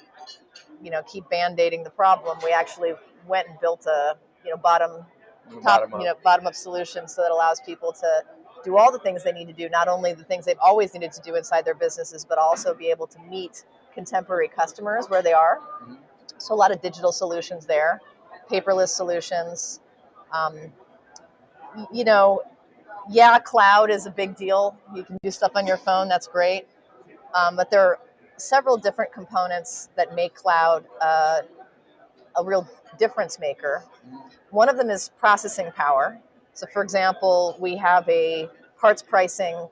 keep band-aiding the problem, we actually went and built a, bottom-up solution so that allows people to do all the things they need to do, not only the things they've always needed to do inside their businesses, but also be able to meet contemporary customers where they are. So a lot of digital solutions there, paperless solutions. You know, yeah, cloud is a big deal. You can do stuff on your phone, that's great. But there are several different components that make cloud a real difference maker. One of them is processing power. So for example, we have a parts pricing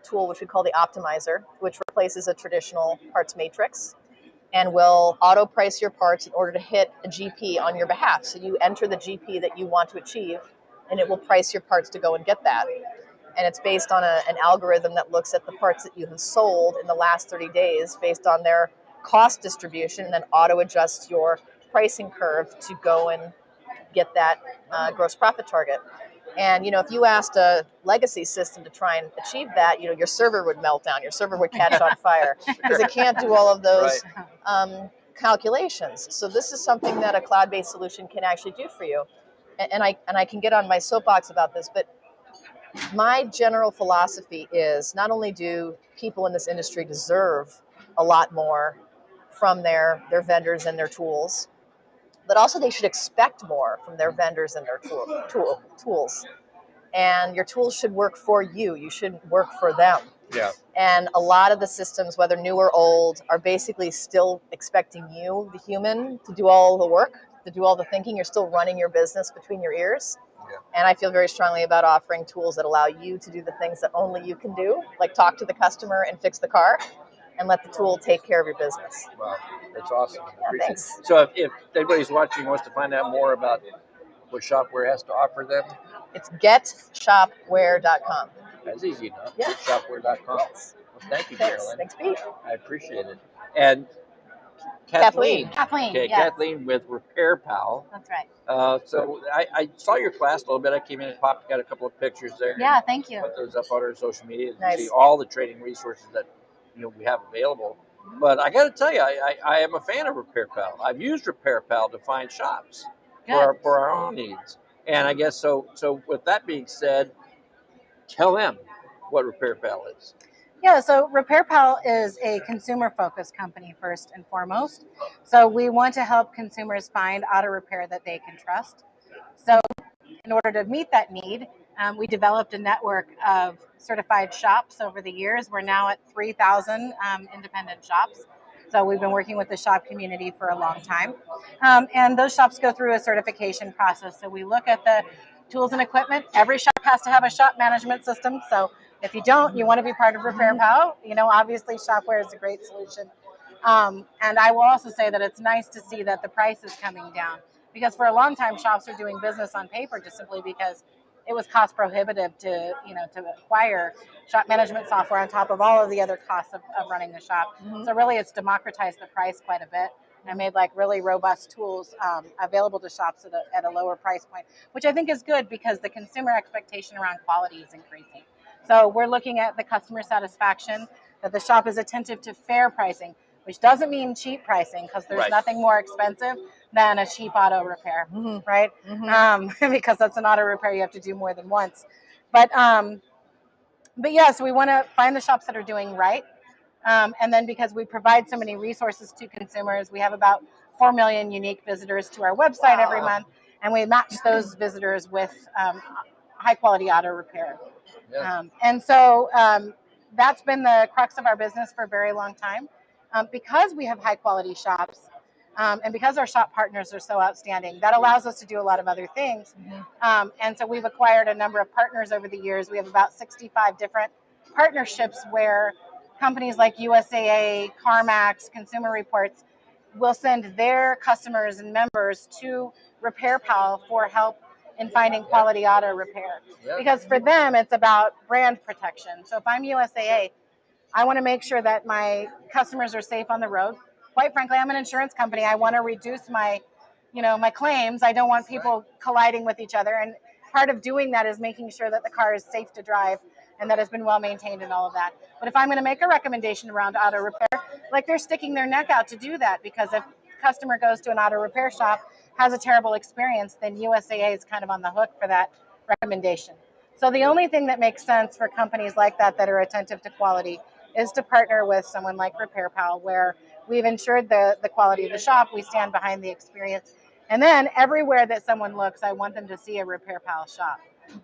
tool, which we call the optimizer, which replaces a traditional parts matrix and will auto price your parts in order to hit a GP on your behalf. So you enter the GP that you want to achieve, and it will price your parts to go and get that. And it's based on an algorithm that looks at the parts that you have sold in the last 30 days based on their cost distribution, and then auto adjusts your pricing curve to go and get that gross profit target. And, you know, if you asked a legacy system to try and achieve that, you know, your server would melt down, your server would catch on fire because it can't do all of those calculations. So this is something that a cloud-based solution can actually do for you. And I can get on my soapbox about this, but my general philosophy is not only do people in this industry deserve a lot more from their vendors and their tools, but also they should expect more from their vendors and their tools. And your tools should work for you. You shouldn't work for them. Yeah. And a lot of the systems, whether new or old, are basically still expecting you, the human, to do all the work, to do all the thinking. You're still running your business between your ears. Yeah. And I feel very strongly about offering tools that allow you to do the things that only you can do, like talk to the customer and fix the car, and let the tool take care of your business. Wow, that's awesome. Yeah, thanks. So if anybody's watching wants to find out more about what Shopware has to offer them, it's getshopware.com. That's easy enough. Yeah. Getshopware.com. Yes. Well, thank you, Thanks. Carolyn. Thanks, Pete. I appreciate it. And Kathleen, yes. Kathleen with Repair Pal. That's right. So I saw your class a little bit. I came in and got a couple of pictures there. Yeah, thank you. Put those up on our social media. Nice. See all the training resources that we have available. But I got to tell you, I am a fan of Repair Pal. I've used Repair Pal to find shops for our own needs. And I guess so with that being said, tell them what Repair Pal is. Yeah, so Repair Pal is a consumer-focused company first and foremost. So we want to help consumers find auto repair that they can trust. So in order to meet that need, we developed a network of certified shops over the years. We're now at 3,000 independent shops. So we've been working with the shop community for a long time. And those shops go through a certification process. So we look at the tools and equipment. Every shop has to have a shop management system. So if you don't, you want to be part of Repair Pal. Obviously Shopware is a great solution. And I will also say that it's nice to see that the price is coming down, because for a long time shops are doing business on paper just simply because it was cost prohibitive to acquire shop management software on top of all of the other costs of running the shop. Mm-hmm. So really it's democratized the price quite a bit and made really robust tools available to shops at a lower price point, which I think is good because the consumer expectation around quality is increasing. So we're looking at the customer satisfaction, that the shop is attentive to fair pricing, which doesn't mean cheap pricing, because there's nothing more expensive than a cheap auto repair, right? Mm-hmm. Because that's an auto repair you have to do more than once. But yes, we want to find the shops that are doing right. And then because we provide so many resources to consumers, we have about 4 million unique visitors to our website every month, and we match those visitors with high quality auto repair. Yeah. And so that's been the crux of our business for a very long time. Because we have high quality shops and because our shop partners are so outstanding, that allows us to do a lot of other things. Mm-hmm. And so we've acquired a number of partners over the years. We have about 65 different partnerships where companies like USAA, CarMax, Consumer Reports will send their customers and members to Repair Pal for help in finding quality auto repair. Yep. Because for them, it's about brand protection. So if I'm USAA, I want to make sure that my customers are safe on the road. Quite frankly, I'm an insurance company. I want to reduce my claims. I don't want people colliding with each other. And part of doing that is making sure that the car is safe to drive and that has been well maintained and all of that. But if I'm going to make a recommendation around auto repair, they're sticking their neck out to do that, because if a customer goes to an auto repair shop, has a terrible experience, then USAA is kind of on the hook for that recommendation. So the only thing that makes sense for companies like that are attentive to quality is to partner with someone like RepairPal, where we've ensured the quality of the shop, we stand behind the experience. And then everywhere that someone looks, I want them to see a RepairPal shop.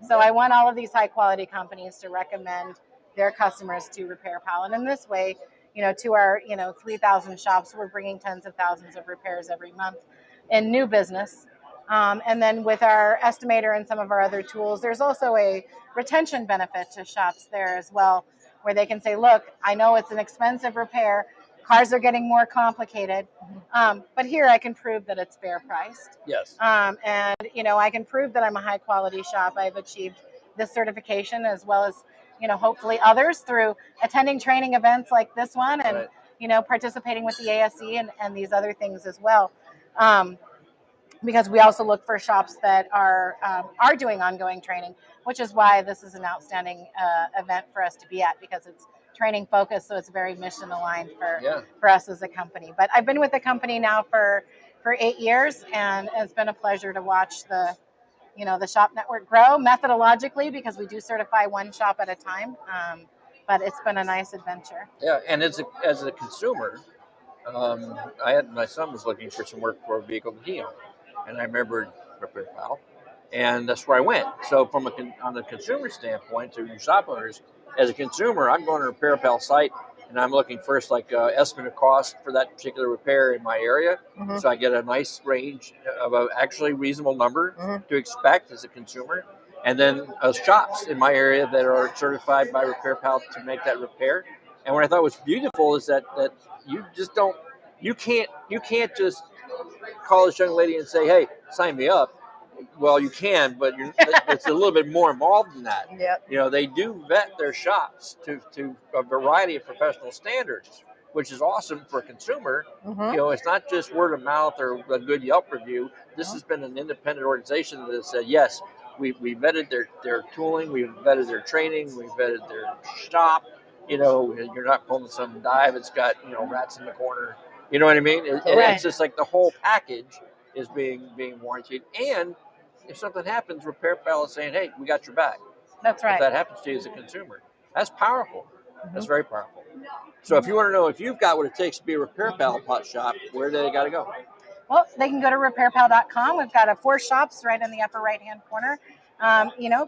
So I want all of these high quality companies to recommend their customers to RepairPal. And in this way, to our, 3,000 shops, we're bringing tens of thousands of repairs every month in new business. And then with our estimator and some of our other tools, there's also a retention benefit to shops there as well, where they can say, look, I know it's an expensive repair. Cars are getting more complicated. But here I can prove that it's fair priced. Yes. And, I can prove that I'm a high quality shop. I've achieved this certification as well as, hopefully others through attending training events like this one and, participating with the ASE and these other things as well. Because we also look for shops that are doing ongoing training, which is why this is an outstanding event for us to be at, because it's training focused, so it's very mission aligned for us as a company. But I've been with the company now for 8 years, and it's been a pleasure to watch the shop network grow methodologically, because we do certify one shop at a time. But it's been a nice adventure. Yeah, and as a consumer, my son was looking for some work for a vehicle that he owned, and I remembered RepairPal, and that's where I went. So on the consumer standpoint, to your shop owners, as a consumer, I'm going to RepairPal site, and I'm looking first estimate of cost for that particular repair in my area. Mm-hmm. So I get a nice range of an actually reasonable number to expect as a consumer. And then shops in my area that are certified by RepairPal to make that repair. And what I thought was beautiful is that you can't just call this young lady and say, hey, sign me up. Well, you can, but it's a little bit more involved than that. Yep. They do vet their shops to a variety of professional standards, which is awesome for a consumer. Mm-hmm. It's not just word of mouth or a good Yelp review. This has been an independent organization that said, yes, we vetted their tooling, we vetted their training, we vetted their shop. You're not pulling some dive that's got rats in the corner. You know what I mean? It's just like the whole package is being warranted. And if something happens, RepairPal is saying, hey, we got your back. That's right. If that happens to you as a consumer, that's powerful. Mm-hmm. That's very powerful. So if you want to know if you've got what it takes to be a RepairPal pot shop, where do they got to go? Well, they can go to repairpal.com. We've got 4 shops right in the upper right-hand corner.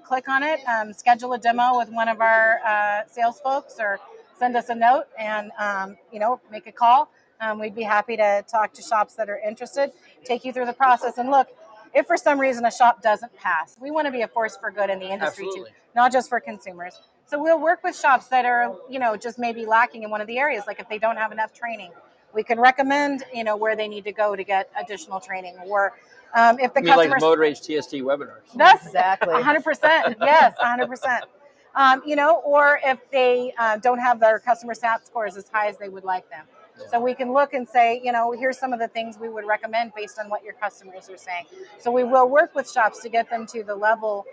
Click on it, schedule a demo with one of our sales folks, or send us a note and, make a call. We'd be happy to talk to shops that are interested, take you through the process. And look, if for some reason a shop doesn't pass, we want to be a force for good in the industry. Absolutely. Too, not just for consumers. So we'll work with shops that are, just maybe lacking in one of the areas. Like if they don't have enough training, we can recommend, where they need to go to get additional training. Or if the customer, like Motor Age TST webinars. That's exactly 100%. Yes, 100%. Or if they don't have their customer sat scores as high as they would like them. Yeah. So we can look and say, here's some of the things we would recommend based on what your customers are saying. So we will work with shops to get them to the level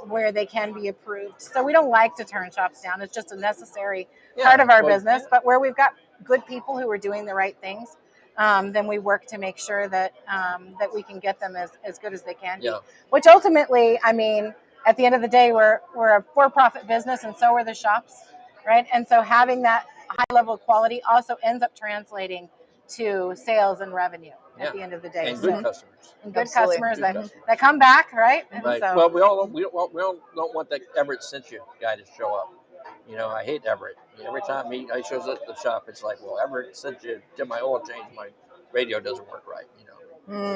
where they can be approved. So we don't like to turn shops down. It's just a necessary part of our business. But where we've got good people who are doing the right things, then we work to make sure that that we can get them as good as they can be. Which ultimately, at the end of the day, we're a for-profit business, and so are the shops, right? And so having that high level of quality also ends up translating to sales and revenue at the end of the day. And good customers. And good customers that come back, right? And right. So, well, we don't want that Everett sent you guy to show up. I hate Everett. Every time he shows up at the shop, it's like, well, Everett sent you to my oil change. My radio doesn't work right.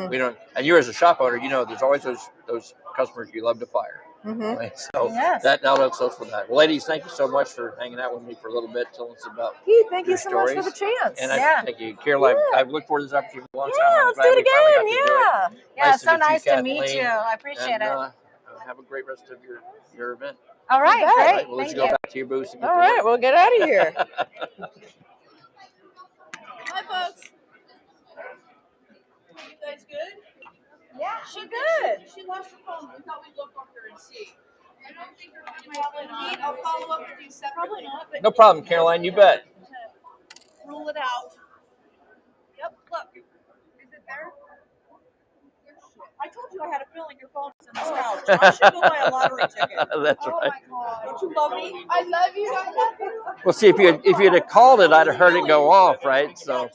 We don't. And you as a shop owner, there's always those customers you love to fire. Mm-hmm. Right? So that's for that. Well, ladies, thank you so much for hanging out with me for a little bit, telling us about thank you so much for the chance. And thank you, Caroline. I've looked forward to this opportunity for a long time. Yeah, let's do it again. Yeah, it's so nice to meet you. I appreciate it. Have a great rest of your event. All right, great. All right, we'll let you go back to your booth. All right, we'll get out of here. Hi, folks. You guys good? Yeah, she good. She lost her phone. We thought we'd look up her and see. I don't think her probably not. I'll follow up with you separately. Probably not. But no problem, Caroline. You bet. Rule it out. Yep. Look. Is it there? I told you I had a feeling. like your phone is in this house. John should go buy a lottery ticket. That's oh right. my God. Don't you love me? I love you. I love you. Well, see, if you'd have called it, I'd have heard it go off, right? So,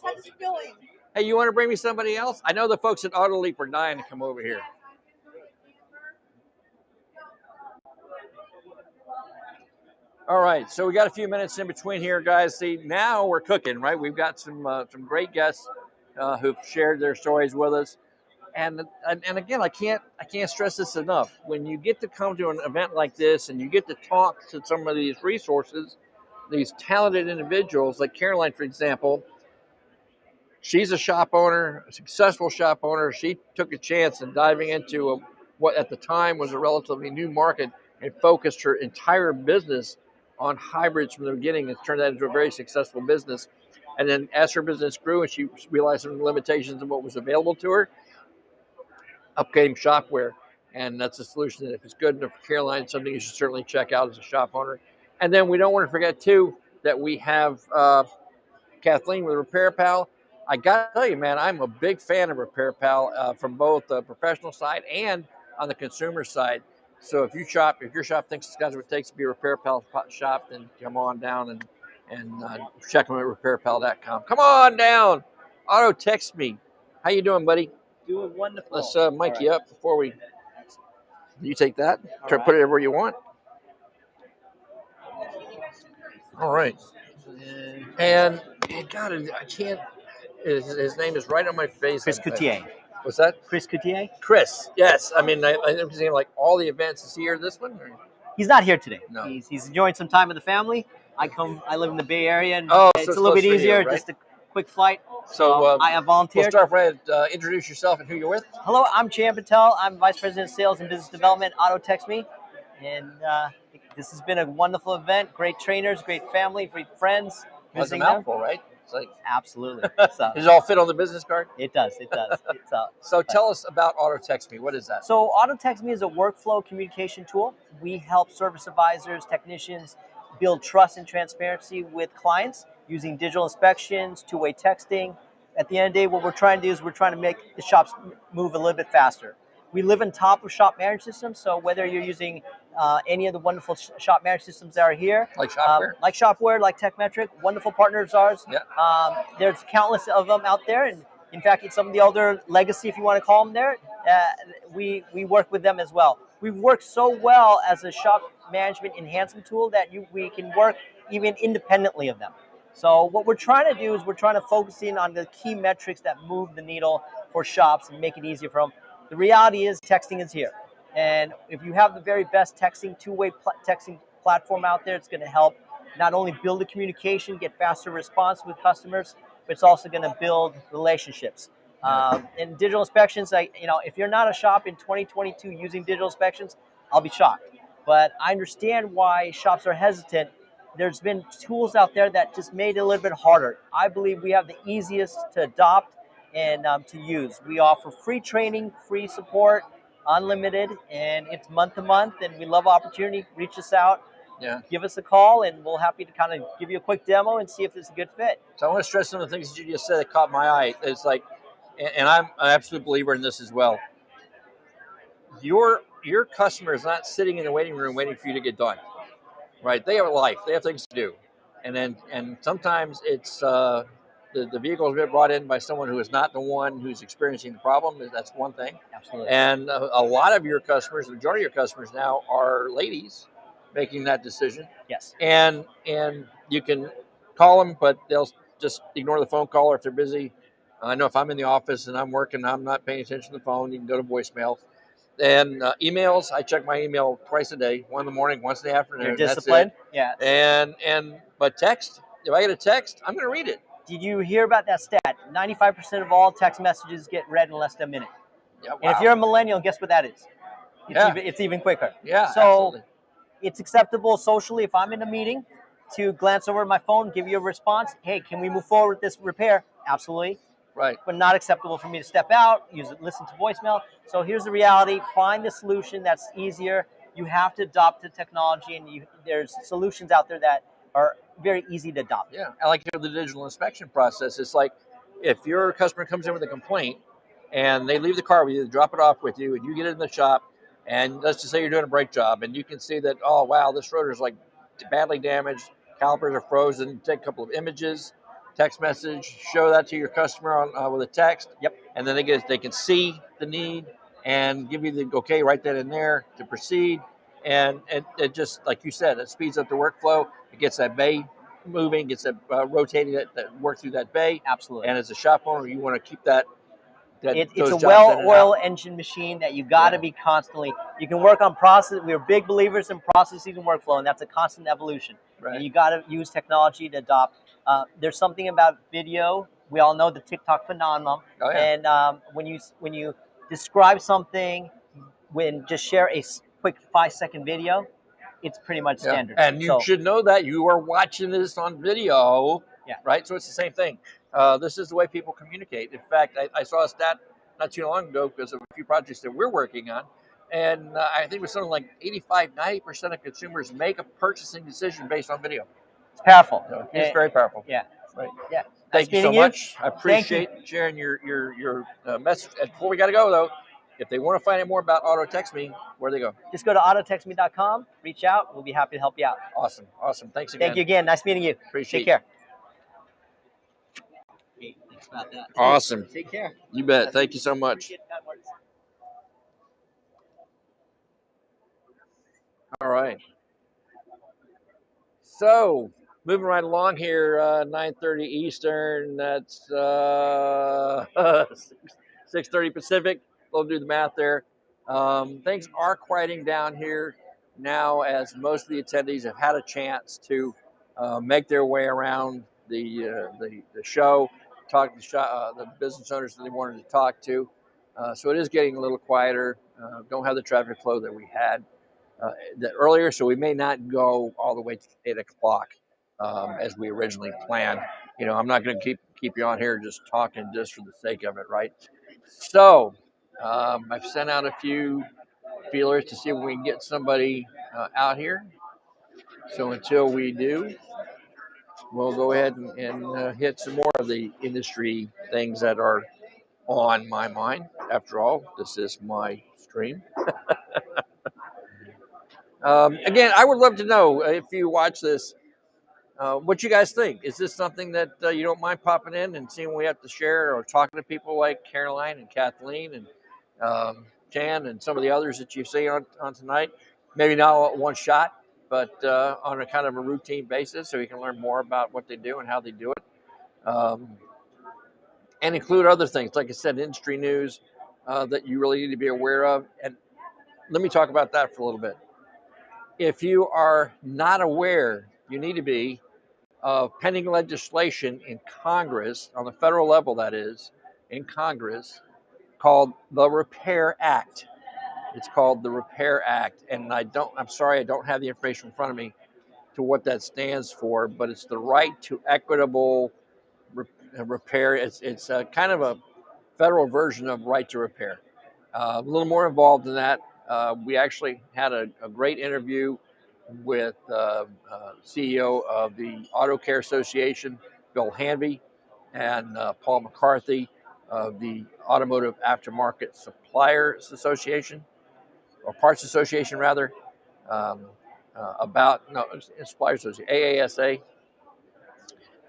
hey, you want to bring me somebody else? I know the folks at Auto Leap are dying to come over here. All right, so we got a few minutes in between here, guys. See, now we're cooking, right? We've got some great guests who've shared their stories with us, and again, I can't stress this enough. When you get to come to an event like this, and you get to talk to some of these resources, these talented individuals, like Caroline, for example. She's a shop owner, a successful shop owner. She took a chance in diving into what at the time was a relatively new market and focused her entire business on hybrids from the beginning and turned that into a very successful business. And then as her business grew and she realized some limitations of what was available to her, up came Shopware. And that's a solution that if it's good enough for Caroline, it's something you should certainly check out as a shop owner. And then we don't want to forget, too, that we have Kathleen with Repair Pal. I got to tell you, man, I'm a big fan of Repair Pal from both the professional side and on the consumer side. So if your shop thinks it's got what it takes to be a Repair Pal shop, then come on down and check them at repairpal.com. Come on down. Auto text me. How you doing, buddy? Doing wonderful. Let's mic you up before we. You take that. Try to put it everywhere you want. All right. And God, I can't. His name is right on my face. Chris Coutier. What's that? Chris Coutier? Chris, yes. I mean, I'm seeing like all the events. Is he here this one? Or? He's not here today. No. He's enjoying some time with the family. I live in the Bay Area, and so it's a little bit easier, right? Just a quick flight. So I have volunteered. We'll start right. Introduce yourself and who you're with. Hello, I'm Chan Patel. I'm Vice President of Sales and Business Development. Auto Text Me. And this has been a wonderful event. Great trainers, great family, great friends. That's a mouthful, right? It's like absolutely. Does it all fit on the business card? It does. So tell us about Auto Text Me. What is that? So Auto Text Me is a workflow communication tool. We help service advisors, technicians build trust and transparency with clients using digital inspections, two-way texting. At the end of the day, what we're trying to do is we're trying to make the shops move a little bit faster. We live on top of shop management systems, so whether you're using any of the wonderful shop management systems that are here, like Shopware, like TechMetric, wonderful partners of ours. Yeah. There's countless of them out there, and in fact, it's some of the older legacy, if you want to call them there. We work with them as well. We've worked so well as a shop management enhancement tool that we can work even independently of them. So what we're trying to do is we're trying to focus in on the key metrics that move the needle for shops and make it easier for them. The reality is texting is here. And if you have the very best texting, two-way texting platform out there, it's going to help not only build the communication, get faster response with customers, but it's also going to build relationships. In digital inspections, if you're not a shop in 2022 using digital inspections, I'll be shocked. But I understand why shops are hesitant. There's been tools out there that just made it a little bit harder. I believe we have the easiest to adopt and to use. We offer free training, free support, unlimited, and it's month to month, and we love opportunity. Reach us out, give us a call, and we'll happy to kind of give you a quick demo and see if it's a good fit. So I want to stress some of the things that you just said that caught my eye. It's like, and I'm an absolute believer in this as well. Your customer is not sitting in the waiting room waiting for you to get done, right? They have a life. They have things to do. And sometimes it's the vehicle has been brought in by someone who is not the one who's experiencing the problem. That's one thing. Absolutely. And a lot of your customers, the majority of your customers now are ladies making that decision. Yes. And you can call them, but they'll just ignore the phone call or if they're busy. I know if I'm in the office and I'm working, I'm not paying attention to the phone, you can go to voicemail. And emails, I check my email twice a day, one in the morning, once in the afternoon. You're disciplined? That's it. But text, if I get a text, I'm going to read it. Did you hear about that stat? 95% of all text messages get read in less than a minute. Yeah, wow. And if you're a millennial, guess what that is? It's even quicker. Yeah, so absolutely. It's acceptable socially if I'm in a meeting to glance over my phone, give you a response. Hey, can we move forward with this repair? Absolutely. Right. But not acceptable for me to step out, listen to voicemail. So here's the reality. Find the solution that's easier. You have to adopt the technology, and there's solutions out there that are very easy to adopt. Yeah, I like the digital inspection process. It's like if your customer comes in with a complaint, and they leave the car with you, they drop it off with you, and you get it in the shop, and let's just say you're doing a brake job, and you can see that, oh, wow, this rotor is like badly damaged, calipers are frozen, take a couple of images, text message, show that to your customer on, with a text. Yep. And then they can see the need and give you the okay right then and there to proceed. And it just, like you said, it speeds up the workflow. It gets that bay moving, gets that rotating, that work through that bay. Absolutely. And as a shop owner, you want to keep that. It's a well-oiled engine machine that you got to be constantly. You can work on process. We're big believers in processes and workflow, and that's a constant evolution. Right. And you got to use technology to adopt. There's something about video. We all know the TikTok phenomenon. Oh, yeah. And when you describe something, when just share a quick 5-second video, it's pretty much standard. And you should know that you are watching this on video, right? So it's the same thing. This is the way people communicate. In fact, I saw a stat not too long ago because of a few projects that we're working on. And I think it was something like 85-90% of consumers make a purchasing decision based on video. It's powerful. It's very powerful. Yeah. Right. Yeah. Thank you so much. I appreciate sharing your message. And before we got to go, though, if they want to find out more about Auto Text Me, where do they go? Just go to autotextme.com, reach out. We'll be happy to help you out. Awesome. Awesome. Thanks again. Thank you again. Nice meeting you. Appreciate Take care. Hey, thanks about that. Awesome. Take care. You bet. Thank you so much. All right. So, moving right along here, 9:30 Eastern. That's 6:30 Pacific. We'll do the math there. Things are quieting down here now, as most of the attendees have had a chance to make their way around the show, talk to the business owners that they wanted to talk to. So it is getting a little quieter. Don't have the traffic flow that we had earlier, so we may not go all the way to 8 o'clock as we originally planned. You know, I'm not going to keep you on here just talking just for the sake of it, right? So I've sent out a few feelers to see if we can get somebody out here. So until we do, we'll go ahead and hit some more of the industry things that are on my mind. After all, this is my stream. Again, I would love to know if you watch this, what you guys think. Is this something that you don't mind popping in and seeing what we have to share, or talking to people like Caroline and Kathleen and Jan and some of the others that you see on tonight? Maybe not all at one shot, but on a kind of a routine basis, so you can learn more about what they do and how they do it. And include other things, like I said, industry news that you really need to be aware of. And let me talk about that for a little bit. If you are not aware, you need to be, of pending legislation in Congress, on the federal level that is, in Congress, called the Repair Act. It's called the Repair Act. And I'm sorry, I don't have the information in front of me to what that stands for, but it's the right to equitable repair. It's kind of a federal version of right to repair. A little more involved than that. We actually had a great interview with CEO of the Auto Care Association, Bill Hanvey, and Paul McCarthy of the Automotive Aftermarket Suppliers Association, or Parts Association rather, Suppliers Association, AASA.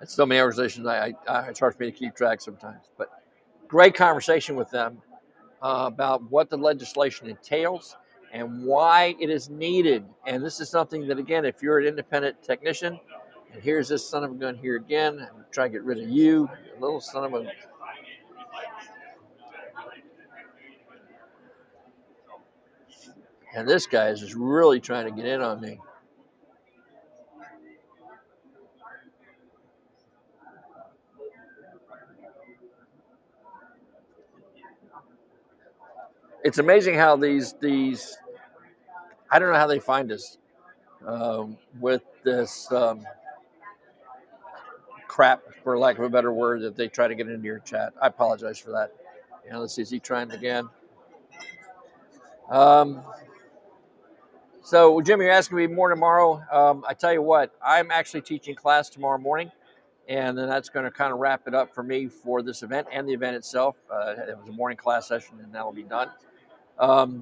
It's so many organizations, it's hard for me to keep track sometimes. But great conversation with them about what the legislation entails and why it is needed. And this is something that, again, if you're an independent technician, and here's this son of a gun here again, I'm trying to get rid of you, little son of a... And this guy is just really trying to get in on me. It's amazing how these I don't know how they find us with this crap, for lack of a better word, that they try to get into your chat. I apologize for that. Let's see, is he trying again? So, Jim, you're asking me more tomorrow. I tell you what, I'm actually teaching class tomorrow morning. And then that's going to kind of wrap it up for me for this event and the event itself. It was a morning class session, and that'll be done.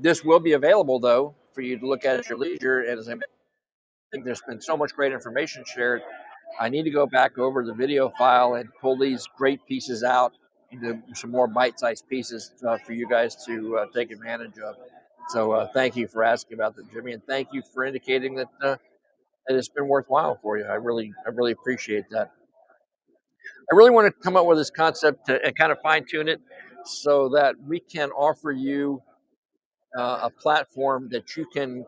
This will be available, though, for you to look at your leisure. And as I think there's been so much great information shared, I need to go back over the video file and pull these great pieces out into some more bite-sized pieces for you guys to take advantage of. So thank you for asking about that, Jimmy, and thank you for indicating that it's been worthwhile for you. I really appreciate that. I really want to come up with this concept and kind of fine-tune it so that we can offer you a platform that you can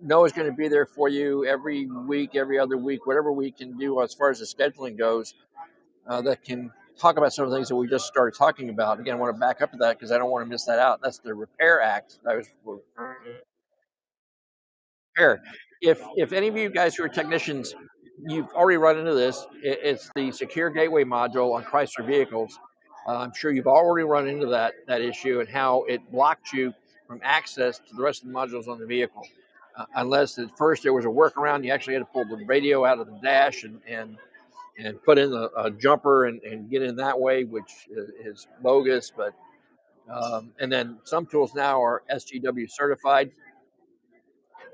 know is going to be there for you every week, every other week, whatever we can do as far as the scheduling goes, that can talk about some of the things that we just started talking about. Again, I want to back up to that because I don't want to miss that out. That's the Repair Act. Repair. If any of you guys who are technicians, you've already run into this. It's the secure gateway module on Chrysler vehicles. I'm sure you've already run into that issue and how it blocked you from access to the rest of the modules on the vehicle. Unless at first there was a workaround, you actually had to pull the radio out of the dash and put in a jumper and get in that way, which is bogus. But and then some tools now are SGW certified.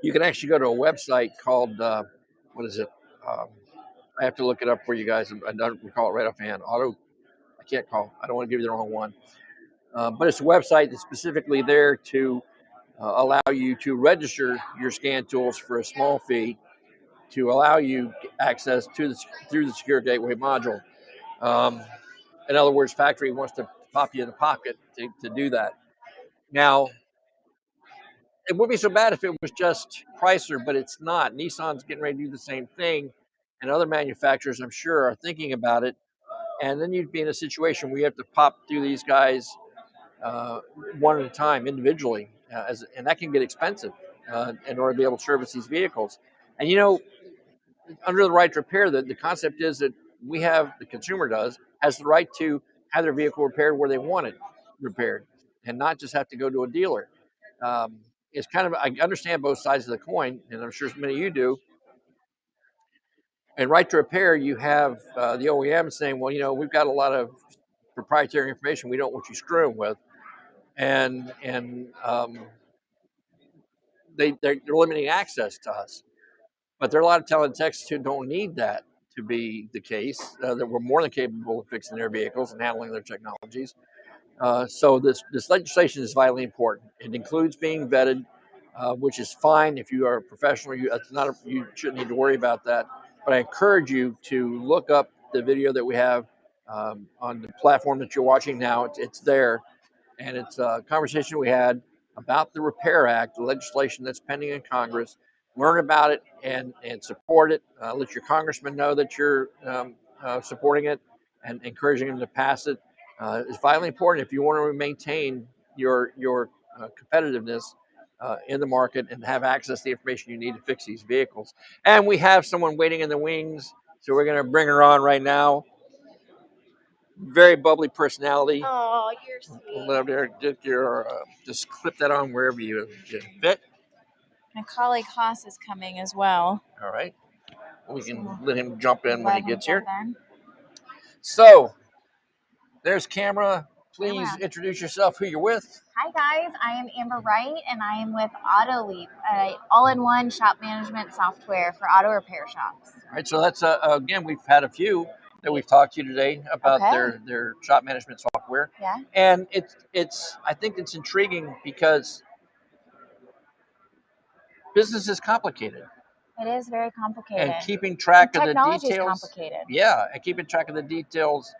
You can actually go to a website called what is it? I have to look it up for you guys. I don't recall it right offhand. I can't call. I don't want to give you the wrong one. But it's a website that's specifically there to allow you to register your scan tools for a small fee to allow you access to through the secure gateway module. In other words, factory wants to pop you in the pocket to do that. Now, it wouldn't be so bad if it was just Chrysler, but it's not. Nissan's getting ready to do the same thing, and other manufacturers, I'm sure, are thinking about it. And then you'd be in a situation where you have to pop through these guys one at a time individually, and that can get expensive in order to be able to service these vehicles. And under the right to repair, the concept is that the consumer has the right to have their vehicle repaired where they want it repaired, and not just have to go to a dealer. It's kind of, I understand both sides of the coin, and I'm sure many of you do. And right to repair, you have the OEM saying, well, we've got a lot of proprietary information we don't want you screwing with, and they're limiting access to us. But there are a lot of talented techs who don't need that to be the case, that we're more than capable of fixing their vehicles and handling their technologies. So this legislation is vitally important. It includes being vetted, which is fine if you are a professional. You shouldn't need to worry about that. But I encourage you to look up the video that we have on the platform that you're watching now. It's there, and it's a conversation we had about the Repair Act, the legislation that's pending in Congress. Learn about it and support it. Let your congressman know that you're supporting it and encouraging him to pass it. It's vitally important if you want to maintain your competitiveness in the market and have access to the information you need to fix these vehicles. And we have someone waiting in the wings, so we're going to bring her on right now. Very bubbly personality. Oh, you're sweet. Just clip that on wherever you fit. My colleague Haas is coming as well. All right. We can let him jump in when he gets here. So, there's camera. Please introduce yourself, who you're with. Hi guys, I am Amber Wright and I am with Autoleap, an all-in-one shop management software for auto repair shops. All right, so that's again, we've had a few that we've talked to you today about their shop management software. Yeah. And I think it's intriguing because business is complicated. It is very complicated. And keeping track of the details. Technology is complicated. Yeah, and keeping track of the details.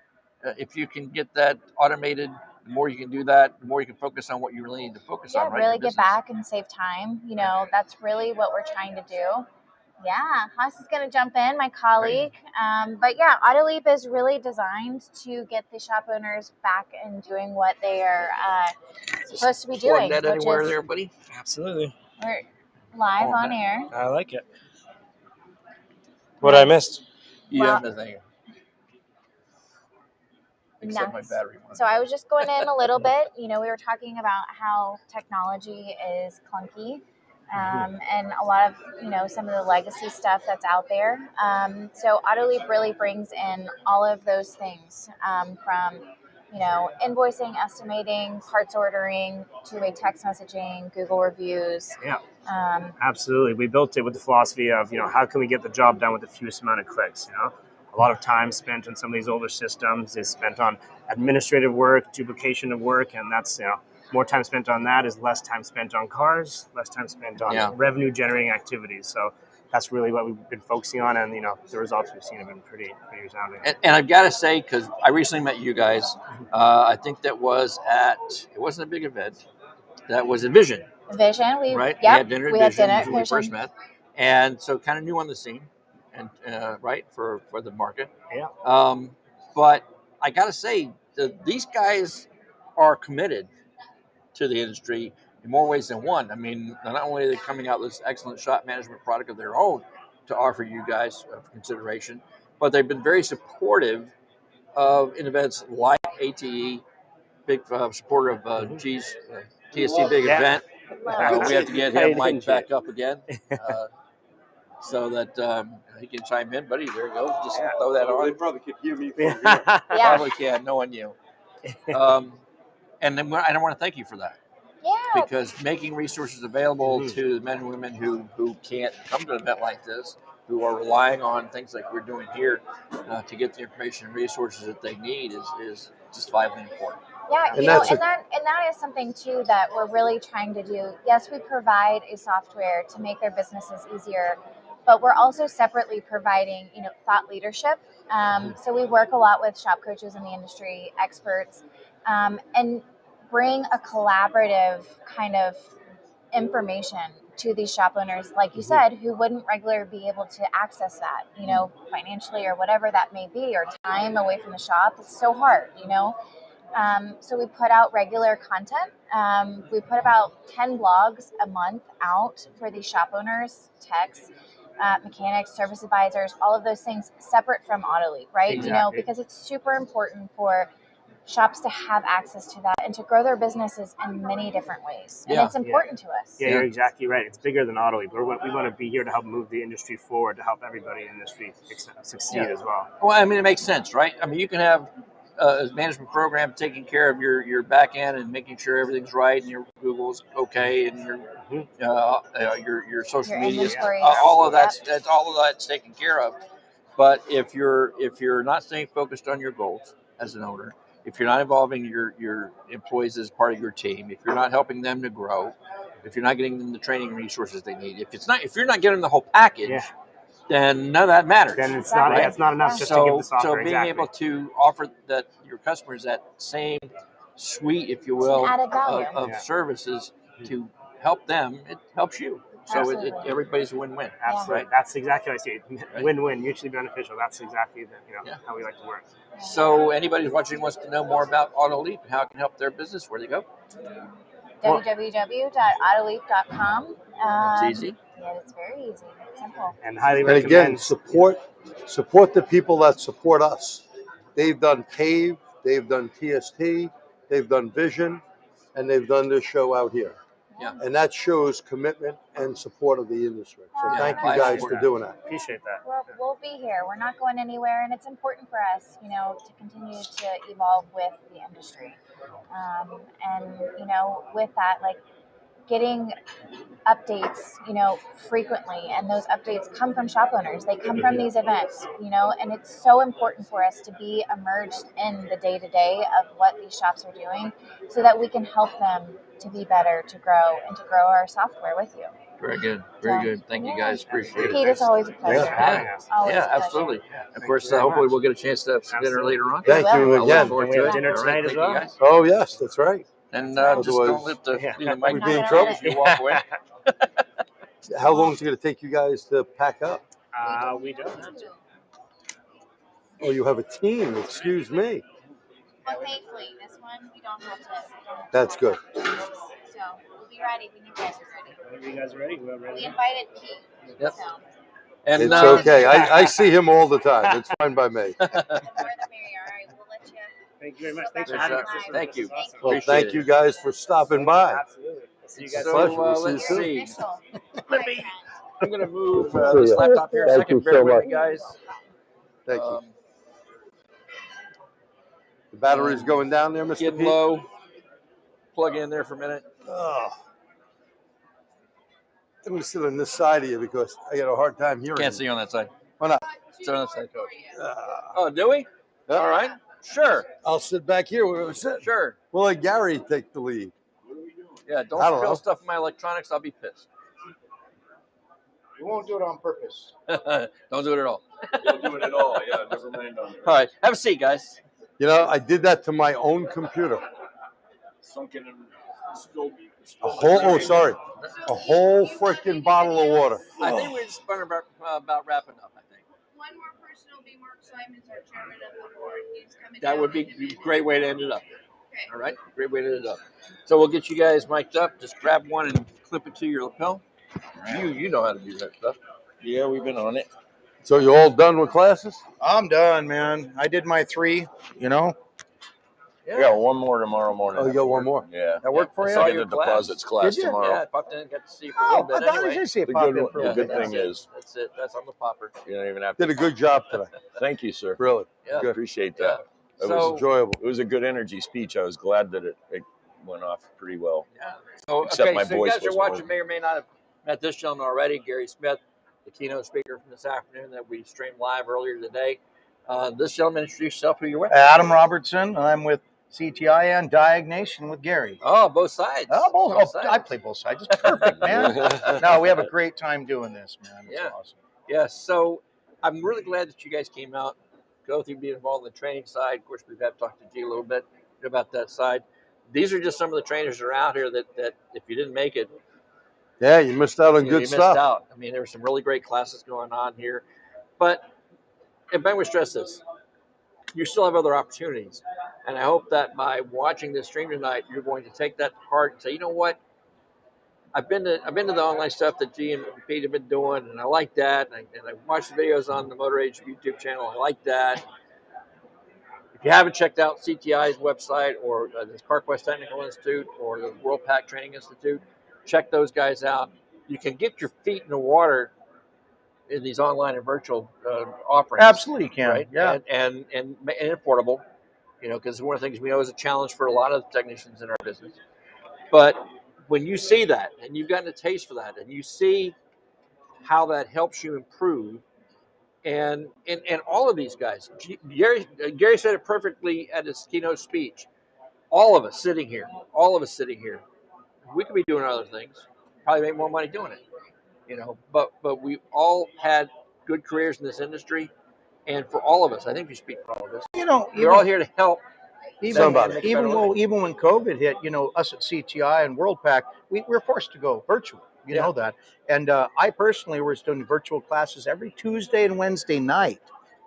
If you can get that automated, the more you can do that, the more you can focus on what you really need to focus on. Yeah, really get back and save time. That's really what we're trying to do. Yeah, Haas is going to jump in, my colleague. But yeah, Autoleap is really designed to get the shop owners back and doing what they are supposed to be doing. That anywhere there, buddy? Absolutely. We're live on air. I like it. What I missed? Yeah, nothing. Except my battery. So I was just going in a little bit. We were talking about how technology is clunky. and a lot of, some of the legacy stuff that's out there. So Autoleap really brings in all of those things, from invoicing, estimating, parts ordering, two-way text messaging, Google reviews. Yeah, absolutely. We built it with the philosophy of, how can we get the job done with the fewest amount of clicks, A lot of time spent on some of these older systems is spent on administrative work, duplication of work, and that's, more time spent on that is less time spent on cars, less time spent on revenue-generating activities. So that's really what we've been focusing on, and the results we've seen have been pretty resounding. And I've got to say, because I recently met you guys, I think that was it wasn't a big event, that was at Vision. Vision, right? Yep, we had dinner at Vision, Vision. when we first met, and so kind of new on the scene, and right for the market. Yeah. But I got to say, these guys are committed to the industry in more ways than one. I mean, not only are they coming out with this excellent shop management product of their own to offer you guys for consideration, but they've been very supportive of events like ATE, big supporter of TST big event. We have to get him mic'd back up again so that he can chime in, buddy. There you go. Just throw that on. They probably could hear me from here. Probably can, knowing you. And then I want to thank you for that. Yeah. Because making resources available to the men and women who can't come to an event like this, who are relying on things like we're doing here to get the information and resources that they need is just vitally important. Yeah, and that is something too that we're really trying to do. Yes, we provide a software to make their businesses easier, but we're also separately providing, thought leadership. So we work a lot with shop coaches in the industry, experts, and bring a collaborative kind of information to these shop owners, like you said, who wouldn't regularly be able to access that, financially or whatever that may be, or time away from the shop. It's so hard, So we put out regular content. We put about 10 blogs a month out for these shop owners, techs, mechanics, service advisors, all of those things separate from Autoleap, right? Exactly. Because it's super important for shops to have access to that and to grow their businesses in many different ways. And it's important to us. Yeah, you're exactly right. It's bigger than Autoleap. We want to be here to help move the industry forward, to help everybody in the industry succeed as well. Well, I mean, it makes sense, right? I mean, you can have a management program taking care of your back end and making sure everything's right and your Google's okay and your social media, all of that's taken care of. But if you're not staying focused on your goals as an owner, if you're not involving your employees as part of your team, if you're not helping them to grow, if you're not getting them the training resources they need, if you're not getting them the whole package, then none of that matters. Then it's not it's not enough just to give the software. So being able to offer your customers that same suite, if you will, of services to help them, it helps you. So everybody's a win-win. Absolutely. Right? That's exactly what I see it. Win-win, mutually beneficial. That's exactly how we like to work. So anybody who's watching wants to know more about Autoleap and how it can help their business, where do they go? www.autoleap.com. It's easy. Yeah, it's very easy. It's simple. And highly recommend. And again, support the people that support us. They've done PAVE, they've done TST, they've done Vision, and they've done this show out here. Yeah. And that shows commitment and support of the industry. So thank you guys for doing that. Appreciate that. We'll be here. We're not going anywhere, and it's important for us, to continue to evolve with the industry. And with that, getting updates, frequently, and those updates come from shop owners. They come from these events, and it's so important for us to be immersed in the day-to-day of what these shops are doing so that we can help them to be better, to grow, and to grow our software with you. Very good. Very good. Thank you guys. Appreciate it. Pete, it's always a pleasure. Yeah, absolutely. Of course, hopefully we'll get a chance to have some dinner later on. Thank you again. And we have dinner tonight as well. Oh, yes, that's right. And just don't let the mic be in trouble. You walk away. How long is it going to take you guys to pack up? We don't have to. Oh, you have a team. Excuse me. Well, thankfully, this one we don't have to. That's good. So we'll be ready when you guys are ready. Whenever you guys are ready, we're ready. We invited Pete. Yep. So. And, it's okay. I see him all the time. It's fine by me. The more the merrier. All right, we'll let you. Thank you very much. Thanks for having us. Thank you. Well, thank you guys for stopping by. Absolutely. See you guys. So, let's see. I'm going to move See this ya. laptop here a Thank second. you Bear so with much. me, guys. Thank you. The battery's going down there, Mr. Getting Pete? low. Plug in there for a minute. Oh. I'm going to sit on this side of you because I got a hard time hearing. Can't see on that side. Why not? Sit on that side, Coach. Oh, do we? Yeah. All right. Sure. I'll sit back here where we sit. Sure. We'll let Gary take the lead. Yeah, I don't don't spill know. stuff in my electronics. I'll be pissed. You won't do it on purpose. Don't do it at all. Don't do it at all. Yeah, never mind on there. All right. Have a seat, guys. You know, I did that to my own computer. Sunken and spilled. A whole freaking bottle of water. I think we're just about wrapping up, I think. One more person will be Mark Simons, our chairman of the board. He's coming That down would be in a minute. a great way to end it up. Okay. All right? Great way to end it up. So we'll get you guys mic'd up. Just grab one and clip it to your lapel. You know how to do that stuff. Yeah, we've been on it. So you all done with classes? I'm done, man. I did my 3, you know. Yeah. We got one more tomorrow morning. Oh, you got one more? Yeah. That worked for I you? saw the deposits class Did you? tomorrow. Yeah, I popped in and got to see you for a little bit I thought anyway. I did see it The pop good, in for the a good bit. thing is, That's it. That's on the popper. you don't even have to. Did a good job today. Thank you, sir. Really. Yeah. Good. Appreciate Yeah. that. It So- was Enjoyable. It was a good energy speech. I was glad that it went off pretty well. Yeah. So, Except okay, my so you voice guys are wasn't watching working. may or may not have met this gentleman already, Gary Smith, the keynote speaker from this afternoon that we streamed live earlier today. This gentleman, introduce yourself, who you're with. Adam Robertson. I'm with CTI and Diagnation with Gary. Oh, both sides. Both sides. I play both sides. It's perfect, man. No, we have a great time doing this, man. It's awesome. Yeah, so I'm really glad that you guys came out, go through being involved in the training side. Of course, we've had to talk to G a little bit about that side. These are just some of the trainers that are out here that if you didn't make it, Yeah, you missed out on you good missed stuff. out. I mean, there were some really great classes going on here. But, and Ben would stress this, you still have other opportunities. And I hope that by watching this stream tonight, you're going to take that to heart and say, you know what? I've been to the online stuff that G and Pete have been doing, and I like that. And I watched the videos on the Motor Age YouTube channel. I like that. If you haven't checked out CTI's website or the Carquest Technical Institute or the World Pack Training Institute, check those guys out. You can get your feet in the water in these online and virtual offerings. Absolutely you can, right? yeah. And affordable, because one of the things we know is a challenge for a lot of technicians in our business. But when you see that and you've gotten a taste for that and you see how that helps you improve, and all of these guys, Gary said it perfectly at his keynote speech. All of us sitting here, we could be doing other things, probably make more money doing it, But we all had good careers in this industry, and for all of us, I think we speak for all of us. We're all here to help. Even when COVID hit, us at CTI and World Pack, we were forced to go virtual. You know that. And I personally was doing virtual classes every Tuesday and Wednesday night,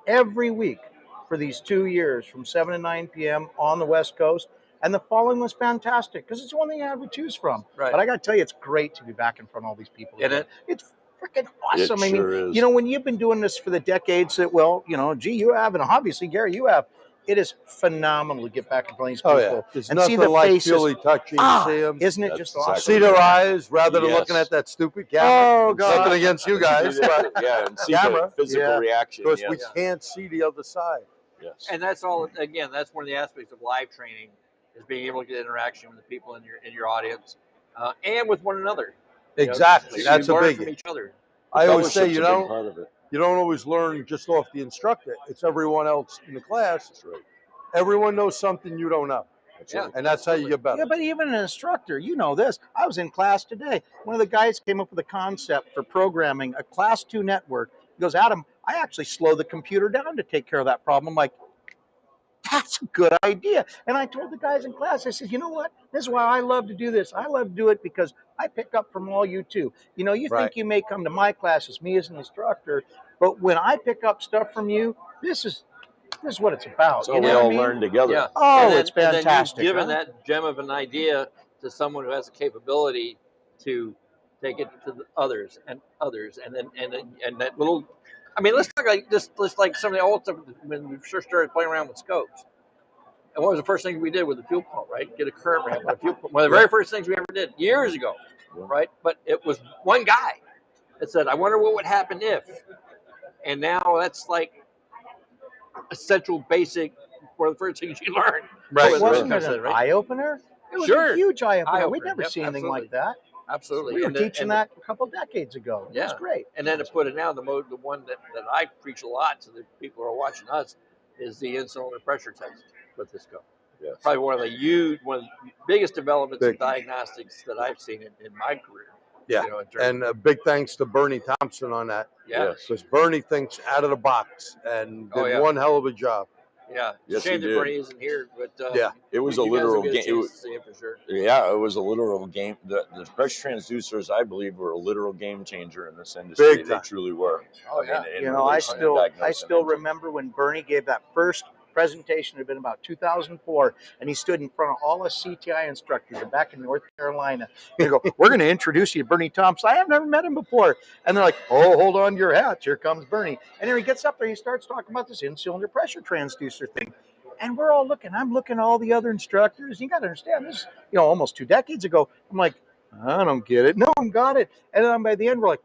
every week for these 2 years from 7 to 9 p.m. on the West Coast. And the following was fantastic because it's the one thing I had to choose from. Right. But I got to tell you, it's great to be back in front of all these people. Isn't it? It's freaking awesome. It sure is. When you've been doing this for the decades that, G, you have, and obviously, Gary, you have. It is phenomenal to get back in front of these people Oh, yeah. There's and nothing see the like faces. feely touching, see them. Isn't it just awesome? See their eyes rather than looking at that stupid camera. Oh, God. Nothing against you guys, but and see the physical reaction. Because yes. we can't see the other side. Yes. And that's all. Again, that's one of the aspects of live training is being able to get interaction with the people in your audience and with one another. Exactly. That's a learn biggie. from each other. I always say, Fellowship's a big part of it. you don't always learn just off the instructor. It's everyone else in the class. That's right. Everyone knows something you don't know. Yeah. And that's how you get better. Yeah, but even an instructor, this. I was in class today. One of the guys came up with a concept for programming a Class 2 network. He goes, Adam, I actually slow the computer down to take care of that problem. I'm like, that's a good idea. And I told the guys in class, I said, you know what? This is why I love to do this. I love to do it because I pick up from all you too. You think you may come to my classes, me as an instructor, but when I pick up stuff from you, this is what it's about. So we all learn together. Yeah. Oh, it's fantastic. And then you've given that gem of an idea to someone who has the capability to take it to the others, and that little. I mean, let's talk like this. Let's like some of the old stuff when we first started playing around with scopes. And what was the first thing we did with the fuel pump, right? Get a current ramp on a fuel pump. One of the very first things we ever did years ago, right? But it was one guy that said, I wonder what would happen if. And now that's like essential basic, one of the first things you learn. Right. Wasn't it an eye-opener? It was a huge eye-opener. We'd never seen anything like that. Absolutely. We were teaching that a couple decades ago. Yeah. It's great. And then to put it now, the one that I preach a lot to the people who are watching us is the in-cylinder pressure test with this go. Yes. Probably one of the biggest developments in diagnostics that I've seen in my career. Yeah, and a big thanks to Bernie Thompson on that. Yeah. Because Bernie thinks out of the box and did one hell of a job. Yeah, Yes, shame he that did. Bernie isn't here, but it was a you guys will literal get game. chance to see it for sure. Yeah, it was a literal game. The pressure transducers, I believe, were a literal game changer in this industry. Big They time. truly were. Oh yeah. You know, I still remember when Bernie gave that first presentation. It had been about 2004, and he stood in front of all us CTI instructors back in North Carolina. He go, "We're going to introduce you to Bernie Thompson. I have never met him before." And they're like, "Oh, hold on to your hats. Here comes Bernie." And then he gets up there, he starts talking about this in-cylinder pressure transducer thing. And we're all looking. I'm looking at all the other instructors. You got to understand this. Almost 2 decades ago. I'm like, I don't get it. No, I got it. And then by the end, we're like,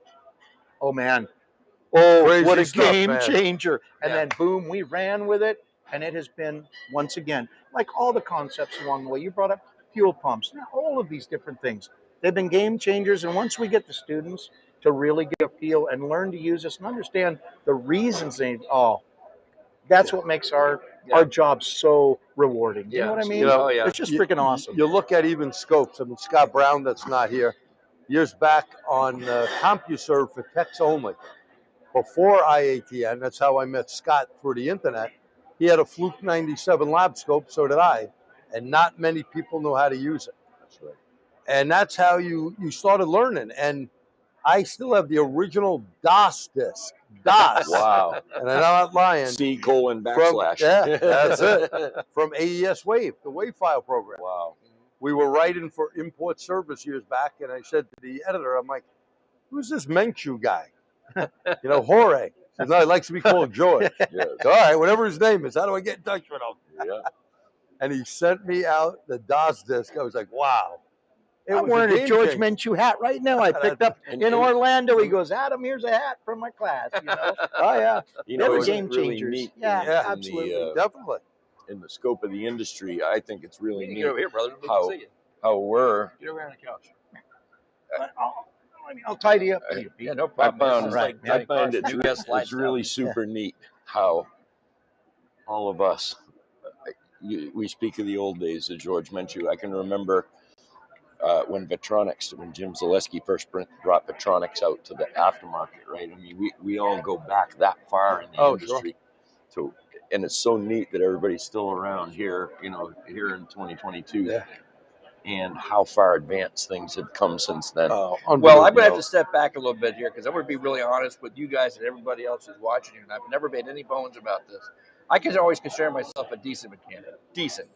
oh man, Crazy what a stuff, game man. changer! And then boom, we ran with it, and it has been once again like all the concepts along the way. You brought up fuel pumps, all of these different things. They've been game changers, and once we get the students to really get a feel and learn to use this and understand the reasons that's what makes our job so rewarding. You know what I mean? It's just freaking awesome. You look at even scopes. I mean, Scott Brown, that's not here, years back on CompuServe for techs only. Before IATN, that's how I met Scott through the internet. He had a Fluke 97 lab scope, so did I, and not many people know how to use it. That's right. And that's how you started learning. And I still have the original DOS disc. DOS. Wow. And I'm not lying. C:\\\. That's it. From AES Wave, the Wave file program. Wow. We were writing for Import Service years back, and I said to the editor, I'm like, who's this Menchu guy? Jorge. He likes to be called George. So, all right, whatever his name is, how do I get in touch with him? Yeah. And he sent me out the DOS disc. I was like, wow. I'm wearing a George Menchu hat right now. I picked up in Orlando. He goes, Adam, here's a hat from my class. Oh, yeah. They were game changers. Really yeah, absolutely. Definitely. In the scope of the industry, I think it's really neat. Get over here, brother. How we're. Get over here on the couch. I'll tidy up. Yeah, no problem. I find it's really super neat how all of us, we speak of the old days of George Menchu. I can remember when Jim Zaleski first brought Vetronics out to the aftermarket, right? I mean, we all go back that far in the industry. Sure. And it's so neat that everybody's still around here, here in 2022. Yeah. And how far advanced things have come since then. Well, I'm going to have to step back a little bit here because I'm going to be really honest with you guys and everybody else who's watching you. And I've never made any bones about this. I can always consider myself a decent mechanic. Decent.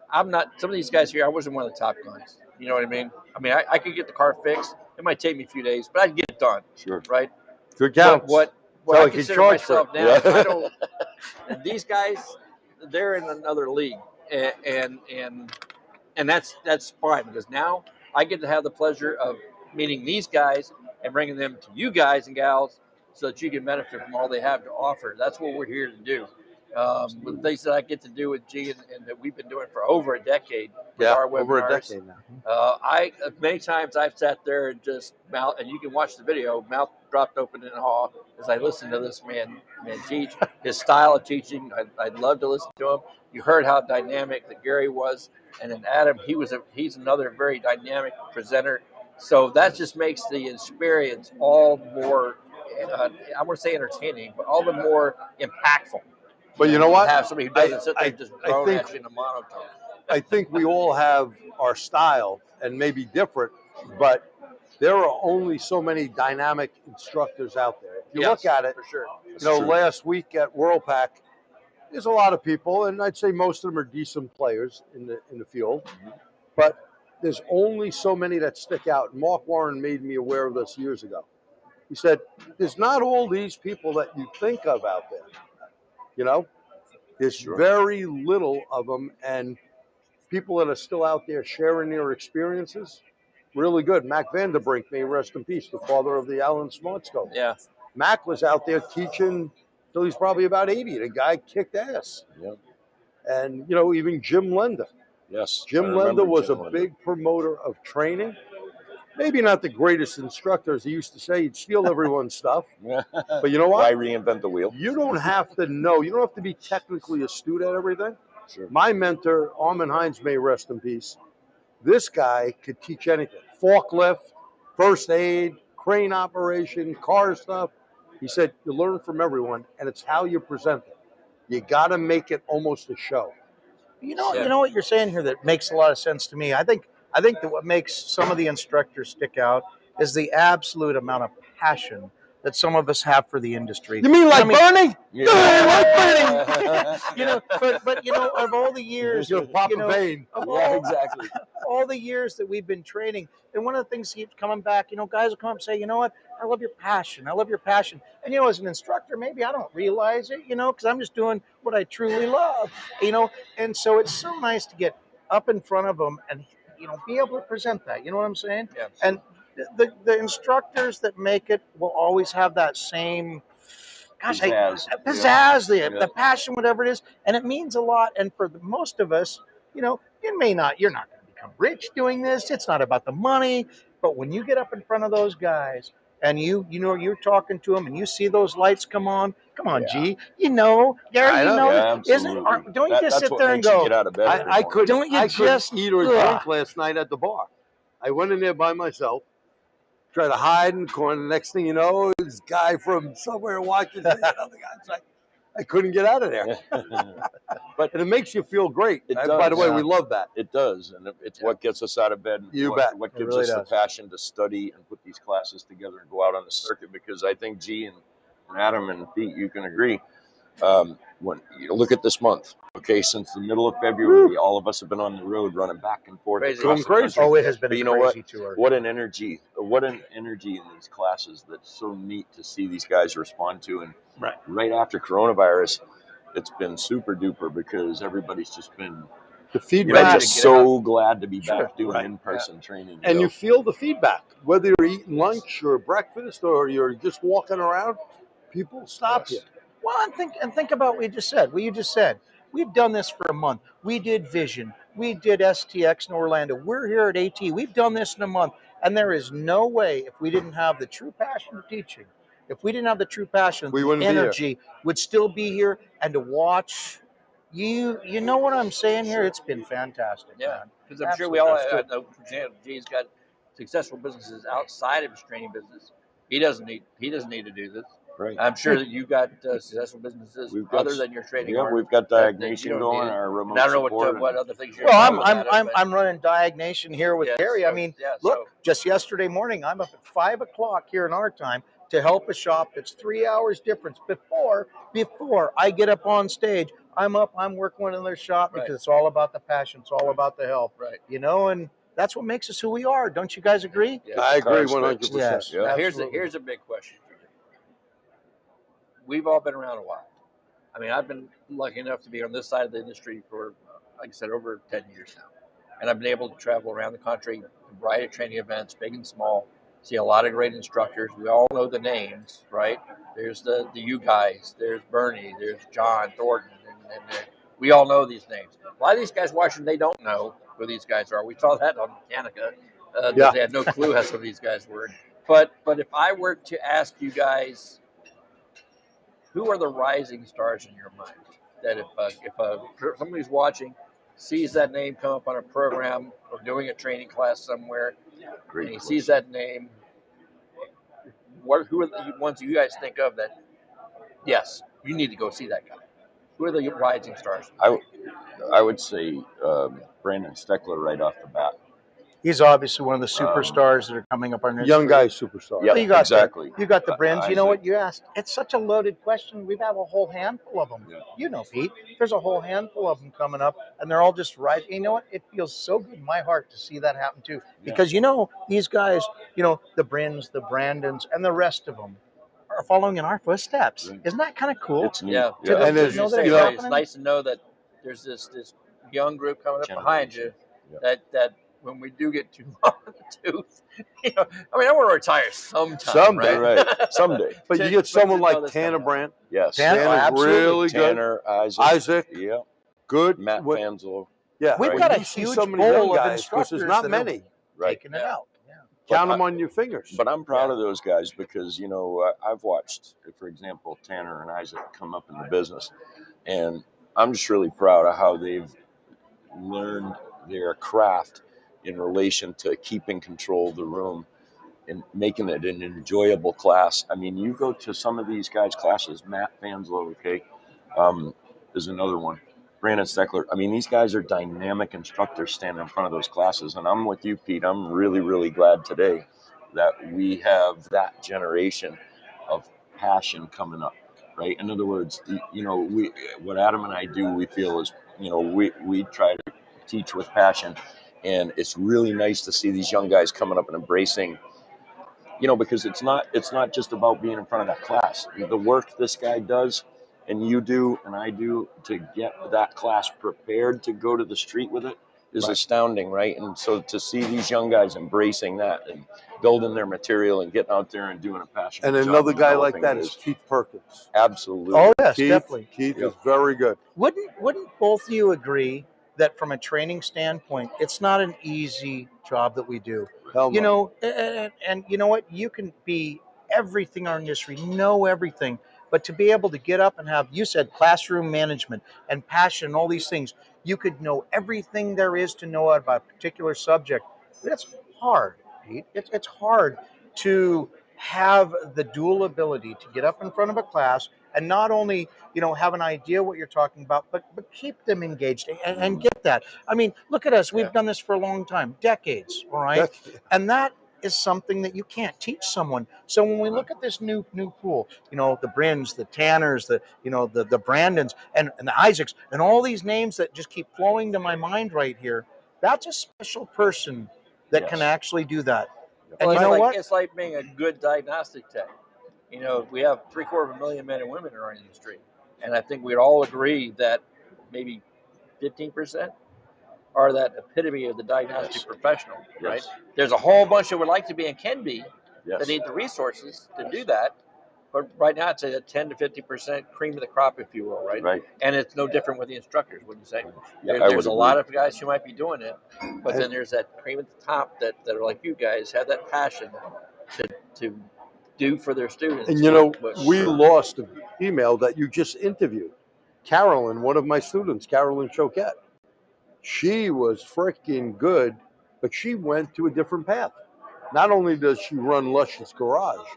I'm not, some of these guys here, I wasn't one of the top guys. You know what I mean? I mean, I could get the car fixed. It might take me a few days, but I'd get it done. Sure. Right? Good counts. What I consider myself now, I don't, these guys, they're in another league. And that's fine because now I get to have the pleasure of meeting these guys and bringing them to you guys and gals so that you can benefit from all they have to offer. That's what we're here to do. The things that I get to do with G and that we've been doing for over a decade with our webinars. Over a decade now. Many times I've sat there and just mouth, and you can watch the video, mouth dropped open in awe as I listen to this man teach. His style of teaching, I'd love to listen to him. You heard how dynamic that Gary was, and then Adam, he's another very dynamic presenter. So that just makes the experience all more, I want to say entertaining, but all the more impactful. But you know what? Have somebody who doesn't sit there just drone at you in a monotone. I think we all have our style and maybe different, but there are only so many dynamic instructors out there. If you look at it, for sure. Last week at WorldPack, there's a lot of people, and I'd say most of them are decent players in the field, but there's only so many that stick out. And Mark Warren made me aware of this years ago. He said, there's not all these people that you think of out there. There's very little of them, and people that are still out there sharing their experiences, really good. Mac Vanderbrink, may he rest in peace, the father of the Allen Smart Stove. Yeah. Mac was out there teaching till he's probably about 80. The guy kicked ass. Yep. And, you know, even Jim Lender. Yes. Jim Lender was a big promoter of training. Maybe not the greatest instructor, as he used to say. He'd steal everyone's stuff. But you know what? Why reinvent the wheel? You don't have to know. You don't have to be technically astute at everything. Sure. My mentor, Armin Hines, may rest in peace. This guy could teach anything. Forklift, first aid, crane operation, car stuff. He said, you learn from everyone, and it's how you present it. You got to make it almost a show. You know what you're saying here that makes a lot of sense to me. I think that what makes some of the instructors stick out is the absolute amount of passion that some of us have for the industry. You mean like Bernie? Yeah. I like Bernie. You know, but you know, of all the years, You're Papa Vane. Exactly. All the years that we've been training, and one of the things keeps coming back, you know, guys will come up and say, you know what, I love your passion. I love your passion. And, you know, as an instructor, maybe I don't realize it, you know, because I'm just doing what I truly love, you know. And so it's so nice to get up in front of them and, you know, be able to present that. You know what I'm saying? Yeah. And the instructors that make it will always have that same pizzazz, the passion, whatever it is, and it means a lot. And for most of us, you know, you're not going to become rich doing this. It's not about the money, but when you get up in front of those guys and you know you're talking to them and you see those lights come on, G, you know, Gary, you know, don't you just sit there and go, I couldn't eat or Ugh. drink last night at the bar. I went in there by myself, tried to hide in the corner. The next thing you know, this guy from somewhere watching the other guy's like, I couldn't get out of there. And it makes you feel great. By the way, we love that. It does, and it's what gets us out of bed. You bet. What gives us the passion to study and put these classes together and go out on the circuit. Because I think G and Adam and Pete, you can agree. When you look at this month, okay, since the middle of February, all of us have been on the road running back and forth. Crazy. Oh, it has been a crazy tour. What an energy in these classes. That's so neat to see these guys respond to. And right after coronavirus, it's been super duper because everybody's just been the feedback. Just so glad to be back doing in-person training. And you feel the feedback, whether you're eating lunch or breakfast or you're just walking around, people stop you. Well, and think about what you just said. We've done this for a month. We did Vision. We did STX in Orlando. We're here at AT. We've done this in a month. And there is no way, if we didn't have the true passion of teaching, if we didn't have the true passion, the energy would still be here. And to watch, you know what I'm saying here? It's been fantastic. Yeah, because I'm sure we all know G's got successful businesses outside of his training business. He doesn't need to do this. Right. I'm sure that you've got successful businesses other than your trading. Yeah, we've got Diagnation going, our remote I don't support. know what other things you're doing. Well, I'm running Diagnation here with Gary. I mean, look, just yesterday morning, I'm up at 5 o'clock here in our time to help a shop that's 3 hours difference before I get up on stage. I'm working in their shop because it's all about the passion. It's all about the help. Right. You know, and that's what makes us who we are. Don't you guys agree? Yes. I agree 100%. Yes. Now, here's a big question. We've all been around a while. I mean, I've been lucky enough to be on this side of the industry for, like I said, over 10 years now. And I've been able to travel around the country, a variety of training events, big and small, see a lot of great instructors. We all know the names, right? There's the you guys, there's Bernie, there's John Thornton, and we all know these names. A lot of these guys watching, they don't know who these guys are. We saw that on Mechanica. They had no clue how some of these guys were. But if I were to ask you guys, who are the rising stars in your mind? That if somebody's watching, sees that name come up on a program or doing a training class somewhere, and he sees that name, who are the ones you guys think of that, yes, you need to go see that guy? Who are the rising stars? I would say Brandon Steckler right off the bat. He's obviously one of the superstars that are coming up on our young guy superstar. Yeah, you got exactly. You got the Brins. You know what you asked? It's such a loaded question. We have a whole handful of them. Yeah. You know, Pete. There's a whole handful of them coming up, and they're all just right. You know what? It feels so good in my heart to see that happen too, because you know these guys. You know the Brins, the Brandons, and the rest of them are are following in our footsteps. Isn't that kind of cool? It's neat. Yeah, To it's know that it's happening? it's nice to know that there's this young group coming up behind you. That when we do get too long in the tooth, I want to retire sometime. Someday, right? Someday. But you get someone like Tanner Brandt. Yes. Tanner's really good. Tanner, Isaac. Yeah. Good. Matt Fanslow. Yeah. We've got a huge pool of instructors there's not that many. are taking it out. Count them on your fingers. But I'm proud of those guys because, I've watched, for example, Tanner and Isaac come up in the business. And I'm just really proud of how they've learned their craft in relation to keeping control of the room and making it an enjoyable class. I mean, you go to some of these guys' classes, Matt Fanslow, okay, is another one. Brandon Steckler. I mean, these guys are dynamic instructors standing in front of those classes. And I'm with you, Pete. I'm really, really glad today that we have that generation of passion coming up, right? In other words, what Adam and I do, we feel is, we try to teach with passion. And it's really nice to see these young guys coming up and embracing, because it's not just about being in front of that class. The work this guy does and you do and I do to get that class prepared to go to the street with it is astounding, right? And so to see these young guys embracing that and building their material and getting out there and doing a passion. And another guy like that is Keith Perkins. Absolutely. Oh, yes, Keith, definitely. Keith is very good. Wouldn't both of you agree that from a training standpoint, it's not an easy job that we do? Hell no. And you know what? You can be everything in our industry, know everything, but to be able to get up and have, you said, classroom management and passion and all these things, you could know everything there is to know about a particular subject. That's hard, Pete. It's hard to have the dual ability to get up in front of a class and not only, have an idea what you're talking about, but keep them engaged and get that. I mean, look at us. We've done this for a long time, decades, all right? And that is something that you can't teach someone. So when we look at this new pool, the Brins, the Tanners, the Brandons, and the Isaacs, and all these names that just keep flowing to my mind right here, that's a special person that can actually do that. And Well, you know what? It's like being a good diagnostic tech. We have 750,000 men and women in our industry, and I think we'd all agree that maybe 15% are that epitome of the diagnostic professional, right? There's a whole bunch that would like to be and can be that need the resources to do that. But right now, it's a 10 to 50% cream of the crop, if you will, right? And it's no different with the instructors, wouldn't you say? There's a lot of guys who might be doing it, but then there's that cream at the top that are like you guys, have that passion to do for their students. And we lost a female that you just interviewed, Carolyn, one of my students, Carolyn Choquette. She was freaking good, but she went to a different path. Not only does she run Luscious Garage,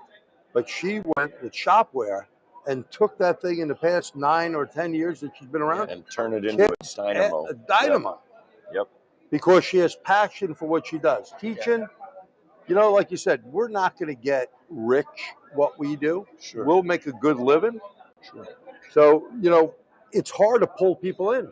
but she went to Shopware and took that thing in the past 9 or 10 years that she's been around and turned it into a dynamo. A dynamo. Yep. Because she has passion for what she does. Teaching, like you said, we're not going to get rich what we do. Sure. We'll make a good living. Sure. So, it's hard to pull people in.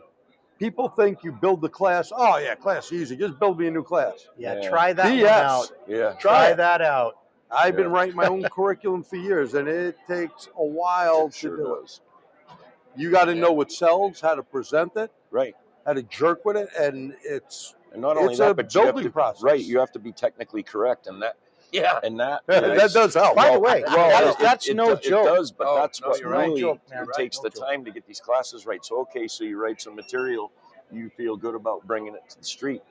People think you build the class. Oh, yeah, class easy. Just build me a new class. Try that one out. Yeah. Try that out. I've been writing my own curriculum for years, and it takes a while to do it. You got to know what sells, how to present it, how to jerk with it, and not only that, but building process. Right, you have to be technically correct, and that. Yeah, and that does help. By the way, that's no joke. It does, but that's what really it takes the time to get these classes right. So so you write some material, you feel good about bringing it to the street.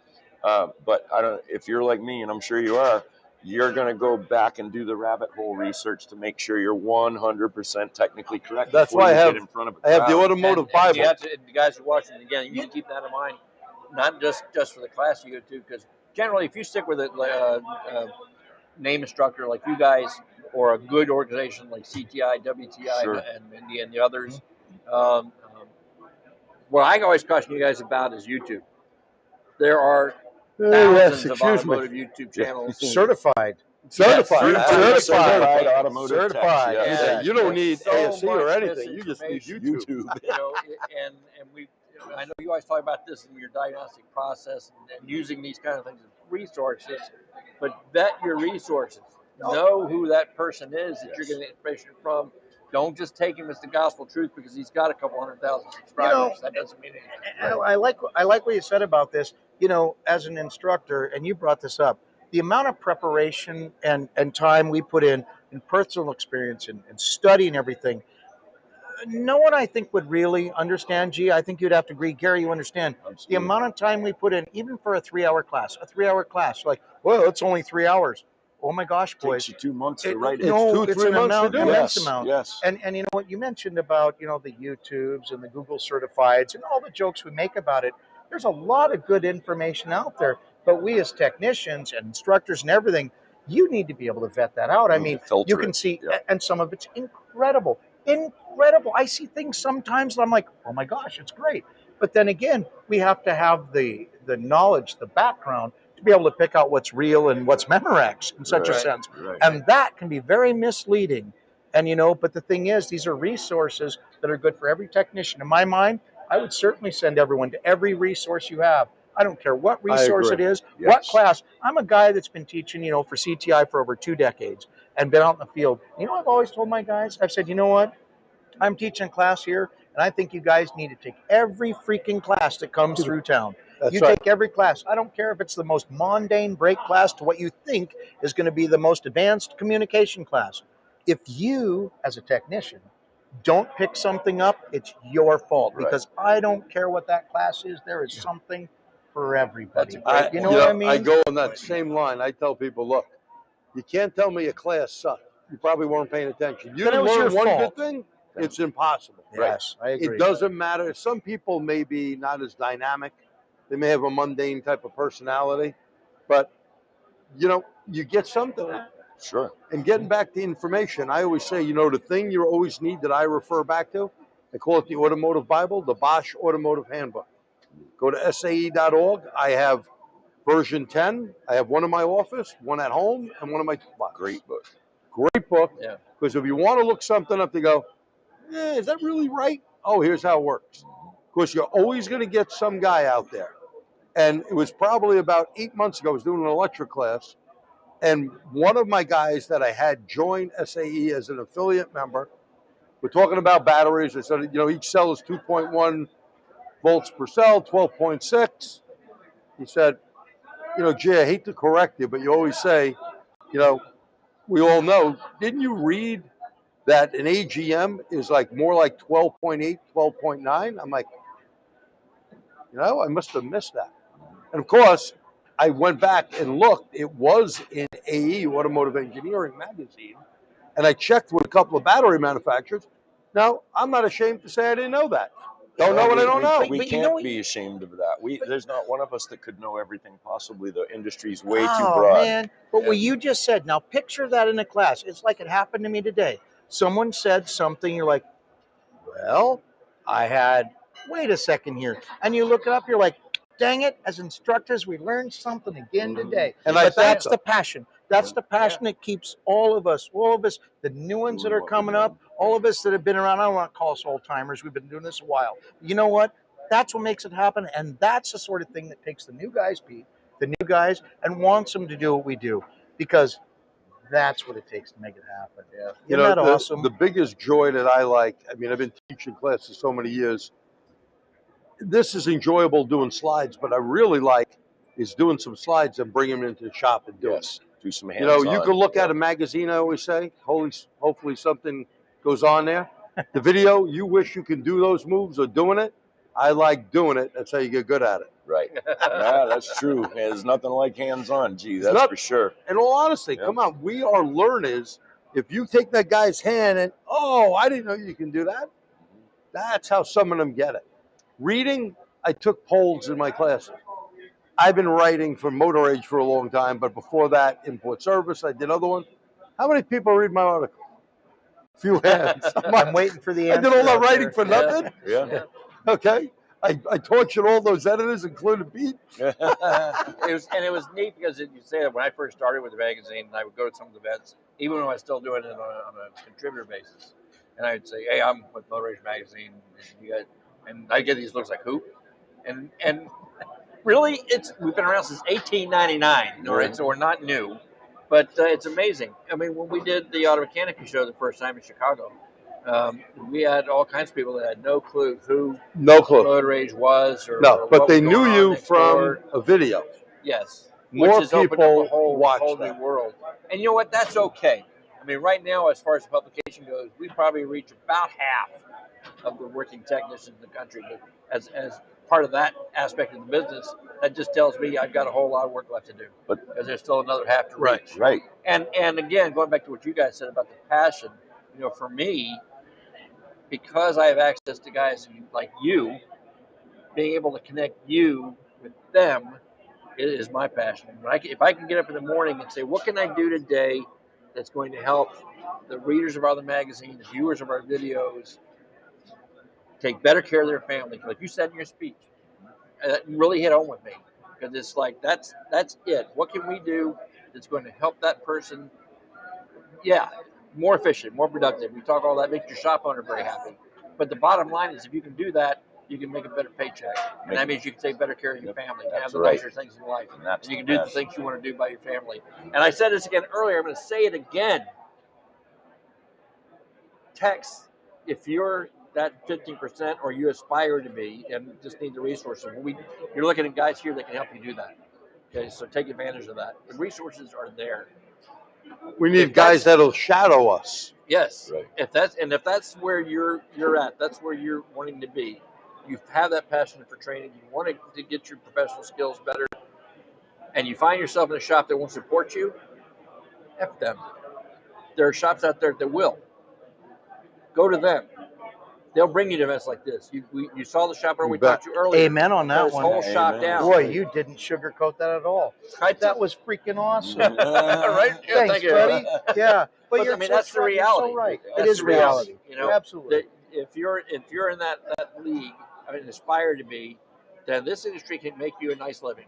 But I don't. If you're like me, and I'm sure you are, you're going to go back and do the rabbit hole research to make sure you're 100% technically correct. That's why I have in front of the Automotive Bible. You guys are watching again. You need to keep that in mind, not just for the class you go to, because generally, if you stick with a name instructor like you guys, or a good organization like CTI, WTI, and the others, what I always caution you guys about is YouTube. There are thousands of automotive YouTube channels. Certified automotive certified. Yeah. You don't need ASC or anything. You just need YouTube. And we, I know you always talk about this in your diagnostic process and using these kind of things as resources, but vet your resources. Know who that person is that you're getting information from. Don't just take him as the gospel truth because he's got a couple 100,000 subscribers. That doesn't mean anything. I like what you said about this. As an instructor, and you brought this up, the amount of preparation and time we put in personal experience and study and everything. No one, I think, would really understand. Gee, I think you'd have to agree. Gary, you understand the amount of time we put in, even for a 3-hour class. Like, well, it's only 3 hours. Oh my gosh, boys! Takes you 2 months to write it. No, It's 2-3 months to do it. Yes, Amount. yes. And you know what you mentioned about the YouTubes and the Google certifieds and all the jokes we make about it. There's a lot of good information out there, but we as technicians and instructors and everything, you need to be able to vet that out. I mean, you can see, and some of it's incredible. I see things sometimes I'm like, oh my gosh, it's great. But then again, we have to have the knowledge, the background to be able to pick out what's real and what's Memorex in such a sense. Right. And that can be very misleading. And but the thing is, these are resources that are good for every technician. In my mind, I would certainly send everyone to every resource you have. I don't care what resource it is, what class. I'm a guy that's been teaching, for CTI for over 2 decades and been out in the field. I've always told my guys, I've said, you know what? I'm teaching a class here, and I think you guys need to take every freaking class that comes through town. Take every class. I don't care if it's the most mundane brake class to what you think is going to be the most advanced communication class. If you, as a technician, don't pick something up, it's your fault because I don't care what that class is. There is something for everybody. You know what I mean? I go on that same line. I tell people, look, you can't tell me a class sucked. You probably weren't paying attention. You didn't learn one good thing, it's impossible. Yes, I agree. It doesn't matter. Some people may be not as dynamic. They may have a mundane type of personality, but you get something. Sure. And getting back to information, I always say, the thing you always need that I refer back to, I call it the Automotive Bible, the Bosch Automotive Handbook. Go to SAE.org. I have version 10. I have one in my office, one at home, and one in my toolbox. Great book. Great book. Yeah. Because if you want to look something up to go, is that really right? Oh, here's how it works. Because you're always going to get some guy out there. And it was probably about 8 months ago, I was doing an electric class. And one of my guys that I had join SAE as an affiliate member, we're talking about batteries. I said, each cell is 2.1 volts per cell, 12.6. He said, Jay, I hate to correct you, but you always say, we all know, didn't you read that an AGM is more like 12.8, 12.9? I'm like, I must have missed that. And of course, I went back and looked. It was in AE, Automotive Engineering magazine, and I checked with a couple of battery manufacturers. Now, I'm not ashamed to say I didn't know that. Don't know what I don't know. We can't be ashamed of that. There's not one of us that could know everything possibly. The industry's way too broad. Man. But what you just said, now picture that in a class. It's like it happened to me today. Someone said something, you're like, well, wait a second here. And you look it up, you're like, dang it, as instructors, we learned something again today. But that's the passion. That's the passion that keeps all of us, the new ones that are coming up, all of us that have been around. I don't want to call us old timers. We've been doing this a while. You know what? That's what makes it happen. And that's the sort of thing that takes the new guys, Pete, and wants them to do what we do. Because that's what it takes to make it happen. Yeah. Isn't that awesome? The biggest joy that I like, I've been teaching classes so many years. This is enjoyable doing slides, but I really like is doing some slides and bring them into the shop and do it. Do some hands-on. You can look at a magazine, I always say. Hopefully something goes on there. The video, you wish you can do those moves or doing it. I like doing it. That's how you get good at it. Right. Yeah, that's true. There's nothing like hands-on. Gee, that's for sure. In all honesty, come on. We are learners. If you take that guy's hand and, I didn't know you can do that. That's how some of them get it. Reading, I took polls in my classes. I've been writing for Motor Age for a long time, but before that, Import Service, I did other ones. How many people read my article? Few hands. I'm waiting for the answer. I did all that writing for nothing? Yeah. Okay. I tortured all those editors, including Pete. It was neat because you say that when I first started with the magazine, and I would go to some of the events, even when I was still doing it on a contributor basis, and I would say, "Hey, I'm with Motor Age magazine," and I get these looks like who, and really, we've been around since 1899, right? So we're not new, But it's amazing. I mean, when we did the Auto Mechanica show the first time in Chicago, we had all kinds of people that had no clue who Motor Age was or No, but what they was going knew on you next from door. a video. Yes. More Which has opened up people a whole watch new that. world. And you know what? That's okay. I mean, right now, as far as the publication goes, we probably reach about half of the working technicians in the country. But as part of that aspect of the business, that just tells me I've got a whole lot of work left to do. Because there's still another half to reach. Right. And again, going back to what you guys said about the passion, you know, for me, because I have access to guys like you, being able to connect you with them, it is my passion. If I can get up in the morning and say, what can I do today that's going to help the readers of our magazine, the viewers of our videos, take better care of their family? Like you said in your speech, that really hit home with me. Because it's like, that's it. What can we do that's going to help that person, more efficient, more productive? We talk all that, makes your shop owner very happy. But the bottom line is if you can do that, you can make a better paycheck. And that means you can take better care of your family, have the nicer things in life. And you can do the things you want to do by your family. And I said this again earlier, I'm going to say it again. Text, if you're that 15% or you aspire to be and just need the resources. You're looking at guys here that can help you do that. Okay, so take advantage of that. The resources are there. We need guys that'll shadow us. Yes. Right. If that's where you're at, that's where you're wanting to be. You have that passion for training. You want to get your professional skills better, and you find yourself in a shop that won't support you. F them. There are shops out there that will. Go to them. They'll bring you to events like this. You saw the shop owner we talked to earlier. Amen on that one. Whole shop down. Boy, you didn't sugarcoat that at all. That was freaking awesome. Right? Yeah, Thanks, thank you. buddy. Yeah, but I mean, that's the reality. You're so right. That's It is the reality. reality. You know, Absolutely. If you're in that league, I mean, aspire to be, then this industry can make you a nice living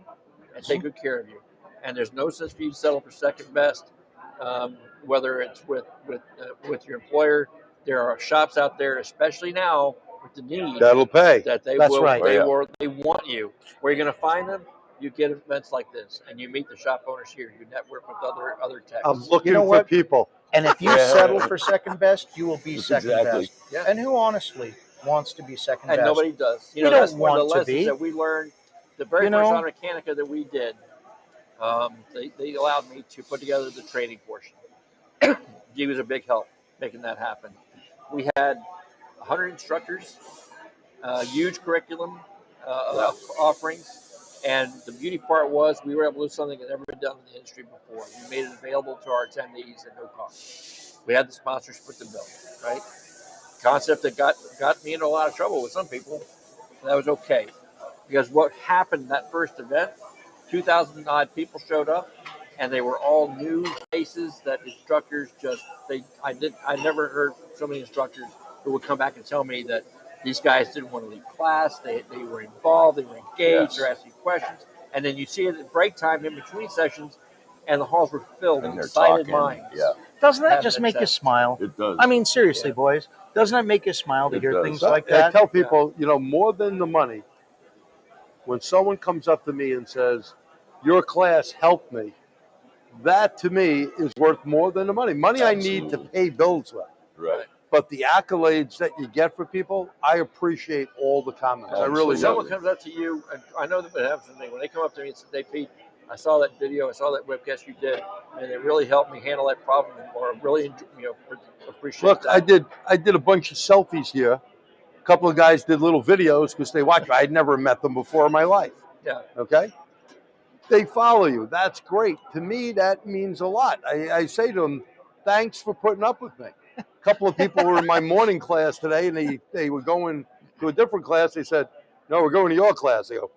and take good care of you. And there's no sense for you to settle for second best, whether it's with your employer. There are shops out there, especially now with the need That'll pay. that they That's will. right. They want you. Where you're going to find them? You get events like this, and you meet the shop owners here. You network with other techs. I'm looking for people. And if you settle for second best, you will be second best. Yeah. And who honestly wants to be second And best? nobody does. You We know, that's don't one of the want to lessons be. that we learned. The very first Auto Mechanica that we did, they allowed me to put together the training portion. He was a big help making that happen. We had 100 instructors, huge curriculum offerings, and the beauty part was we were able to do something that never been done in the industry before. We made it available to our attendees at no cost. We had the sponsors foot the bill, right? Concept that got me into a lot of trouble with some people. That was okay, because what happened that first event, 2,000 odd people showed up, and they were all new faces that instructors I never heard so many instructors who would come back and tell me that these guys didn't want to leave class, they were involved, they were engaged, they're asking questions, and then you see it at break time in between sessions, and the halls were filled with excited minds. Yeah. Doesn't that just make you smile? It does. I mean, seriously, boys, doesn't that make you smile to hear things like I that? tell people, more than the money, when someone comes up to me and says, your class helped me, that to me is worth more than the money. Money I need to pay bills with. Right. But the accolades that you get for people, I appreciate all the comments. I really When someone do. comes up to you, and I know that it happens to me, when they come up to me and say, "Hey, Pete, I saw that video, I saw that webcast you did, and it really helped me handle that problem," or really appreciate Look, that. I did a bunch of selfies here. A couple of guys did little videos because they watch. I'd never met them before in my life. Yeah. Okay. They follow you. That's great. To me, that means a lot. I say to them, thanks for putting up with me. A couple of people were in my morning class today, and they were going to a different class. They said, no, we're going to your class. I go,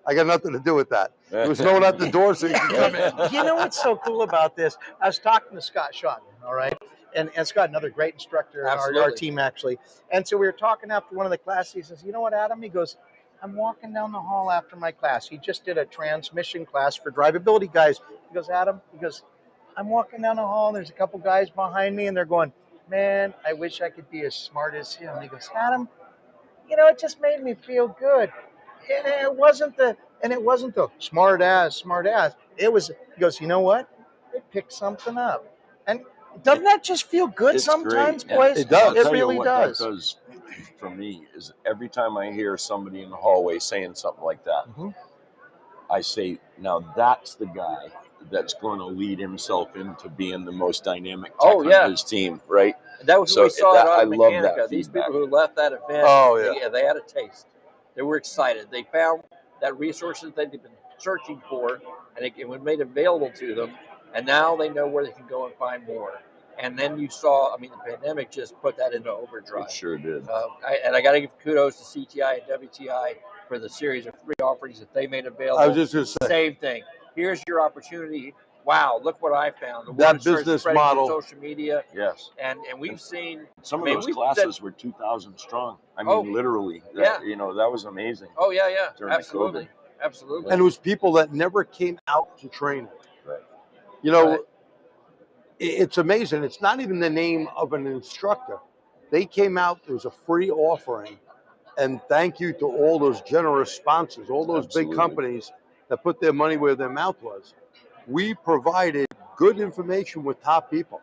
I got nothing to do with that. There was no one at the door so you can come in. You know what's so cool about this? I was talking to Scott Schotten, all right? And Scott, another great instructor on our team, actually. And so we were talking after one of the classes. He says, you know what, Adam? He goes, I'm walking down the hall after my class. He just did a transmission class for drivability guys. He goes, Adam, I'm walking down the hall, and there's a couple guys behind me, and they're going, man, I wish I could be as smart as him. He goes, Adam, it just made me feel good. And it wasn't the smart ass. It was, he goes, you know what? It pick something up. And doesn't that just feel good sometimes, great. boys? It does. It really does. That does for me is every time I hear somebody in the hallway saying something like that, I say, now that's the guy that's going to lead himself into being the most dynamic tech on his team, right? That was what we saw at Auto Mechanica. These people who left that event, they had a taste. They were excited. They found that resources they'd been searching for, and it was made available to them, and now they know where they can go and find more. And then you saw, I mean, the pandemic just put that into overdrive. It sure did. I got to give kudos to CTI and WTI for the series of 3 offerings that they made available. I was just going to say. Same thing. Here's your opportunity. Wow, look what I found. That business model. Social media. Yes. And we've seen. Some of those classes were 2,000 strong. I mean, literally. That was amazing. Oh, yeah. Absolutely. Absolutely. And it was people that never came out to training. Right. You know, it's amazing. It's not even the name of an instructor. They came out, there was a free offering. And thank you to all those generous sponsors, all those big companies that put their money where their mouth was. We provided good information with top people.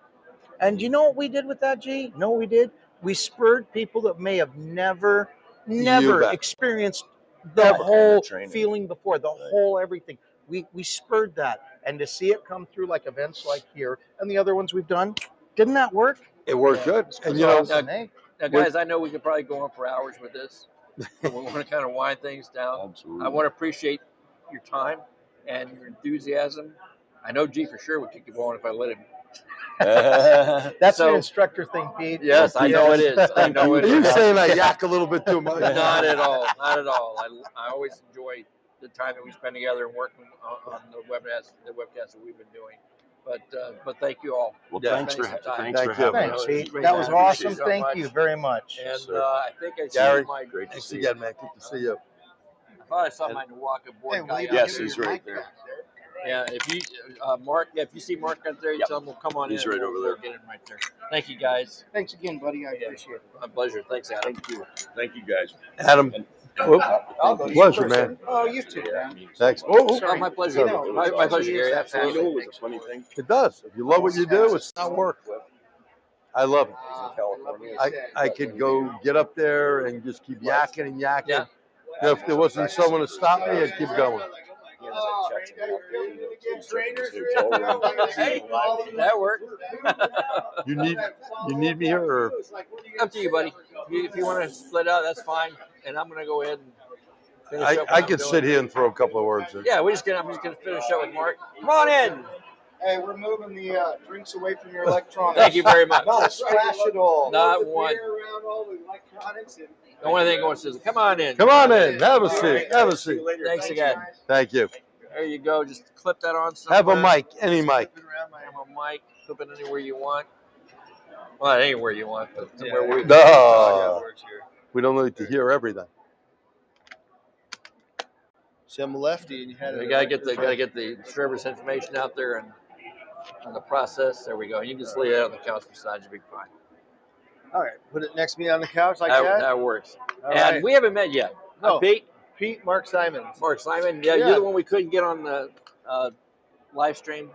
And you know what we did with that, G? You know what we did? We spurred people that may have never experienced the whole feeling before, the whole everything. We spurred that. And to see it come through like events like here and the other ones we've done, didn't that work? It worked good. And you know, now, guys, I know we could probably go on for hours with this. But we want to kind of wind things down. Absolutely. I want to appreciate your time and your enthusiasm. I know G for sure would keep you going if I let him. That's an instructor thing, Pete. Yes, I know it is. I know it is. You're saying I yak a little bit too much. Not at all. Not at all. I always enjoy the time that we spend together and working on the webcast that we've been doing. But thank you all. Well, thanks for having us. Thanks, Pete. That was awesome. Thank you very much. And I think I see Gary, my thanks again, man. Good to see you. I thought I saw my NWACA board guy. Yes, he's right there. Yeah, if you Mark, if you see Mark out there, you tell him we'll come on in. He's right over there. Get him right there. Thank you, guys. Thanks again, buddy. I appreciate it. My pleasure. Thanks, Adam. Thank you, guys. Adam, pleasure, man. Oh, you too, man. Thanks. Oh, my pleasure. My pleasure, Gary. Absolutely. You know what was a funny thing? It does. If you love what you do, it's not work. I love it. I could go get up there and just keep yakking and yakking. Yeah. If there wasn't someone to stop me, I'd keep going. Hey, that worked. You need me here, or Up to you, buddy. If you want to split out, that's fine. And I'm gonna go ahead and finish up. I could sit here and throw a couple of words in. Yeah, I'm just gonna finish up with Mark. Come on in. Hey, we're moving the drinks away from your electronics. Thank you very much. Not a splash at all. Not one. Around all the electronics and The only thing going says, come on in. Come on in. Have a seat. Have a seat. Thanks again. Thank you. There you go. Just clip that on somewhere. Have a mic. Any mic. Have a mic. Clip it anywhere you want. Well, not anywhere you want, but somewhere where we No. We don't need to hear everything. See, I'm a lefty, and you had We gotta get the distributor's information out there and the process. There we go. You can just lay it out on the couch beside you. Be fine. All right, put it next to me on the couch like that. That works. All And right. we haven't met yet. No. Pete, Mark Simons. Mark Simon. Yeah, you're the one we couldn't get on the live stream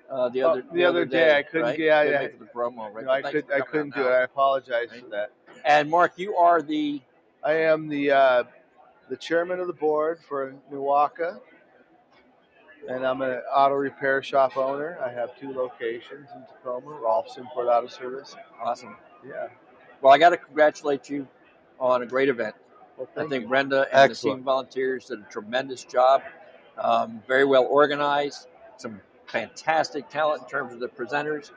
the other day. I couldn't. Right? Yeah, Couldn't yeah. make it for the promo, right? No, I couldn't do it. I apologize for that. And Mark, you are the. I am the chairman of the board for NWACA, and I'm an auto repair shop owner. I have 2 locations in Tacoma, Rolf's Import Auto Service. Awesome. Yeah. Well, I got to congratulate you on a great event. Well, I think Brenda and the team volunteers did a tremendous job. Very well organized. Some fantastic talent in terms of the presenters.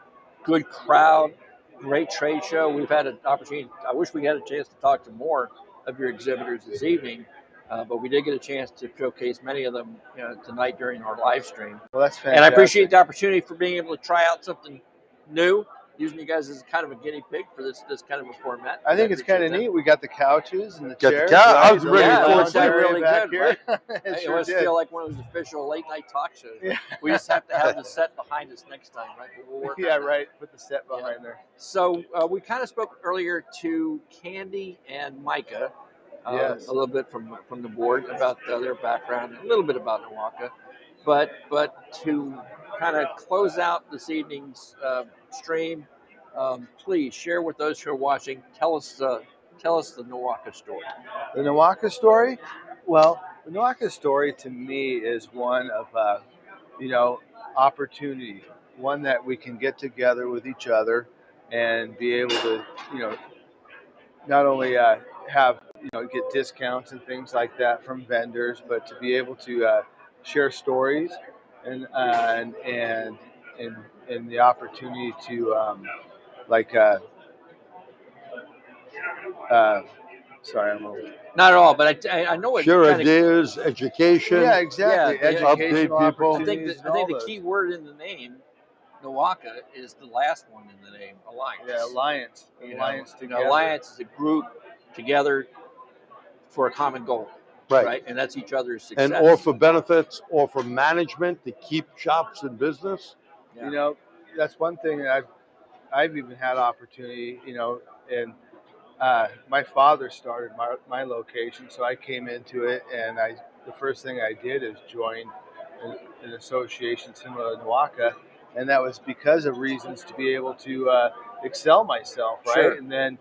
Good crowd. Great trade show. We've had an opportunity. I wish we had a chance to talk to more of your exhibitors this evening, but we did get a chance to showcase many of them tonight during our live stream. Well, that's fantastic. And I appreciate the opportunity for being able to try out something new, using you guys as kind of a guinea pig for this kind of a format. I think it's kind of neat. We got the couches and the Got the chairs. couch. I was ready for It's really back good, here. right? It It sure must did. feel like one of those official late night talk shows. Yeah. We just have to have the set behind us next time, right? But we'll work on Yeah, that. right. Put the set behind there. So we kind of spoke earlier to Candy and Micah, Yes. a little bit from the board about their background, a little bit about NWACA. But to kind of close out this evening's stream, please share with those who are watching. Tell us the NWACA story. The NWACA story? Well, the NWACA story to me is one of, opportunity, one that we can get together with each other and be able to, not only have, get discounts and things like that from vendors, but to be able to share stories and the opportunity to, sorry, I'm a little... Not at all, but I know it. Share ideas, education. Yeah, exactly. Yeah, Educational Update people. I think the key word in the name, NWACA, is the last one in the name, alliance. Yeah, alliance. Alliance together. Alliance is a group together for a common goal. Right. And that's each other's success. And offer benefits, offer management to keep shops in business. Yeah. That's one thing that I've even had opportunity, and my father started my location, so I came into it, and the first thing I did is join an association similar to NWACA, and that was because of reasons to be able to excel myself, right? Sure. And then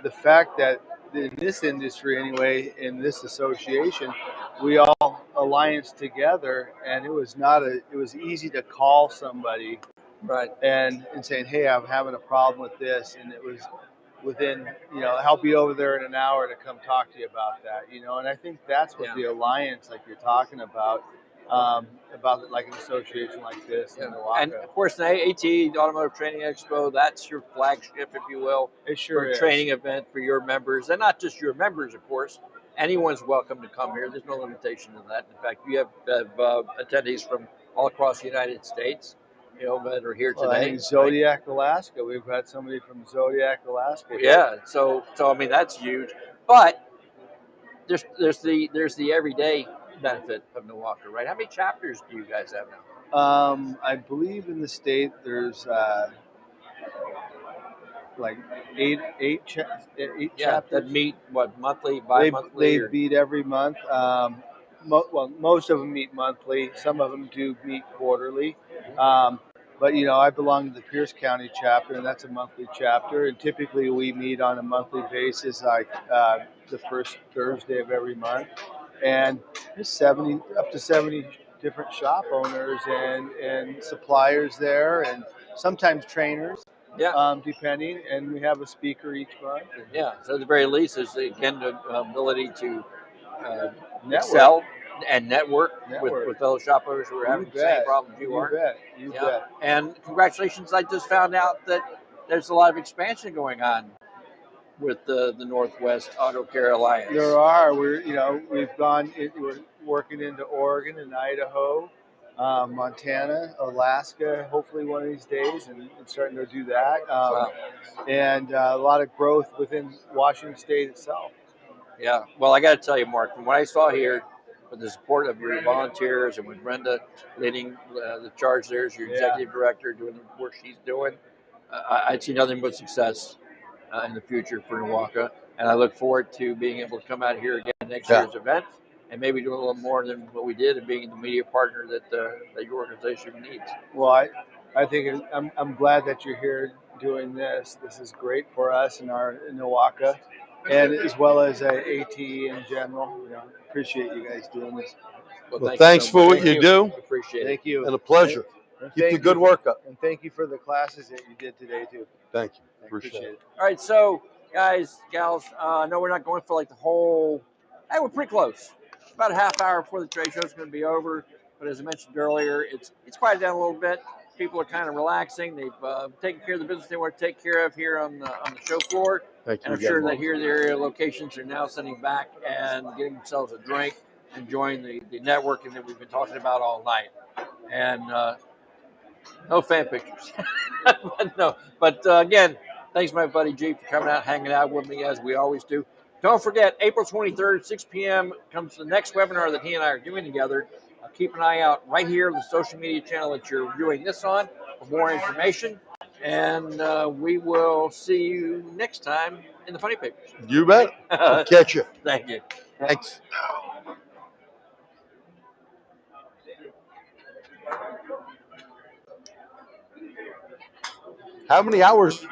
the fact that in this industry anyway, in this association, we all alliance together, and it was easy to call somebody, right, and saying, hey, I'm having a problem with this, and it was within, I'll be over there in an hour to come talk to you about that, and I think that's what the alliance, like you're talking about like an association like this. And of course, the AT, the Automotive Training Expo, that's your flagship, if you will. It sure is. Training event for your members, and not just your members, of course. Anyone's welcome to come here. There's no limitation to that. In fact, you have attendees from all across the United States, that are here today. I think Zodiac, right? Alaska. We've had somebody from Zodiac, Alaska. Yeah. So I mean, that's huge. But there's the everyday benefit of NWACA, right? How many chapters do you guys have now? I believe in the state there's like eight chapters. That meet monthly, bi-monthly? They meet every month. Most of them meet monthly. Some of them do meet quarterly. But I belong to the Pierce County chapter, and that's a monthly chapter. And typically we meet on a monthly basis, like the first Thursday of every month. And there's up to 70 different shop owners and suppliers there, and sometimes trainers. Yeah. Depending, and we have a speaker each month. Yeah. So at the very least, is again the ability to excel and network. With fellow shop owners who are having the same problems you are. You bet. And congratulations! I just found out that there's a lot of expansion going on with the Northwest Auto Care Alliance. There are. We've gone. We're working into Oregon and Idaho, Montana, Alaska, hopefully one of these days, and starting to do that. And a lot of growth within Washington State itself. Yeah. Well, I got to tell you, Mark, from what I saw here, with the support of your volunteers and with Brenda leading the charge there as your executive director, doing the work she's doing, I'd see nothing but success in the future for NWACA. And I look forward to being able to come out here again next year's event, and maybe do a little more than what we did, and being the media partner that your organization needs. Well, I think I'm glad that you're here doing this. This is great for us and our NWACA, and as well as AT in general. Appreciate you guys doing this. Well, thanks for what you do. Appreciate it. Thank you. And a pleasure. Keep the good work up. And thank you for the classes that you did today too. Thank you. Appreciate it. All right, so guys, gals, I know we're not going for like the whole. Hey, we're pretty close. About a half hour before the trade show is going to be over. But as I mentioned earlier, it's quieted down a little bit. People are kind of relaxing. They've taken care of the business they want to take care of here on the show floor. Thank you. And I'm sure that here the area locations are now sitting back and getting themselves a drink, enjoying the networking that we've been talking about all night. And no fan pictures. But again, thanks my buddy G for coming out, hanging out with me as we always do. Don't forget, April 23rd, 6 p.m. comes the next webinar that he and I are doing together. Keep an eye out right here on the social media channel that you're viewing this on for more information. And we will see you next time in the Funny Papers. You bet. I'll catch you. Thank you. Thanks. How many hours